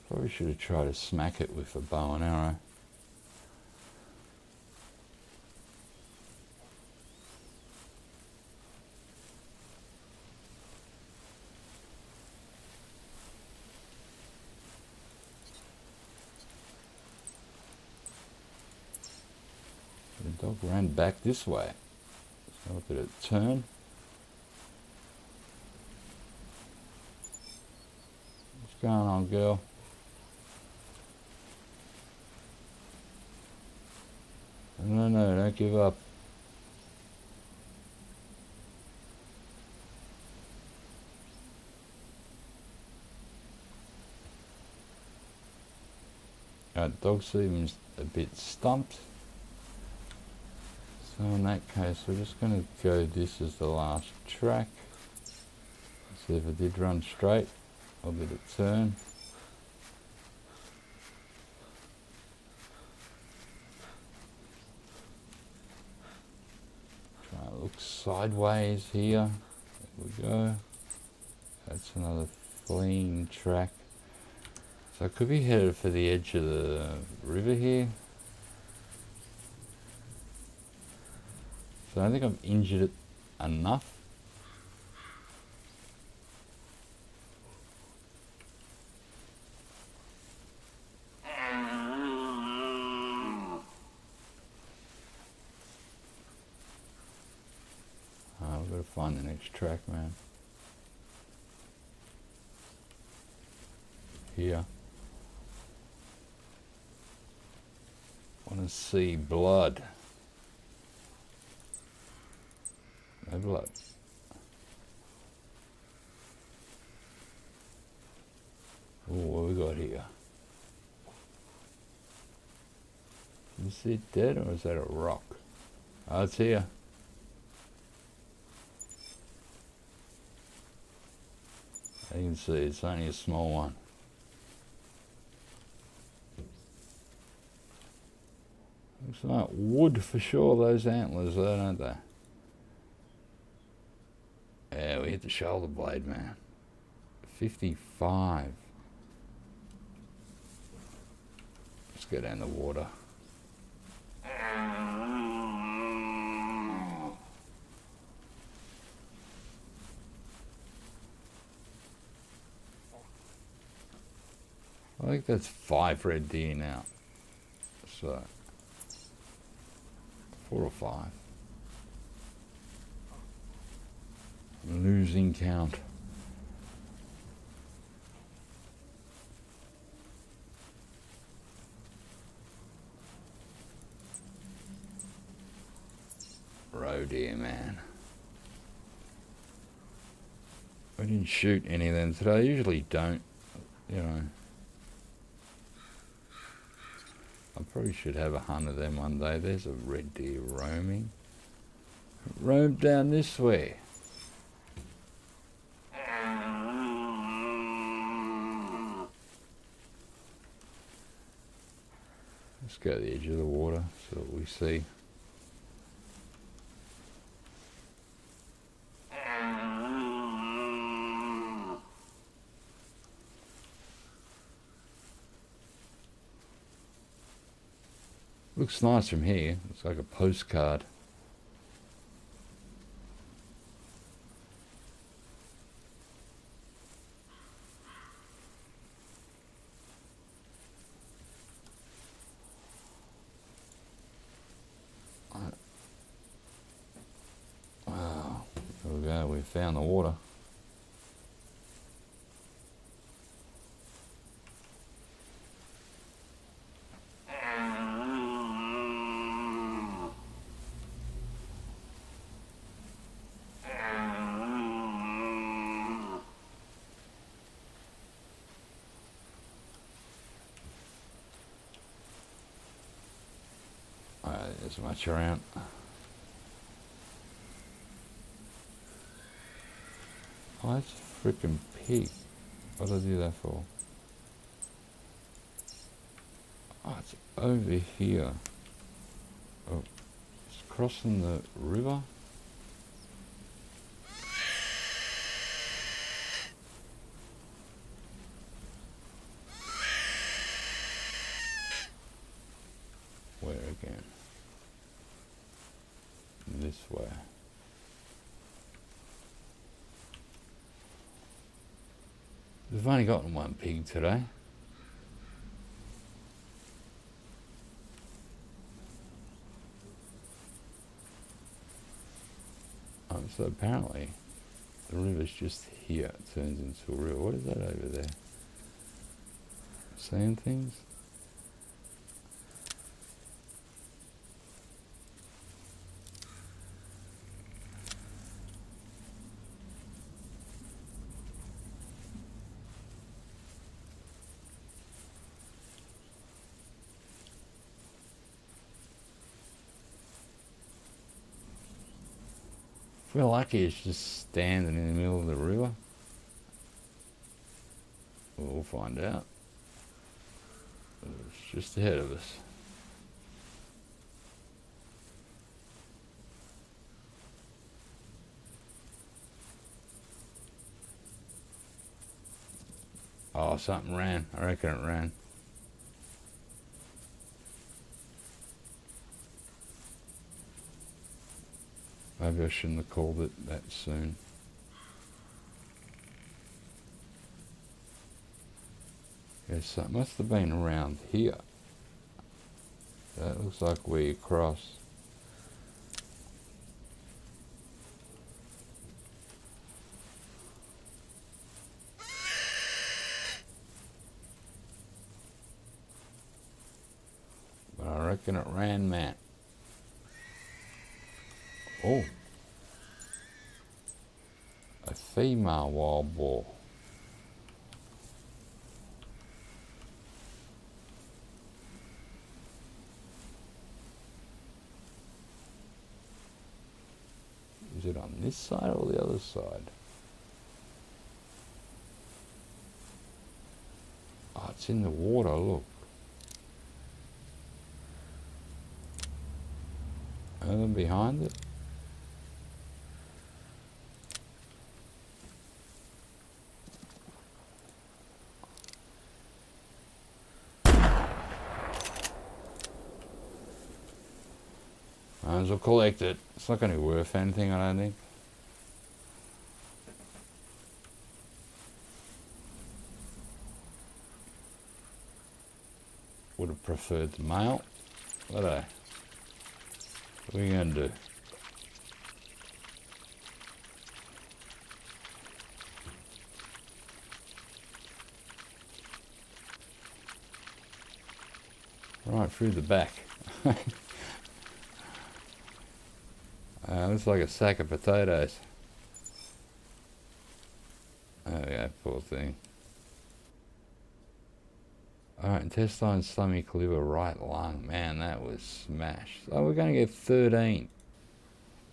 Probably should have tried to smack it with a bow and arrow. The dog ran back this way. So what did it turn? What's going on, girl? No, don't give up. Dog seems a bit stumped. So in that case, we're just going to go this as the last track. See if it did run straight, or did it turn? Try and look sideways here. There we go. That's another fleeing track. So I could be headed for the edge of the river here. So I don't think I've injured it enough. I've got to find the next track, man. Here. Want to see blood. No blood. Oh, what we got here? Is it dead or is that a rock? Oh, it's here. You can see it's only a small one. Looks like wood for sure, those antlers there, don't they? Yeah, we hit the shoulder blade, man. 55. Let's go down the water. I think that's 5 red deer now. So 4 or 5. I'm losing count. Roe deer, man. I didn't shoot any of them today. I usually don't, you know. I probably should have a hunt of them one day. There's a red deer roaming. roam down this way. Let's go to the edge of the water so that we see. Looks nice from here. Looks like a postcard. Wow. There we go. We found the water. There's much around. Oh, that's a freaking pig. What did I do that for? Oh, it's over here. Oh, it's crossing the river. Where again? This way. We've only gotten one pig today. So apparently the river's just here. It turns into a river. What is that over there? Sand things? We're lucky it's just standing in the middle of the river. We'll find out. It's just ahead of us. Oh, something ran. I reckon it ran. Maybe I shouldn't have called it that soon. Yes, that must have been around here. That looks like where you cross. But I reckon it ran, Matt. Oh, a female wild boar. Is it on this side or the other side? Oh, it's in the water, look. And then behind it. Might as well collect it. It's not going to be worth anything, I don't think. Would have preferred the male. What are you going to do? Right through the back. Looks like a sack of potatoes. There we go, poor thing. Alright, intestine, stomach, liver, right lung. Man, that was smashed. Oh, we're going to get 13.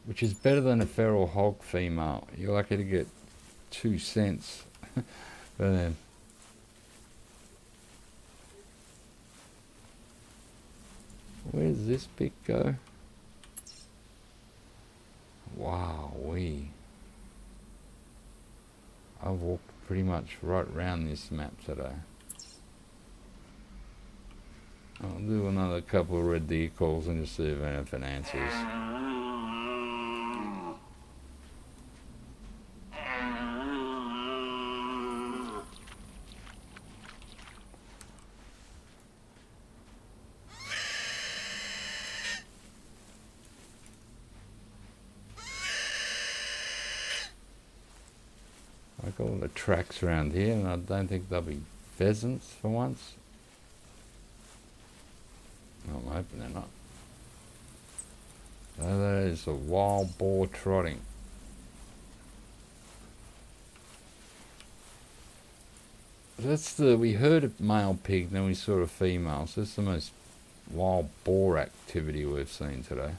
which is better than a feral hog female. You're lucky to get 2 cents. But then, where does this pic go? Wow-wee. I've walked pretty much right around this map today. I'll do another couple of red deer calls and just see if anything answers. Like all the tracks around here, and I don't think there'll be pheasants for once. No, I'm hoping they're not. So that is a wild boar trotting. That's we heard a male pig, then we saw a female. So that's the most wild boar activity we've seen today.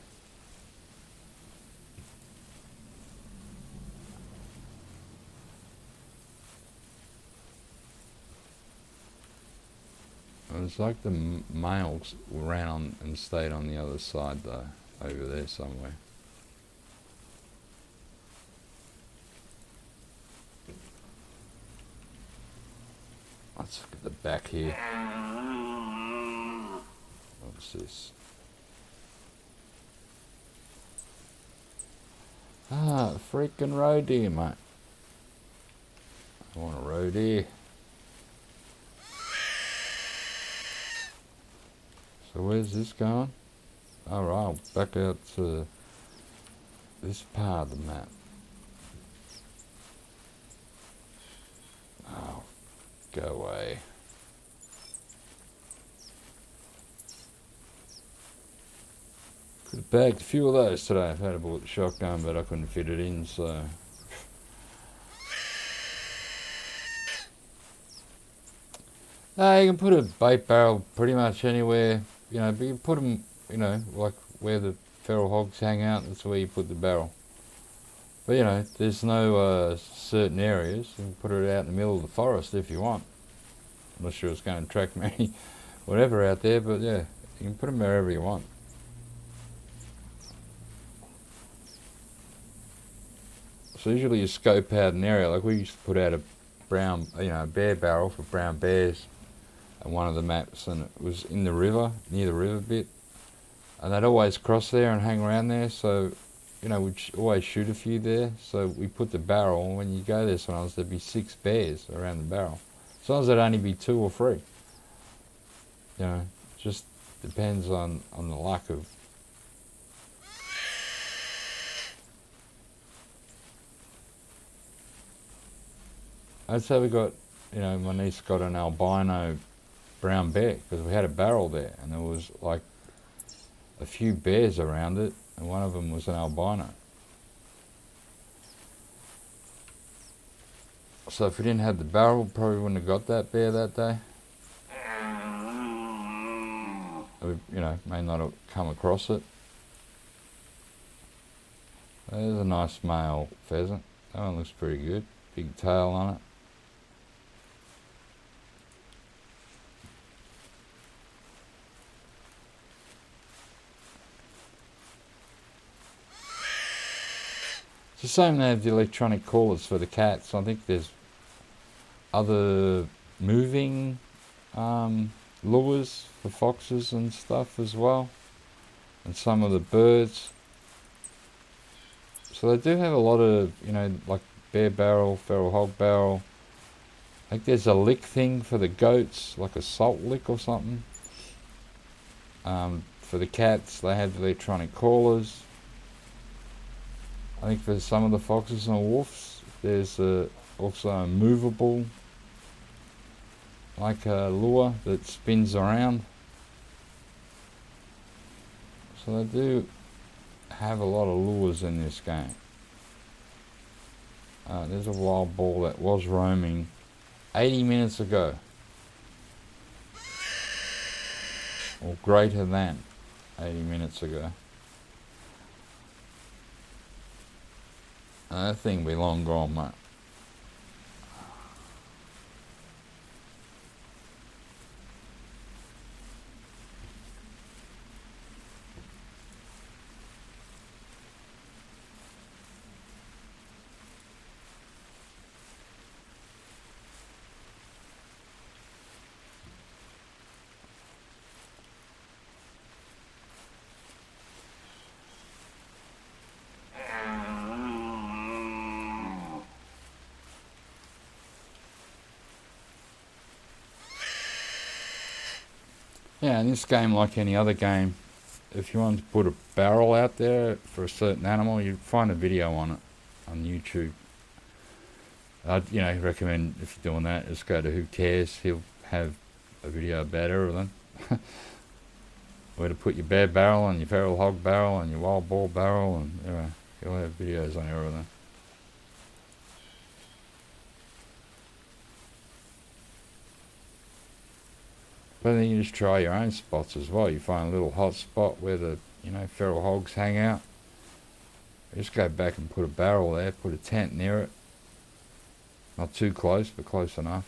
It's like the males ran on and stayed on the other side though, over there somewhere. Let's look at the back here. What's this? Ah, freaking roe deer, mate. I want a roe deer. So where's this going? Alright, back out to this part of the map. Oh, go away. Could have bagged a few of those today. I've had a bullet shotgun, but I couldn't fit it in, so... No, you can put a bait barrel pretty much anywhere. You know, but you put them, you know, like where the feral hogs hang out, that's where you put the barrel. But, you know, there's no certain areas. You can put it out in the middle of the forest if you want. I'm not sure it's going to attract many, whatever out there, but yeah, you can put them wherever you want. So usually you scope out an area, like we used to put out a brown, you know, a bear barrel for brown bears on one of the maps, and it was in the river, near the river bit, and they'd always cross there and hang around there, so, you know, we'd always shoot a few there, so we put the barrel, and when you go there sometimes there'd be 6 bears around the barrel. Sometimes there'd only be 2 or 3. You know, it just depends on the luck of... I'd say we got, you know, my niece got an albino brown bear, because we had a barrel there, and there was like a few bears around it, and one of them was an albino. So if we didn't have the barrel, probably wouldn't have got that bear that day. We, you know, may not have come across it. There's a nice male pheasant. That one looks pretty good. Big tail on it. It's the same, they have the electronic callers for the cats. I think there's other moving lures for foxes and stuff as well, and some of the birds. So they do have a lot of, you know, like bear barrel, feral hog barrel. I think there's a lick thing for the goats, like a salt lick or something. For the cats, they have the electronic callers. I think for some of the foxes and wolves, there's also a movable, like a lure that spins around. So they do have a lot of lures in this game. There's a wild boar that was roaming 80 minutes ago, or greater than 80 minutes ago. That thing be long gone, mate. Yeah, in this game, like any other game, if you want to put a barrel out there for a certain animal, you find a video on it on YouTube. I'd recommend, if you're doing that, just go to Who Cares. He'll have a video about everything. Where to put your bear barrel and your feral hog barrel and your wild boar barrel, and he'll have videos on everything. But then you just try your own spots as well. You find a little hot spot where the feral hogs hang out. Just go back and put a barrel there, put a tent near it. Not too close, but close enough.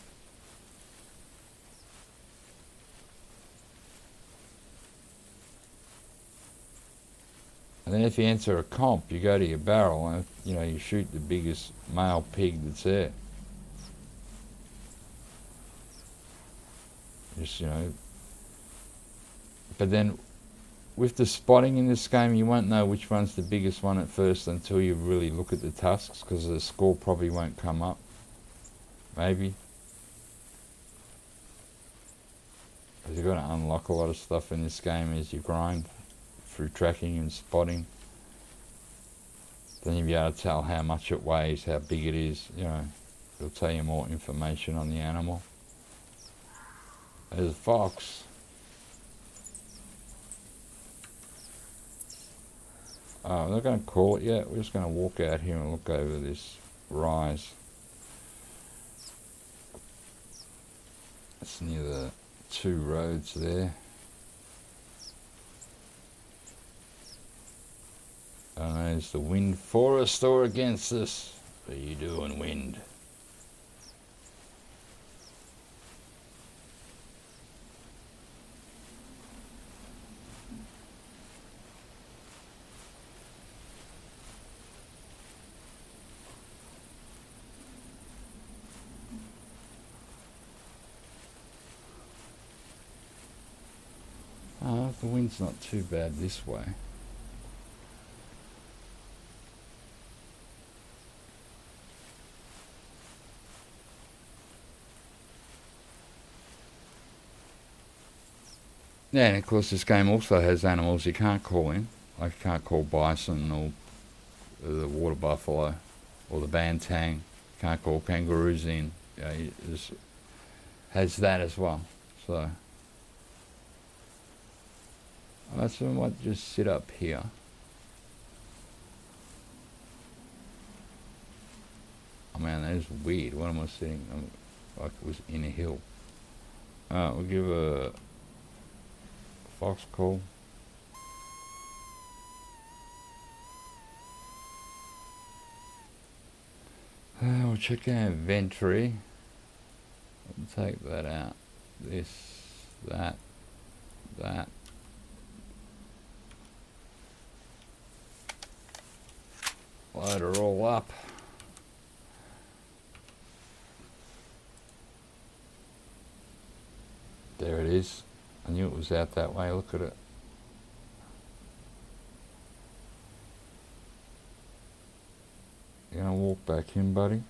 And then if you enter a comp, you go to your barrel and you shoot the biggest male pig that's there. Just, but then with the spotting in this game, you won't know which one's the biggest one at first until you really look at the tusks, because the score probably won't come up. Maybe. Because you've got to unlock a lot of stuff in this game as you grind through tracking and spotting. Then you'll be able to tell how much it weighs, how big it is, it'll tell you more information on the animal. There's a fox. Oh, we're not going to call it yet. We're just going to walk out here and look over this rise. It's near the two roads there. Is the wind for us or against us? What are you doing, wind? The wind's not too bad this way. Yeah, and of course this game also has animals you can't call in. Like you can't call bison or the water buffalo or the bantang. You can't call kangaroos in. It just has that as well. So I might just sit up here. Oh man, that is weird. What am I sitting? Like it was in a hill. We'll give a fox call. We'll check our inventory. We'll take that out. This, that. Load her all up. There it is. I knew it was out that way. Look at it. You gonna walk back in, buddy?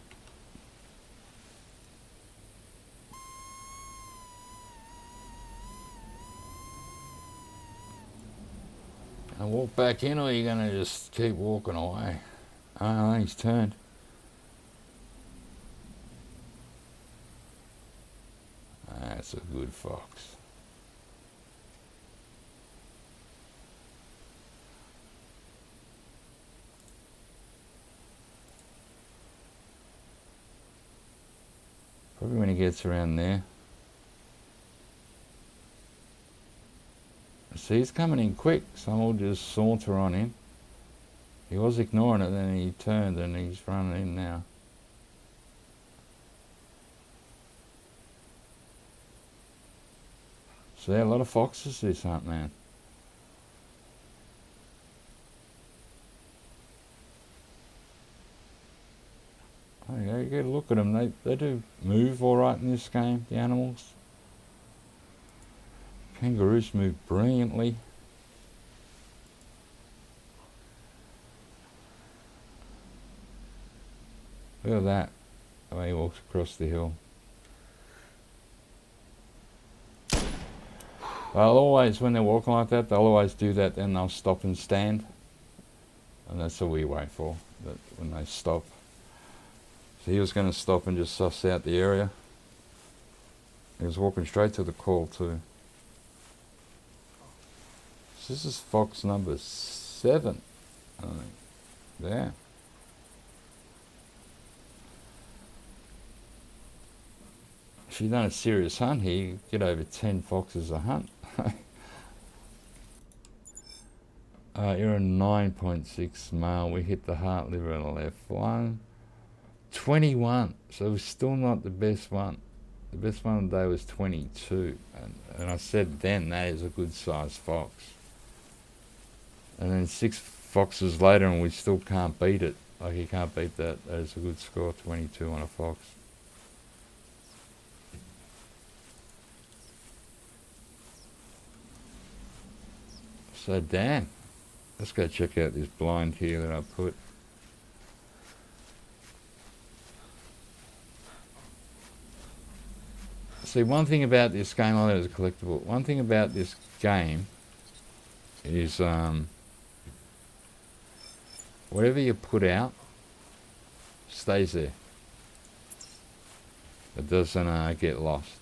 Gonna walk back in, or are you gonna just keep walking away? Oh, he's turned. That's a good fox. Probably when he gets around there. See, he's coming in quick, so we'll just saunter on in. He was ignoring it, then he turned and he's running in now. So there are a lot of foxes this hunt, man. Oh, you get a look at them. They do move all right in this game, the animals. Kangaroos move brilliantly. Look at that, the way he walks across the hill. They'll always, when they're walking like that, they'll always do that, then they'll stop and stand. And that's all we wait for, that when they stop. So he was going to stop and just suss out the area. He was walking straight to the call too. So this is fox number 7, I think. There. If you've done a serious hunt here, you get over 10 foxes a hunt. You're a 9.6 male. We hit the heart, liver and the left one. 21. So we're still not the best one. The best one of the day was 22. And I said then that is a good sized fox. And then 6 foxes later and we still can't beat it. Like you can't beat that. That is a good score, 22 on a fox. So Dan, let's go check out this blind here that I put. See, one thing about this game, I know it's a collectible. One thing about this game is whatever you put out stays there. It doesn't get lost.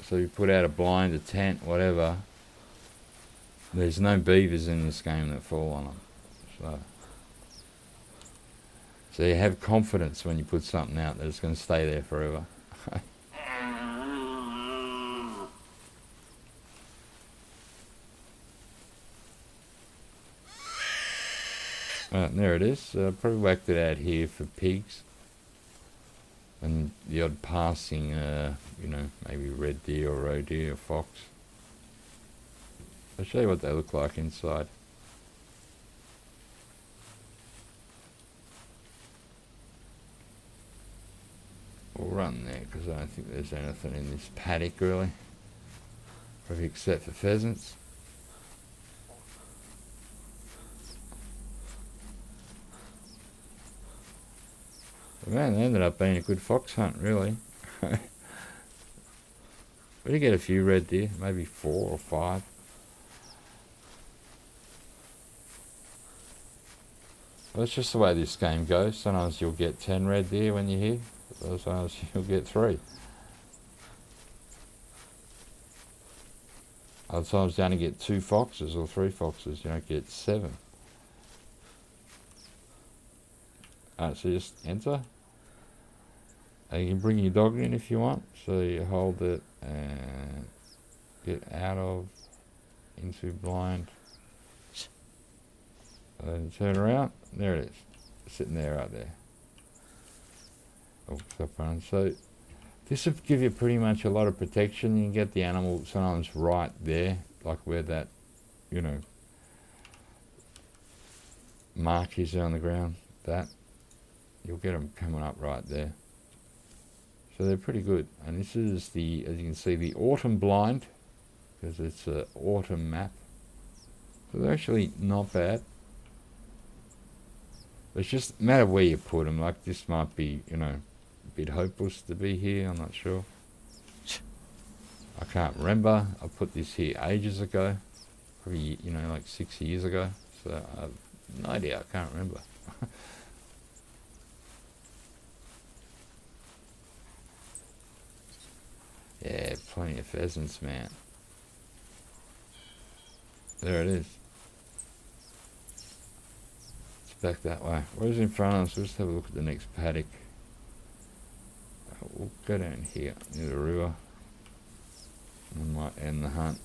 So you put out a blind, a tent, whatever. There's no beavers in this game that fall on them. So you have confidence when you put something out that it's going to stay there forever. There it is. Probably whacked it out here for pigs. And the odd passing, maybe red deer or roe deer or fox. I'll show you what they look like inside. We'll run there because I don't think there's anything in this paddock really. Probably except for pheasants. But man, it ended up being a good fox hunt really. We did get a few red deer, maybe 4 or 5. That's just the way this game goes. Sometimes you'll get 10 red deer when you're here. Sometimes you'll get 3. Other times you only get 2 foxes or 3 foxes. You don't get 7. Alright, so just enter. You can bring your dog in if you want. So you hold it and get out of, into blind. And turn around. There it is. Sitting there right there. Oh, stop running. So this will give you pretty much a lot of protection. You can get the animal sometimes right there, like where that, mark is on the ground. That. You'll get them coming up right there. So they're pretty good. And this is as you can see, the autumn blind, because it's an autumn map. So they're actually not bad. It's just a matter of where you put them. Like this might be, a bit hopeless to be here. I'm not sure. I can't remember. I put this here ages ago. Probably, like 6 years ago. So I have no idea. I can't remember. Yeah, plenty of pheasants, man. There it is. It's back that way. Where's in front of us? We'll just have a look at the next paddock. We'll go down here near the river. We might end the hunt.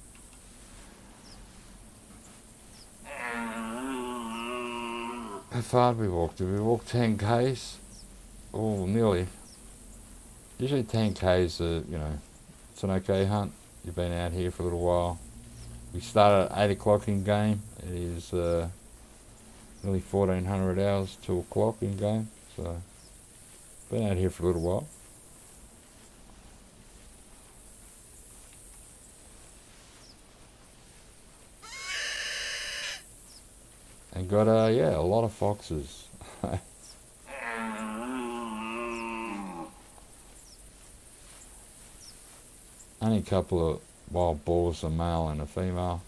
How far did we walk? Did we walk 10 k's? Oh, nearly. Usually 10 k's are, it's an okay hunt. You've been out here for a little while. We started at 8 o'clock in game. It is nearly 1400 hours, 2 o'clock in game. So, been out here for a little while. And got, a lot of foxes. Only a couple of wild boars, a male and a female.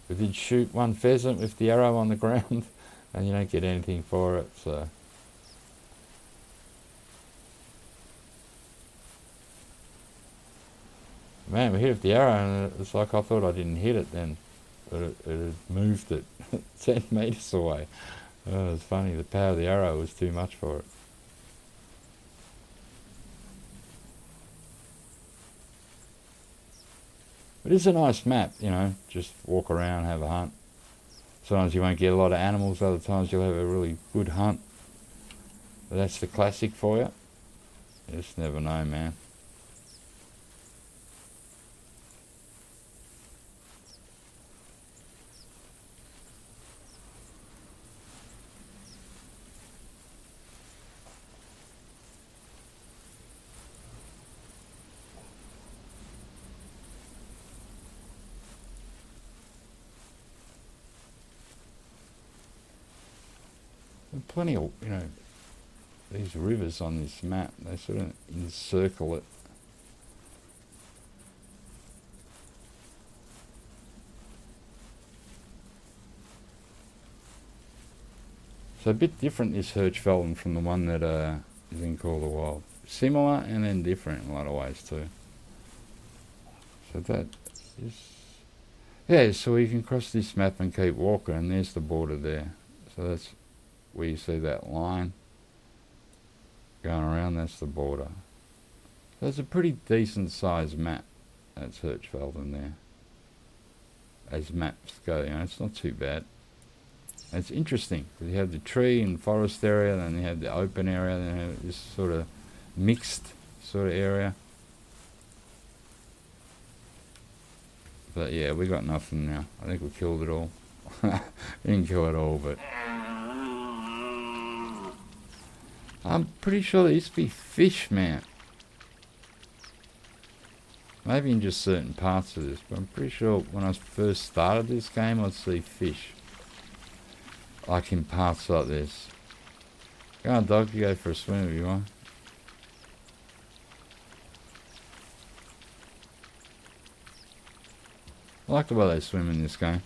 We did shoot one pheasant with the arrow on the ground, and you don't get anything for it, so. Man, we hit it with the arrow, and it's like I thought I didn't hit it then, but it had moved it 10 metres away. Oh, it was funny, the power of the arrow was too much for it. It is a nice map, just walk around, have a hunt. Sometimes you won't get a lot of animals, other times you'll have a really good hunt. But that's the classic for you. You just never know, man. There's plenty of, these rivers on this map, they sort of encircle it. So a bit different this Hirschfelden from the one that is in Call of the Wild. Similar and then different in a lot of ways too. So that is, so you can cross this map and keep walking, and there's the border there. So that's where you see that line going around, that's the border. So it's a pretty decent sized map, that's Hirschfelden there. As maps go, it's not too bad. And it's interesting, because you have the tree and forest area, then you have the open area, then you have this sort of mixed sort of area. But yeah, we got nothing now. I think we killed it all. We didn't kill it all, but I'm pretty sure there used to be fish, man. Maybe in just certain parts of this, but I'm pretty sure when I first started this game, I'd see fish. Like in parts like this. Go on, dog, you go for a swim if you want. I like the way they swim in this game.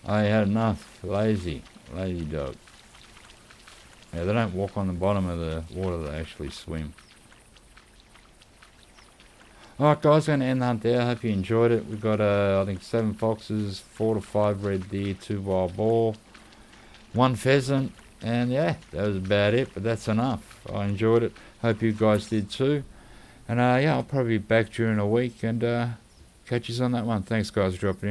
I had enough. Lazy dog. Yeah, they don't walk on the bottom of the water, they actually swim. Alright guys, going to end the hunt there. I hope you enjoyed it. We've got, I think, 7 foxes, 4 to 5 red deer, 2 wild boar, 1 pheasant, and yeah, that was about it, but that's enough. I enjoyed it. Hope you guys did too. And I'll probably be back during a week and catch you on that one. Thanks guys for dropping in.